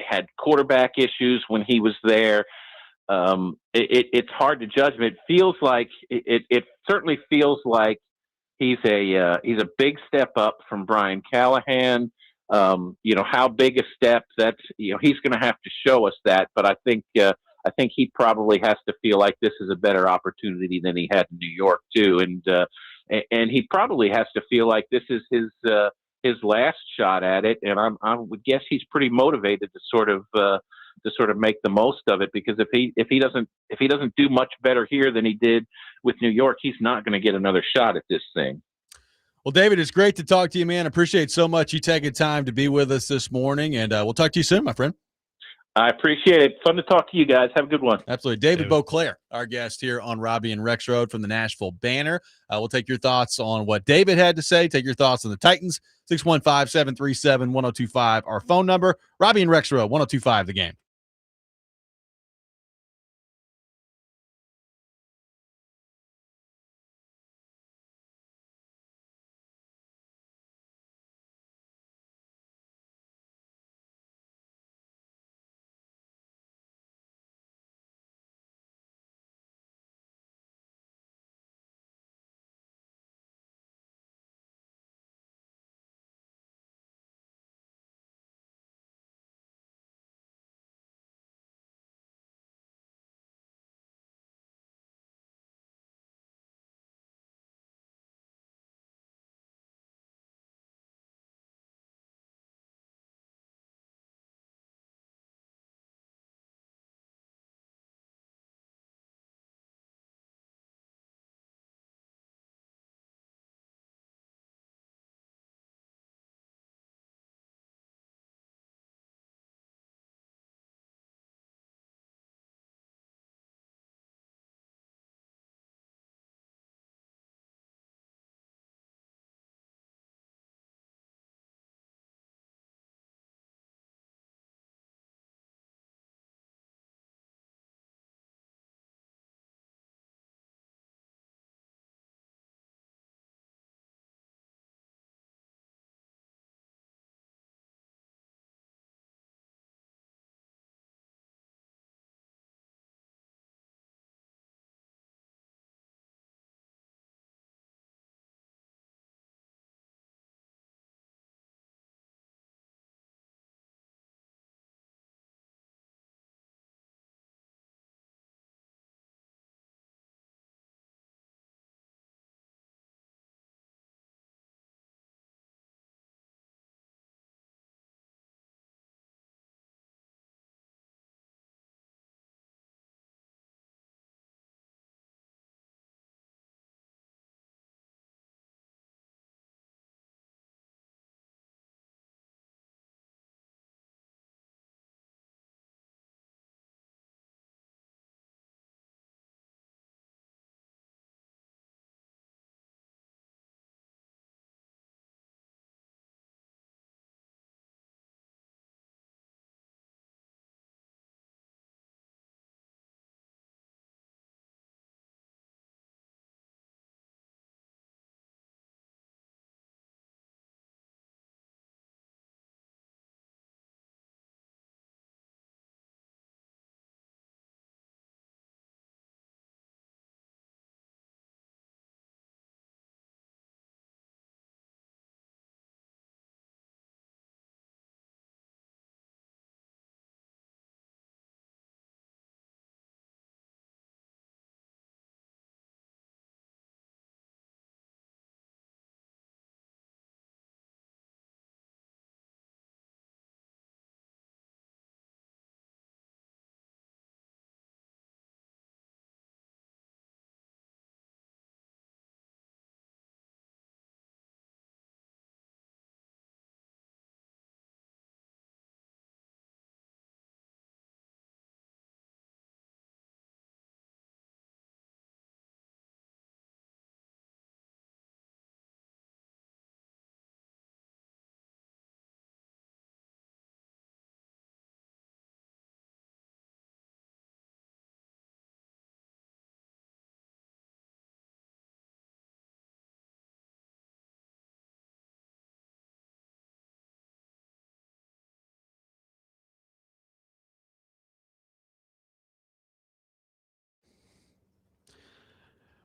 had quarterback issues when he was there. It's hard to judge him. It feels like it certainly feels like he's a big step up from Brian Callahan. How big a step, that's he's going to have to show us that. But I think he probably has to feel like this is a better opportunity than he had in New York too, and he probably has to feel like this is his last shot at it. And I would guess he's pretty motivated to sort of make the most of it, because if he doesn't do much better here than he did with New York, he's not going to get another shot at this thing. Well, David, it's great to talk to you, man. Appreciate so much you taking time to be with us this morning, and we'll talk to you soon, my friend. I appreciate it. Fun to talk to you guys. Have a good one. Absolutely. David Boclair, our guest here on Robby and Rexrode from the Nashville Banner. We'll take your thoughts on what David had to say. Take your thoughts on the Titans. 615-737-1025, our phone number. Robby and Rexrode, 1025 The Game.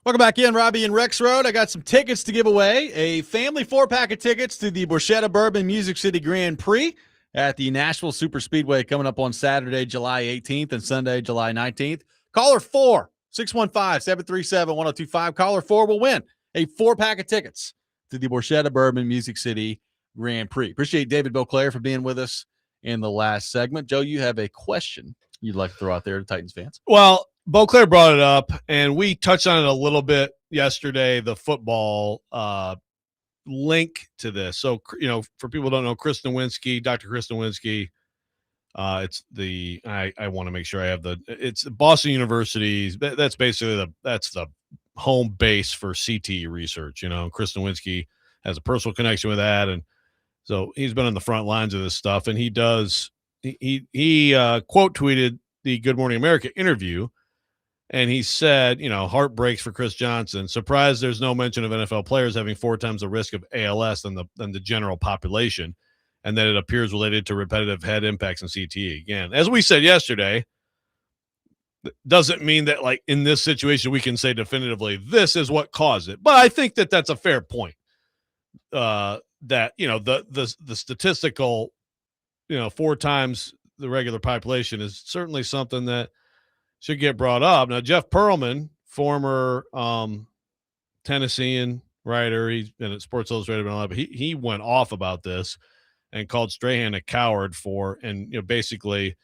Welcome back in, Robby and Rexrode. I got some tickets to give away. A family 4-pack of tickets to the Borchetta Bourbon Music City Grand Prix at the Nashville Super Speedway coming up on Saturday, July 18th and Sunday, July 19th. Caller 4, 615-737-1025. Caller 4 will win a 4-pack of tickets to the Borchetta Bourbon Music City Grand Prix. Appreciate David Boclair for being with us in the last segment. Joe, you have a question you'd like to throw out there to Titans fans? Well, Boclair brought it up, and we touched on it a little bit yesterday, the football link to this. So, for people who don't know, Chris Nowinski, Dr. Chris Nowinski, it's the I want to make sure I have it's Boston University. That's basically that's the home base for CT research. Chris Nowinski has a personal connection with that, and so he's been on the front lines of this stuff. And he quote tweeted the Good Morning America interview, and he said, heart breaks for Chris Johnson. Surprised there's no mention of NFL players having 4 times the risk of ALS than the general population, and that it appears related to repetitive head impacts and CTE. Again, as we said yesterday, doesn't mean that, like, in this situation we can say definitively this is what caused it. But I think that that's a fair point. That the statistical, 4 times the regular population is certainly something that should get brought up. Now, Jeff Pearlman, former Tennessean writer, he's been at Sports Illustrated, but he went off about this and called Strahan a coward basically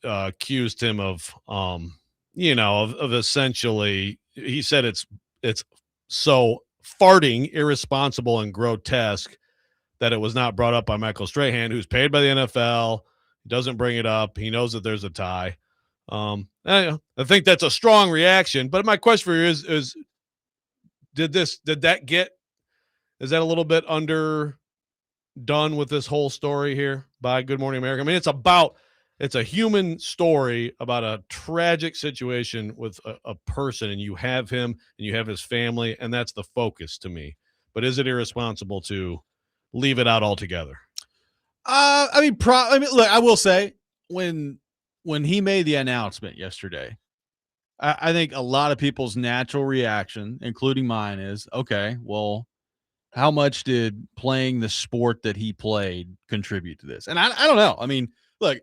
accused him of essentially, he said it's so farting irresponsible and grotesque that it was not brought up by Michael Strahan, who's paid by the NFL, doesn't bring it up. He knows that there's a tie. I think that's a strong reaction, but my question for you is is that a little bit underdone with this whole story here by Good Morning America? I mean, it's a human story about a tragic situation with a person, and you have him and you have his family, and that's the focus to me. But is it irresponsible to leave it out altogether? Look, I will say when he made the announcement yesterday, I think a lot of people's natural reaction, including mine, is, okay, well, how much did playing the sport that he played contribute to this? And I don't know. I mean, look,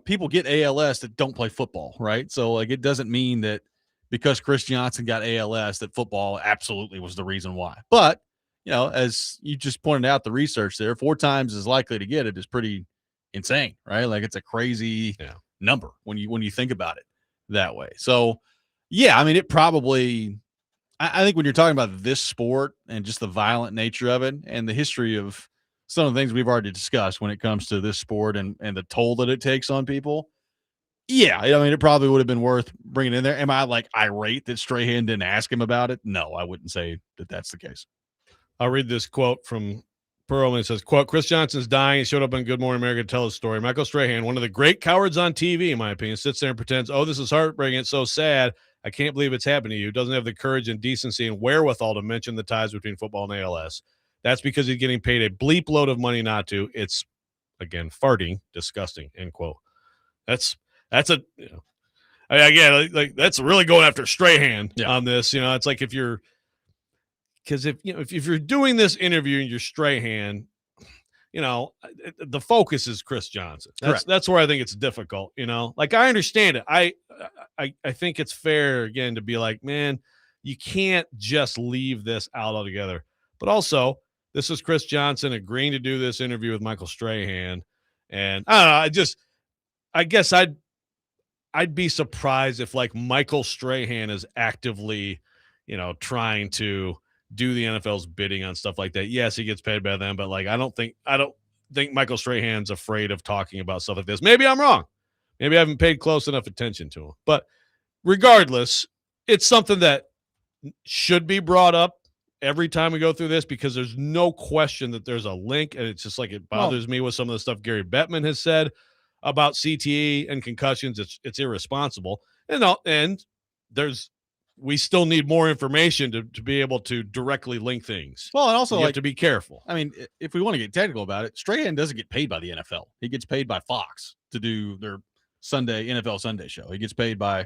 people get ALS that don't play football, right? So, like, it doesn't mean that because Chris Johnson got ALS that football absolutely was the reason why. But, as you just pointed out, the research there, 4 times as likely to get it is pretty insane, right? Like, it's a crazy number when you think about it that way. So, yeah, I mean, it probably, I think when you're talking about this sport and just the violent nature of it and the history of some of the things we've already discussed when it comes to this sport and the toll that it takes on people, yeah, I mean, it probably would have been worth bringing in there. Am I, like, irate that Strahan didn't ask him about it? No, I wouldn't say that that's the case. I'll read this quote from Pearlman. It says, quote, Chris Johnson's dying. He showed up on Good Morning America to tell his story. Michael Strahan, one of the great cowards on TV, in my opinion, sits there and pretends, oh, this is heartbreaking. It's so sad. I can't believe it's happened to you. Doesn't have the courage and decency and wherewithal to mention the ties between football and ALS. That's because he's getting paid a bleep load of money not to. It's, again, farting, disgusting, end quote. That's a, again, like that's really going after Strahan on this. It's like if you're doing this interview and you're Strahan, the focus is Chris Johnson. That's where I think it's difficult. Like, I understand it. I think it's fair, again, to be like, man, you can't just leave this out altogether. But also, this is Chris Johnson agreeing to do this interview with Michael Strahan, and I don't know. I guess I'd be surprised if, like, Michael Strahan is actively, trying to do the NFL's bidding on stuff like that. Yes, he gets paid by them, but, like, I don't think Michael Strahan's afraid of talking about stuff like this. Maybe I'm wrong. Maybe I haven't paid close enough attention to him. But regardless, it's something that should be brought up every time we go through this, because there's no question that there's a link, and it's just like, it bothers me with some of the stuff Gary Bettman has said about CTE and concussions. It's irresponsible. And we still need more information to be able to directly link things. Well, and also, you have to be careful. I mean, if we want to get technical about it, Strahan doesn't get paid by the NFL. He gets paid by Fox to do their NFL Sunday show. He gets paid by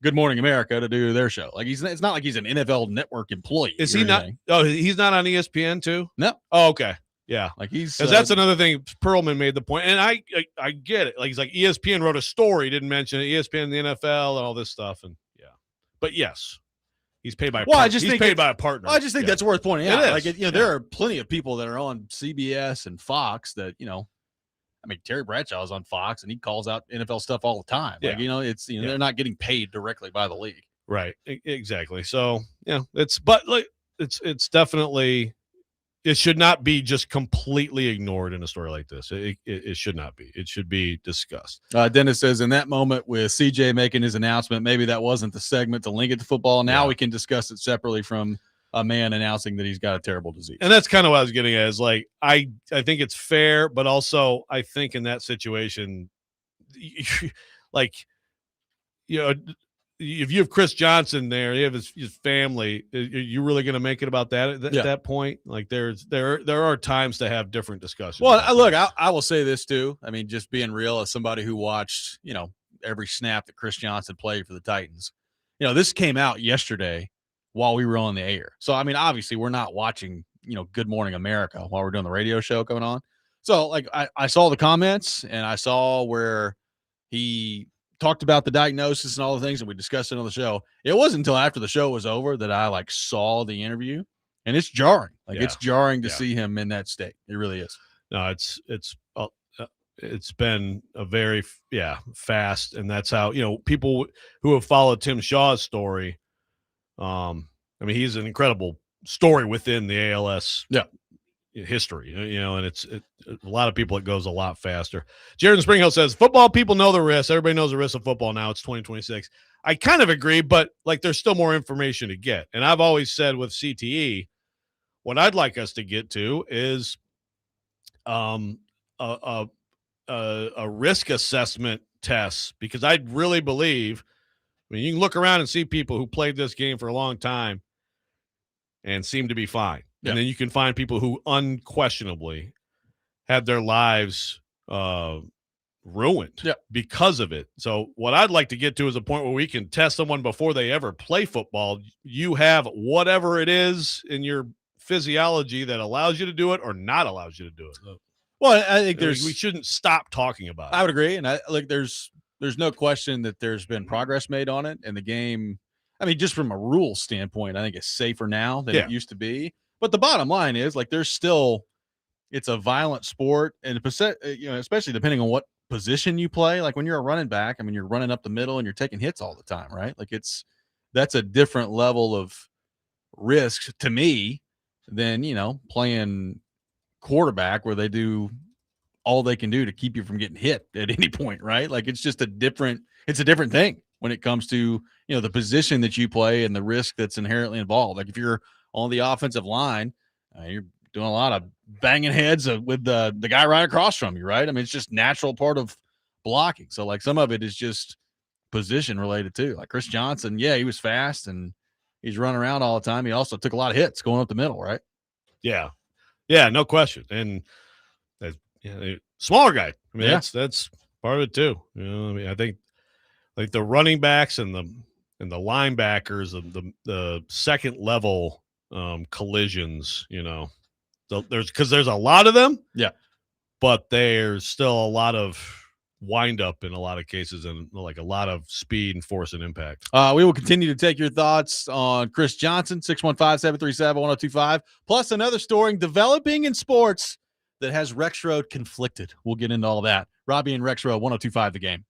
Good Morning America to do their show. Like it's not like he's an NFL Network employee. Is he not? Oh, he's not on ESPN too? No. Oh, okay. Yeah. Like he's because that's another thing. Perlman made the point, and I get it. Like he's like ESPN wrote a story, didn't mention it. ESPN, the NFL, and all this stuff, and yeah. But yes, he's paid by. He's paid by a partner. I just think that's worth pointing out. It Like is. there are plenty of people that are on CBS and Fox that I mean, Terry Bradshaw is on Fox and he calls out NFL stuff all the time. Like, it's they're not getting paid directly by the league. Right. Exactly. So it's definitely. It should not be just completely ignored in a story like this. It should not be. It should be discussed. Dennis says, in that moment with CJ making his announcement, maybe that wasn't the segment to link it to football. Now we can discuss it separately from a man announcing that he's got a terrible disease. And that's kind of what I was getting at is like, I think it's fair, but also I think in that situation, like, if you have Chris Johnson there, you have his family. Are you really going to make it about that at that point? Like, there are times to have different discussions. Well, look, I will say this too. I mean, just being real as somebody who watched, every snap that Chris Johnson played for the Titans. This came out yesterday while we were on the air. So, I mean, obviously, we're not watching, Good Morning America while we're doing the radio show going on. So, like, I saw the comments and I saw where he talked about the diagnosis and all the things that we discussed it on the show. It wasn't until after the show was over that I saw the interview, and it's jarring. It's jarring to see him in that state. It really is. No, it's been a very fast, and that's how people who have followed Tim Shaw's story. I mean, he's an incredible story within the ALS. History, and it's a lot of people. It goes a lot faster. Jared Springhill says football people know the risks. Everybody knows the risks of football now. It's 2026. I kind of agree, but there's still more information to get. And I've always said with CTE, what I'd like us to get to is a risk assessment test, because I really believe. I mean, you can look around and see people who played this game for a long time and seem to be fine. And then you can find people who unquestionably had their lives ruined because of it. So what I'd like to get to is a point where we can test someone before they ever play football. You have whatever it is in your physiology that allows you to do it or not allows you to do it. Well, I think we shouldn't stop talking about it. I would agree. And there's no question that there's been progress made on it. And the game, I mean, just from a rule standpoint, I think it's safer now than it used to be. But the bottom line is, there's still, it's a violent sport, and especially depending on what position you play. Like when you're a running back, I mean, you're running up the middle and you're taking hits all the time, right? Like that's a different level of risk to me than playing quarterback where they do all they can do to keep you from getting hit at any point, right? Like it's a different thing when it comes to the position that you play and the risk that's inherently involved. Like if you're on the offensive line, you're doing a lot of banging heads with the guy right across from you, right? I mean, it's just natural part of blocking. So some of it is just position related too. Like Chris Johnson, he was fast and he's running around all the time. He also took a lot of hits going up the middle, right? Yeah, no question. And smaller guy. I mean, that's part of it too. I mean, I think the running backs and the linebackers of the second level collisions, there's a lot of them, but there's still a lot of wind up in a lot of cases and a lot of speed and force and impact. We will continue to take your thoughts on Chris Johnson, 615-737-1025, plus another story developing in sports that has Rexrode conflicted. We'll get into all that. Robby and Rexrode, 1025 The Game.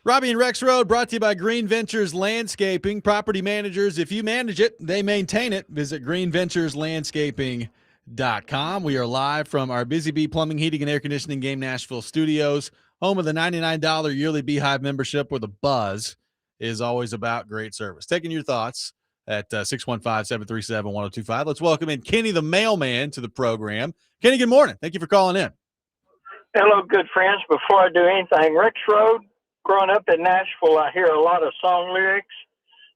Robby and Rexrode brought to you by Green Ventures Landscaping. Property managers, if you manage it, they maintain it. Visit greenventureslandscaping.com. We are live from our Busy Bee Plumbing, Heating, and Air Conditioning Game Nashville studios, home of the $99 yearly Beehive membership, where the buzz is always about great service. Taking your thoughts at 615-737-1025. Let's welcome in Kenny the mailman to the program. Kenny, good morning. Thank you for calling in. Hello, good friends. Before I do anything, Rexrode, growing up in Nashville, I hear a lot of song lyrics.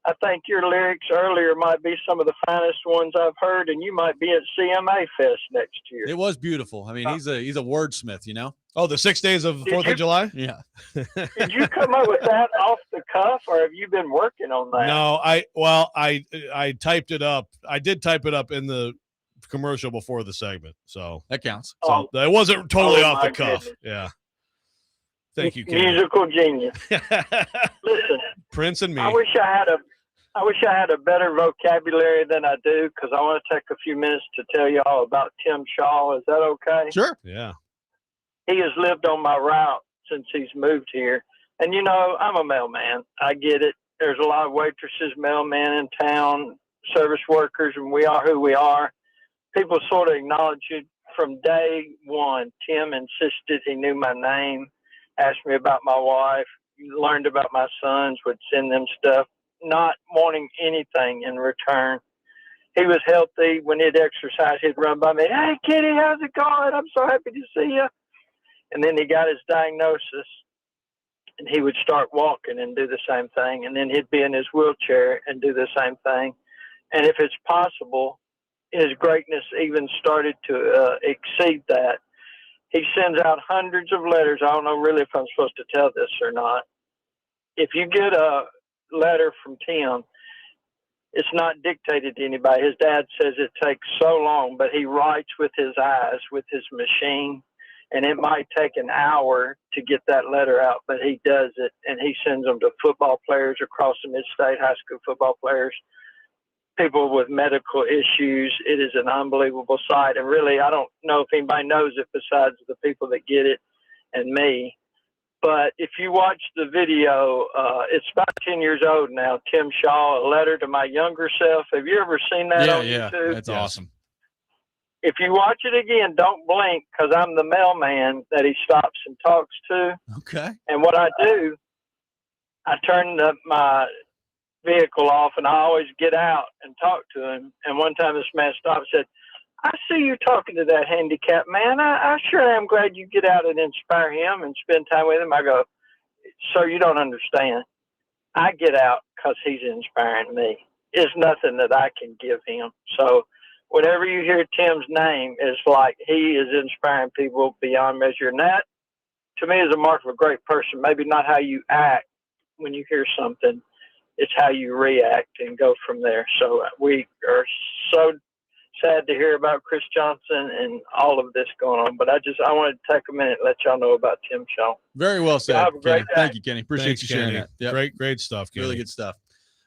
I think your lyrics earlier might be some of the finest ones I've heard, and you might be at CMA Fest next year. It was beautiful. I mean, he's a wordsmith, you know? Oh, the 6 days of 4th of July? Yeah. Did you come up with that off the cuff, or have you been working on that? No, I typed it up. I did type it up in the commercial before the segment, so that counts. So it wasn't totally off the cuff. Goodness. Yeah. Thank you, Kenny. Musical genius. Listen, Prince and me. I wish I had a better vocabulary than I do, because I want to take a few minutes to tell you all about Tim Shaw. Is that okay? Sure. Yeah. He has lived on my route since he's moved here. And, you know, I'm a mailman. I get it. There's a lot of waitresses, mailmen in town, service workers, and we are who we are. People sort of acknowledge it from day one. Tim insisted he knew my name, asked me about my wife, learned about my sons, would send them stuff, not wanting anything in return. He was healthy. When he'd exercise, he'd run by me. Hey, Kitty, how's it going? I'm so happy to see you. And then he got his diagnosis, and he would start walking and do the same thing. And then he'd be in his wheelchair and do the same thing. And if it's possible, his greatness even started to exceed that. He sends out hundreds of letters. I don't know really if I'm supposed to tell this or not. If you get a letter from Tim, it's not dictated to anybody. His dad says it takes so long, but he writes with his eyes, with his machine, and it might take an hour to get that letter out, but he does it, and he sends them to football players across the mid-state, high school football players, people with medical issues. It is an unbelievable sight. And really, I don't know if anybody knows it besides the people that get it and me. But if you watch the video, it's about 10 years old now, Tim Shaw, A Letter to My Younger Self. Have you ever seen that on YouTube? That's awesome. If you watch it again, don't blink, because I'm the mailman that he stops and talks to. Okay. And what I do, I turn my vehicle off, and I always get out and talk to him. And one time this man stopped and said, I see you talking to that handicapped man. I sure am glad you get out and inspire him and spend time with him. I go, sir, you don't understand. I get out because he's inspiring me. It's nothing that I can give him. So whenever you hear Tim's name, it's like he is inspiring people beyond measure. And that, to me, is a mark of a great person. Maybe not how you act when you hear something. It's how you react and go from there. So we are so sad to hear about Chris Johnson and all of this going on. But I wanted to take a minute and let y'all know about Tim Shaw. Very well said. Have a great day. Thank you, Kenny. Appreciate you sharing Kenny. that. Yep. Great stuff, Kenny. Really good stuff.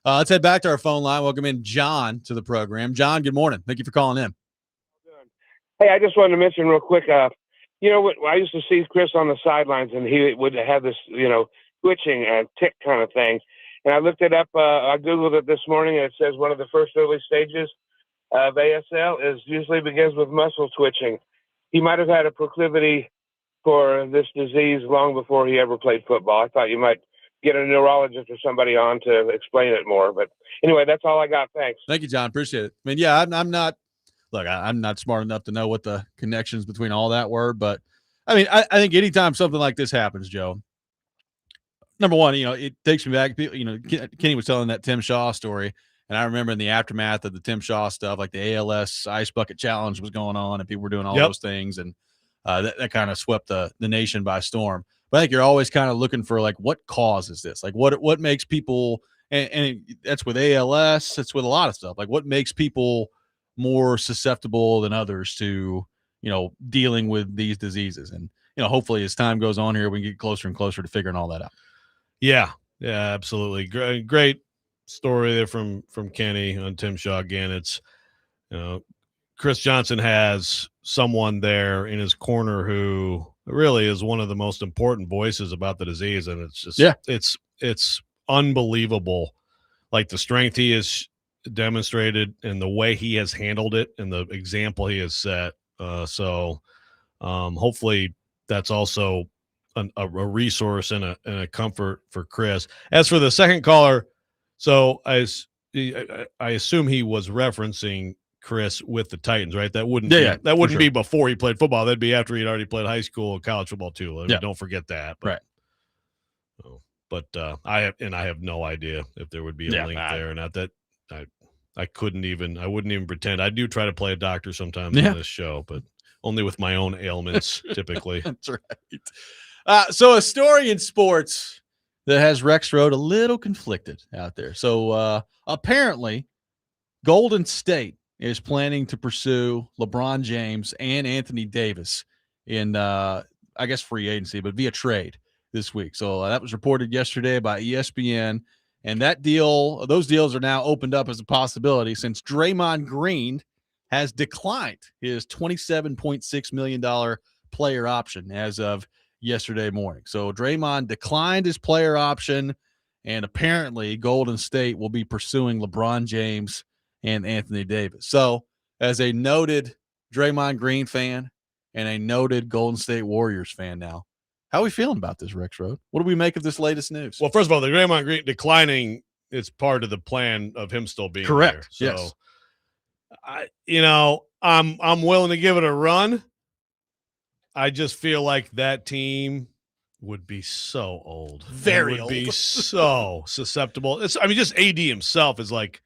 Let's head back to our phone line. Welcome in John to the program. John, good morning. Thank you for calling in. Hey, I just wanted to mention real quick, you know what, I used to see Chris on the sidelines, and he would have this, twitching tick kind of thing. And I looked it up. I Googled it this morning, and it says one of the first early stages of ASL usually begins with muscle twitching. He might have had a proclivity for this disease long before he ever played football. I thought you might get a neurologist or somebody on to explain it more. But anyway, that's all I got. Thanks. Thank you, John. Appreciate it. I mean, yeah, I'm not – look, I'm not smart enough to know what the connections between all that were. But, I mean, I think anytime something like this happens, Joe, number one, it takes me back. Kenny was telling that Tim Shaw story, and I remember in the aftermath of the Tim Shaw stuff, like the ALS Ice Bucket Challenge was going on, and people were doing all those things, and that kind of swept the nation by storm. But I think you're always kind of looking for, like, what causes this? Like, what makes people and that's with ALS, it's with a lot of stuff. Like, what makes people more susceptible than others to, dealing with these diseases? And, hopefully as time goes on here, we can get closer and closer to figuring all that out. Yeah, absolutely. Great story there from Kenny on Tim Shaw. Again, it's, Chris Johnson has someone there in his corner who really is one of the most important voices about the disease, and it's just it's unbelievable, like the strength he has demonstrated and the way he has handled it and the example he has set. So hopefully that's also a resource and a comfort for Chris. As for the second caller, so I assume he was referencing Chris with the Titans, right? That wouldn't be before he played football. That'd be after he'd already played high school and college football too. I mean, don't forget that. But, right. But I have no idea if there would be a link there or not. That I wouldn't even pretend. I do try to play a doctor sometimes on this show, but only with my own ailments typically. That's right. So a story in sports that has Rexrode a little conflicted out there. So apparently Golden State is planning to pursue LeBron James and Anthony Davis in, I guess, free agency, but via trade this week. So that was reported yesterday by ESPN. And those deals are now opened up as a possibility since Draymond Green has declined his $27.6 million player option as of yesterday morning. So Draymond declined his player option, and apparently Golden State will be pursuing LeBron James and Anthony Davis. So as a noted Draymond Green fan and a noted Golden State Warriors fan now, how are we feeling about this, Rexrode? What do we make of this latest news? Well, first of all, the Draymond Green declining is part of the plan of him still being correct. There. So, yes. I'm willing to give it a run. I just feel like that team would be so old. Very old. Be so susceptible. Just AD himself is like,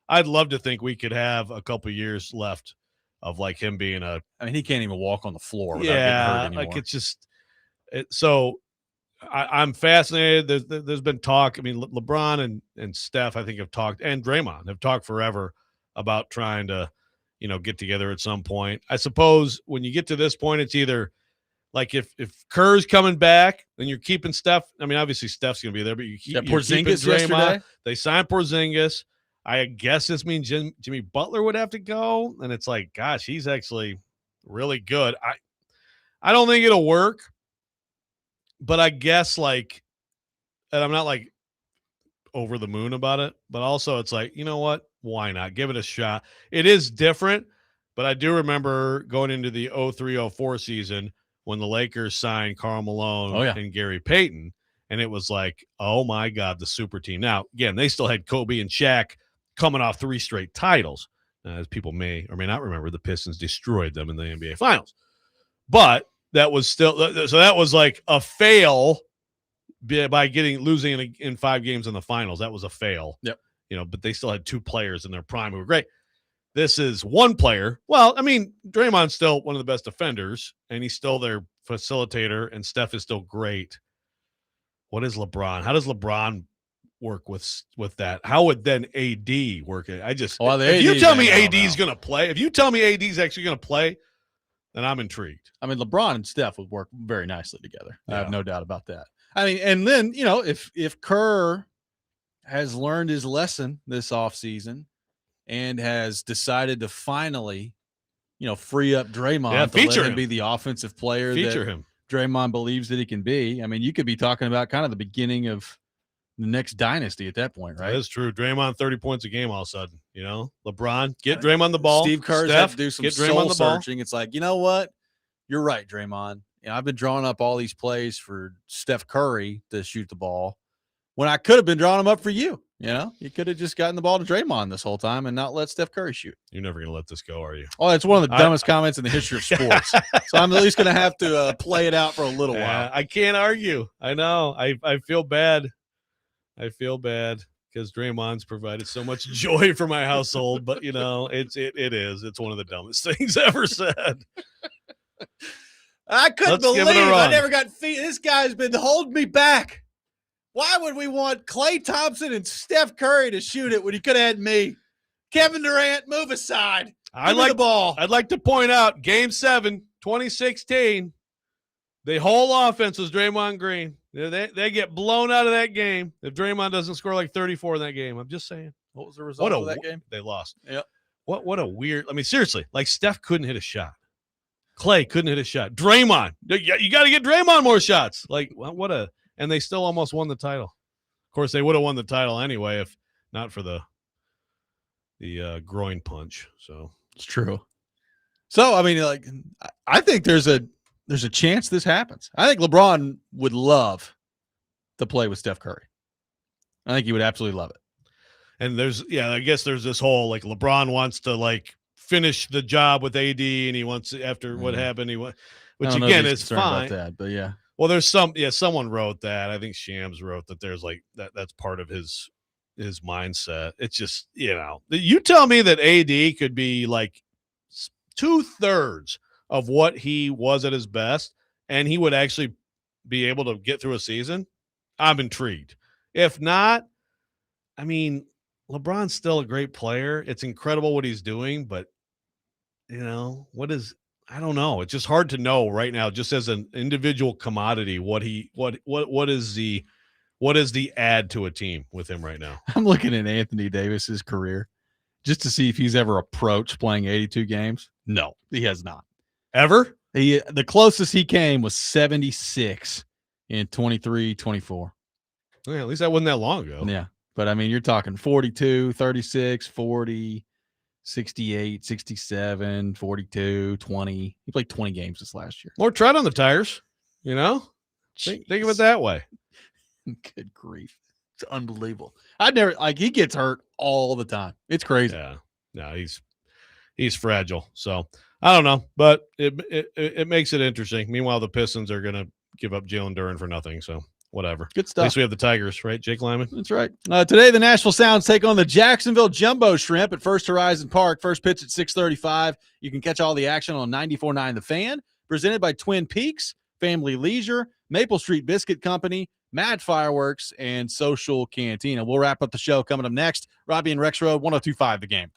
I'd love to think we could have a couple years left of like him being he can't even walk on the floor without getting hurt anymore. Like it's just so I'm fascinated. There's been talk. I mean, LeBron and Steph, I think, have talked, and Draymond have talked forever about trying to, get together at some point. I suppose when you get to this point, it's either like if Kerr's coming back, then you're keeping Steph. I mean, obviously Steph's going to be there, but you're keeping Porzingis Draymond. Yesterday. They signed Porzingis. I guess this means Jimmy Butler would have to go, and it's like, gosh, he's actually really good. I don't think it'll work. But I guess and I'm not like over the moon about it, but also it's like, you know what? Why not? Give it a shot. It is different, but I do remember going into the 03-04 season when the Lakers signed Karl Malone and Gary Payton, and it was like, oh my God, the super team. Now, again, they still had Kobe and Shaq coming off 3 straight titles. As people may or may not remember, the Pistons destroyed them in the NBA Finals. But that was still so that was like a fail by losing in 5 games in the finals. That was a fail. Yep. But they still had 2 players in their prime who were great. This is one player. Well, I mean, Draymond's still one of the best defenders, and he's still their facilitator, and Steph is still great. What is LeBron? How does LeBron work with that? How would then AD work? If you tell me AD is going to play, if you tell me AD is actually going to play, then I'm intrigued. I mean, LeBron and Steph would work very nicely together. I have no doubt about that. I mean, and then, if Kerr has learned his lesson this offseason and has decided to finally, free up Draymond to let him be the offensive player that Draymond believes that he can be. I mean, you could be talking about kind of the beginning of the next dynasty at that point, right? That is true. Draymond 30 points a game all of a sudden, LeBron, get Draymond the ball. Steve Kerr's had to do some soul searching. It's like, you know what? You're right, Draymond. I've been drawing up all these plays for Steph Curry to shoot the ball when I could have been drawing them up for you. You could have just gotten the ball to Draymond this whole time and not let Steph Curry shoot. You're never going to let this go, are you? Oh, it's one of the dumbest comments in the history of sports. So I'm at least going to have to play it out for a little while. I can't argue. I know. I feel bad. I feel bad because Draymond's provided so much joy for my household, but it's one of the dumbest things ever said. I couldn't believe I never got feet. This guy's been holding me back. Why would we want Klay Thompson and Steph Curry to shoot it when you could have had me? Kevin Durant, move aside. Give me the ball. I'd like to point out Game 7, 2016, the whole offense was Draymond Green. They get blown out of that game if Draymond doesn't score like 34 in that game. I'm just saying. What was the result of that game? They lost. Yep. What a weird – I mean, seriously, like Steph couldn't hit a shot. Clay couldn't hit a shot. Draymond, you got to get Draymond more shots. Like, and they still almost won the title. Of course, they would have won the title anyway if not for the groin punch. So it's true. So I mean, like, I think there's a chance this happens. I think LeBron would love to play with Steph Curry. I think he would absolutely love it. And I guess there's this whole like LeBron wants to like finish the job with AD, and he wants after what happened, which again is fine. About that, but yeah. Well, there's someone wrote that. I think Shams wrote that. There's like that's part of his mindset. It's just you tell me that AD could be like 2/3 of what he was at his best, and he would actually be able to get through a season. I'm intrigued. If not, I mean, LeBron's still a great player. It's incredible what he's doing, but I don't know. It's just hard to know right now, just as an individual commodity, what is the add to a team with him right now? I'm looking at Anthony Davis's career just to see if he's ever approached playing 82 games. No, he has not. Ever? The closest he came was 76 in 23-24. Yeah, at least that wasn't that long ago. Yeah. But I mean, you're talking 42, 36, 40, 68, 67, 42, 20. He played 20 games this last year. More tread on the tires, Think of it that way. Good grief. It's unbelievable. He gets hurt all the time. It's crazy. Yeah. No, he's fragile. So I don't know, but it makes it interesting. Meanwhile, the Pistons are going to give up Jalen Duren for nothing. So whatever. Good stuff. At least we have the Tigers, right? Jake Lyman. That's right. Today, the Nashville Sounds take on the Jacksonville Jumbo Shrimp at First Horizon Park. First pitch at 6:35. You can catch all the action on 94.9 The Fan. Presented by Twin Peaks, Family Leisure, Maple Street Biscuit Company, Mad Fireworks, and Social Cantina. We'll wrap up the show coming up next. Robby and Rexrode, 102.5 The Game.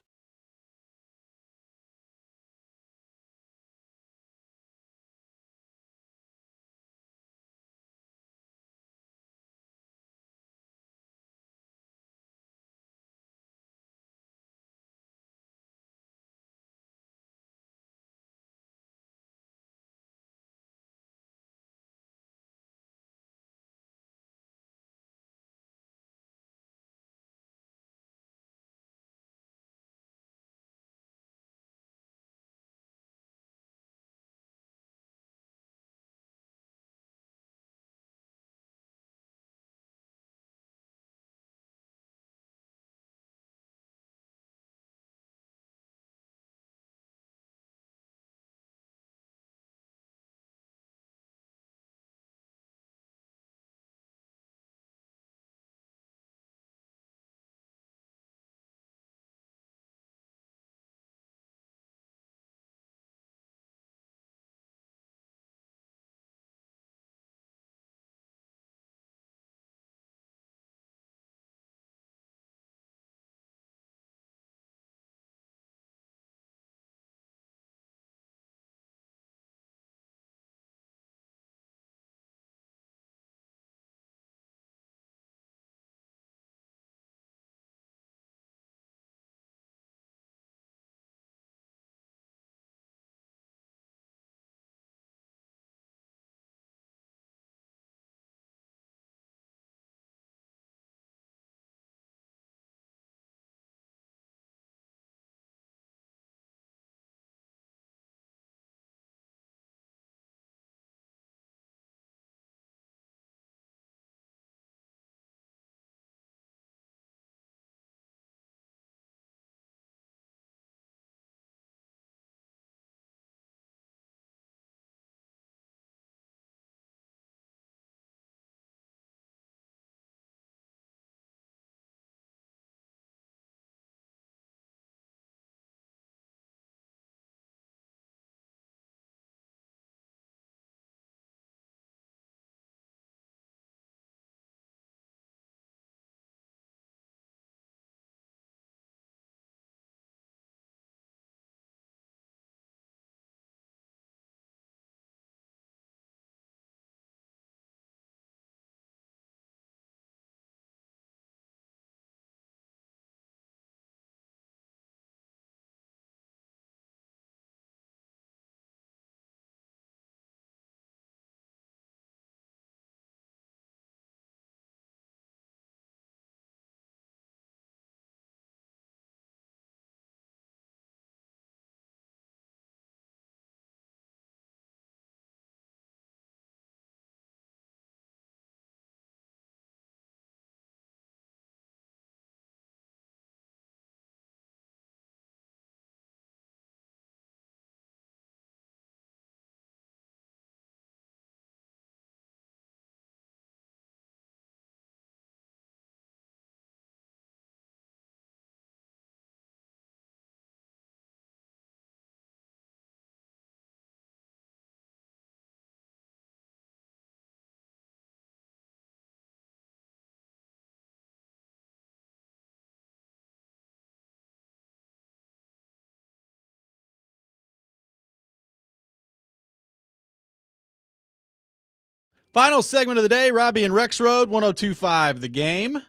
Final segment of the day, Robby and Rexrode, 102.5 The Game.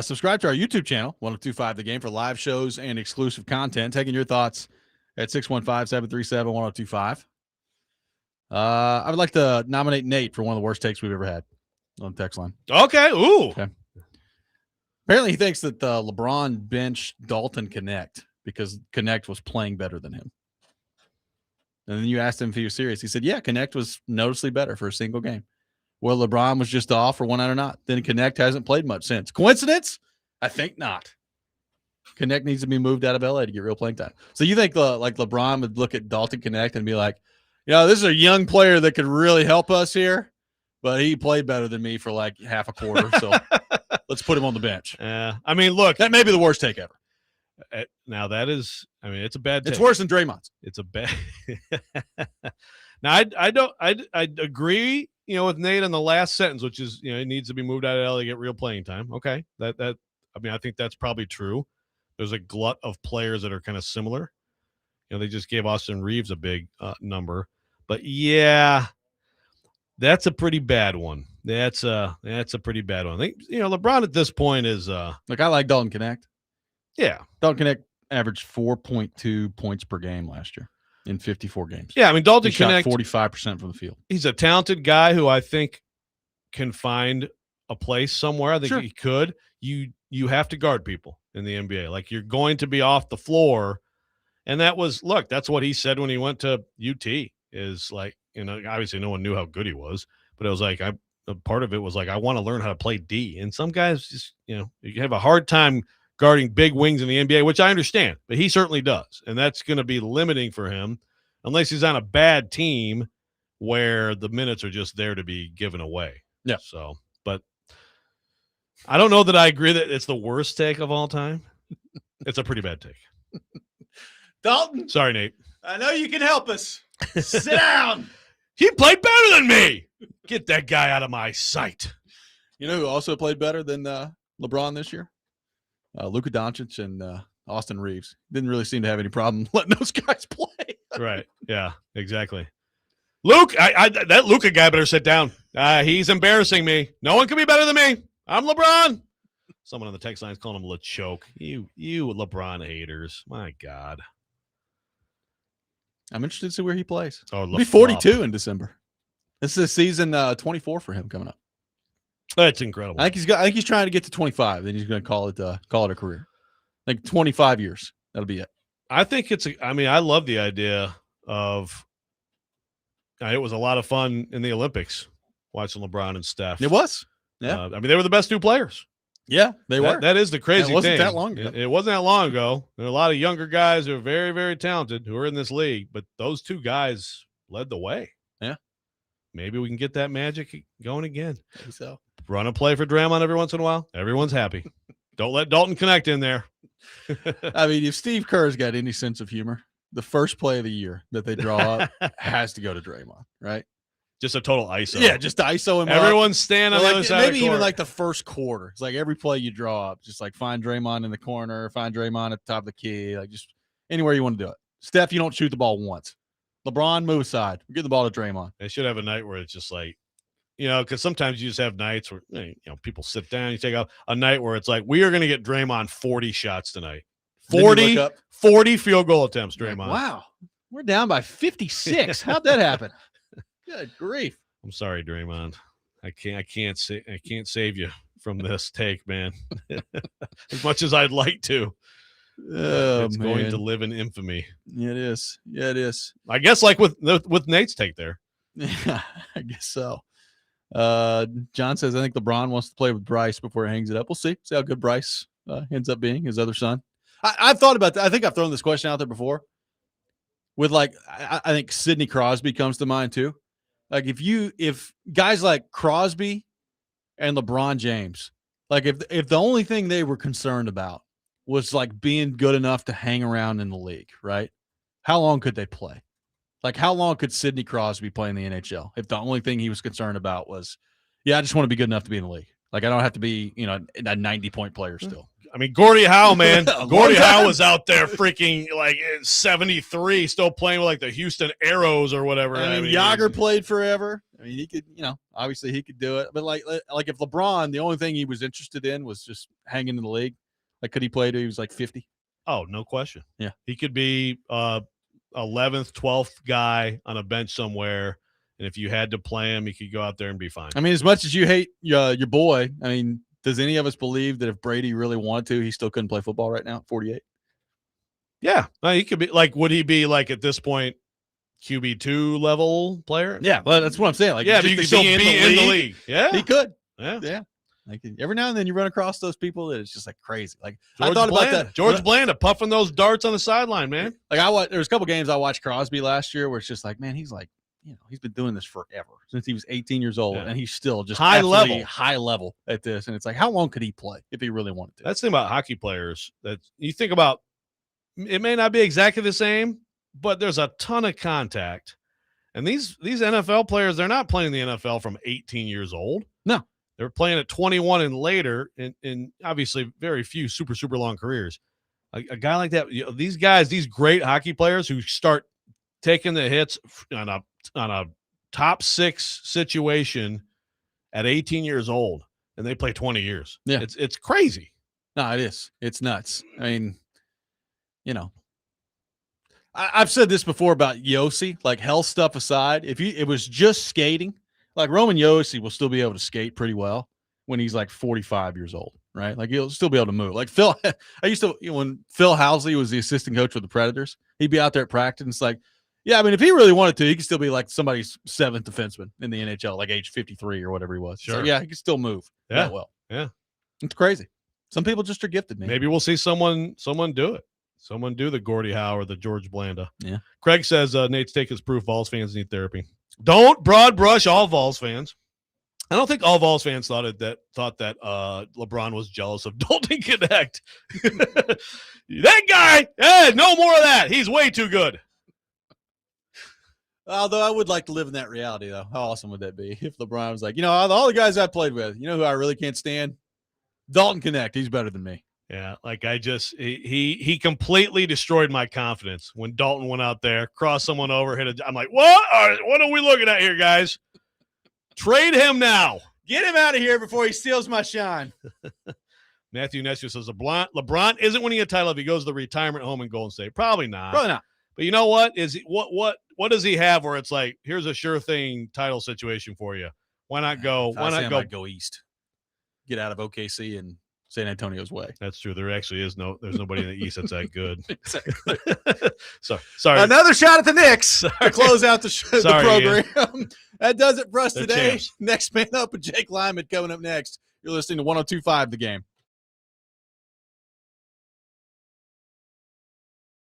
Subscribe to our YouTube channel, 102.5 The Game, for live shows and exclusive content. Taking your thoughts at 615-737-1025. I would like to nominate Nate for one of the worst takes we've ever had on the text line. Okay. Ooh. Okay. Apparently, he thinks that LeBron benched Dalton Connect because Connect was playing better than him. And then you asked him if he was serious. He said, yeah, Connect was noticeably better for a single game. Well, LeBron was just off for one night or not. Then Connect hasn't played much since. Coincidence? I think not. Connect needs to be moved out of LA to get real playing time. So you think like LeBron would look at Dalton Connect and be like, this is a young player that could really help us here, but he played better than me for like half a quarter. So let's put him on the bench. I mean, look, that may be the worst take ever. Now that is, I mean, it's a bad take. It's worse than Draymond's. It's a bad. Now I agree, with Nate on the last sentence, which is, it needs to be moved out of LA to get real playing time. Okay. I think that's probably true. There's a glut of players that are kind of similar. They just gave Austin Reeves a big number, but yeah, that's a pretty bad one. That's a pretty bad one. I think, LeBron at this point is like, I like Dalton Connect. Yeah. Dalton Connect averaged 4.2 points per game last year in 54 games. Yeah, I mean, Dalton Connect Connect, 45% from the field. He's a talented guy who I think can find a place somewhere. I think he could. You have to guard people in the NBA. Like, you're going to be off the floor. And that's what he said when he went to UT, is like, obviously no one knew how good he was, but it was like, part of it was like, I want to learn how to play D. And some guys just, you have a hard time guarding big wings in the NBA, which I understand, but he certainly does. And that's going to be limiting for him unless he's on a bad team where the minutes are just there to be given away. Yeah. So, but I don't know that I agree that it's the worst take of all time. It's a pretty bad take. Dalton. Sorry, Nate. I know you can help us. Sit down. He played better than me. Get that guy out of my sight. You know who also played better than LeBron this year? Luka Doncic and Austin Reeves. Didn't really seem to have any problem letting those guys play. Right. Yeah, exactly. Luke, that Luka guy better sit down. He's embarrassing me. No one can be better than me. I'm LeBron. Someone on the text line is calling him LeChoke. You LeBron haters. My God. I'm interested to see where he plays. Oh, He'll be 42 in December. This is season 24 for him coming up. That's incredible. I think he's trying to get to 25. Then he's going to call it a career. Like 25 years. That'll be it. I think I love the idea of. It was a lot of fun in the Olympics watching LeBron and Steph. It was. Yeah. They were the best two players. Yeah, they were. That is the crazy thing. It wasn't that long ago. It wasn't that long ago. There are a lot of younger guys who are very, very talented who are in this league, but those two guys led the way. Yeah. Maybe we can get that magic going again. Maybe so. Run a play for Draymond every once in a while. Everyone's happy. Don't let Dalton Connect in there. I mean, if Steve Kerr's got any sense of humor, the first play of the year that they draw up has to go to Draymond, right? Just a total ISO. Yeah, just ISO him. Everyone's standing on the other side. Maybe even like the first quarter. It's like every play you draw up, just like find Draymond in the corner, find Draymond at the top of the key, like just anywhere you want to do it. Steph, you don't shoot the ball once. LeBron, move aside. Get the ball to Draymond. They should have a night where it's just like, because sometimes you just have nights where people sit down, you take out a night where it's like, we are going to get Draymond 40 shots tonight. 40 field goal attempts, Draymond. Like, wow. We're down by 56. How'd that happen? Good grief. I'm sorry, Draymond. I can't save you from this take, man. As much as I'd like to. It's going to live in infamy. Yeah, it is. Yeah, it is. I guess like with Nate's take there. Yeah, I guess so. John says, I think LeBron wants to play with Bryce before he hangs it up. We'll see how good Bryce ends up being, his other son. I've thought about that. I think I've thrown this question out there before. With I think Sidney Crosby comes to mind too. Like if guys like Crosby and LeBron James, like if the only thing they were concerned about was like being good enough to hang around in the league, right? How long could they play? Like how long could Sidney Crosby play in the NHL if the only thing he was concerned about was, I just want to be good enough to be in the league. Like I don't have to be, a 90-point player still. I mean, Gordie Howe, man. Gordie Howe was out there freaking like 73, still playing with like the Houston Arrows or whatever. I mean, Yager played forever. I mean, he could, obviously he could do it. But like if LeBron, the only thing he was interested in was just hanging in the league, like could he play till he was like 50? Oh, no question. Yeah. He could be 11th, 12th guy on a bench somewhere. And if you had to play him, he could go out there and be fine. I mean, as much as you hate your boy, I mean, does any of us believe that if Brady really wanted to, he still couldn't play football right now at 48? Yeah. No, he could be like, would he be like at this point QB2 level player? Yeah, well, that's what I'm saying. Like, yeah, but you can still be in the league. Yeah. He could. Yeah. Like every now and then you run across those people that it's just like crazy. Like George I thought Blanda. about that. George Blanda puffing those darts on the sideline, man. Like there was a couple games I watched Crosby last year where it's just like, man, he's like, he's been doing this forever since he was 18 years old, and he's still just high level at this. And it's like, how long could he play if he really wanted to? That's the thing about hockey players that you think about. It may not be exactly the same, but there's a ton of contact. And these NFL players, they're not playing the NFL from 18 years old. No. They're playing at 21 and later, and obviously very few super, super long careers. A guy like that, these guys, these great hockey players who start taking the hits on a top 6 situation at 18 years old, and they play 20 years. Yeah. It's crazy. No, it is. It's nuts. I mean, I've said this before about Yossi, like health stuff aside, if it was just skating, like Roman Yossi will still be able to skate pretty well when he's like 45 years old, right? Like he'll still be able to move. Like Phil, I used to, when Phil Housley was the assistant coach with the Predators, he'd be out there at practice and it's like, yeah, I mean, if he really wanted to, he could still be like somebody's 7th defenseman in the NHL, like age 53 or whatever he was. Sure. So yeah, he could still move that well. Yeah. It's crazy. Some people just are gifted, man. Maybe we'll see someone do it. Someone do the Gordie Howe or the George Blanda. Yeah. Craig says Nate's take is proof Vols fans need therapy. Don't broad brush all Vols fans. I don't think all Vols fans thought that LeBron was jealous of Dalton Connect. That guy, no more of that. He's way too good. Although I would like to live in that reality, though. How awesome would that be if LeBron was like, all the guys I played with, who I really can't stand? Dalton Connect. He's better than me. Yeah, like he completely destroyed my confidence when Dalton went out there, crossed someone over, I'm like, what? All right, what are we looking at here, guys? Trade him now. Get him out of here before he steals my shine. Matthew Nestor says LeBron isn't winning a title if he goes to the retirement home in Golden State. Probably not. But you know what? What does he have where it's like, here's a sure thing title situation for you? Why not go? Why not go? Go east. Get out of OKC and San Antonio's way. That's true. There actually is there's nobody in the East that's that good. Exactly. Sorry. Another shot at the Knicks to close out the program. That does it for us today. Champs. Next man up with Jake Lyman coming up next. You're listening to 102.5 The Game.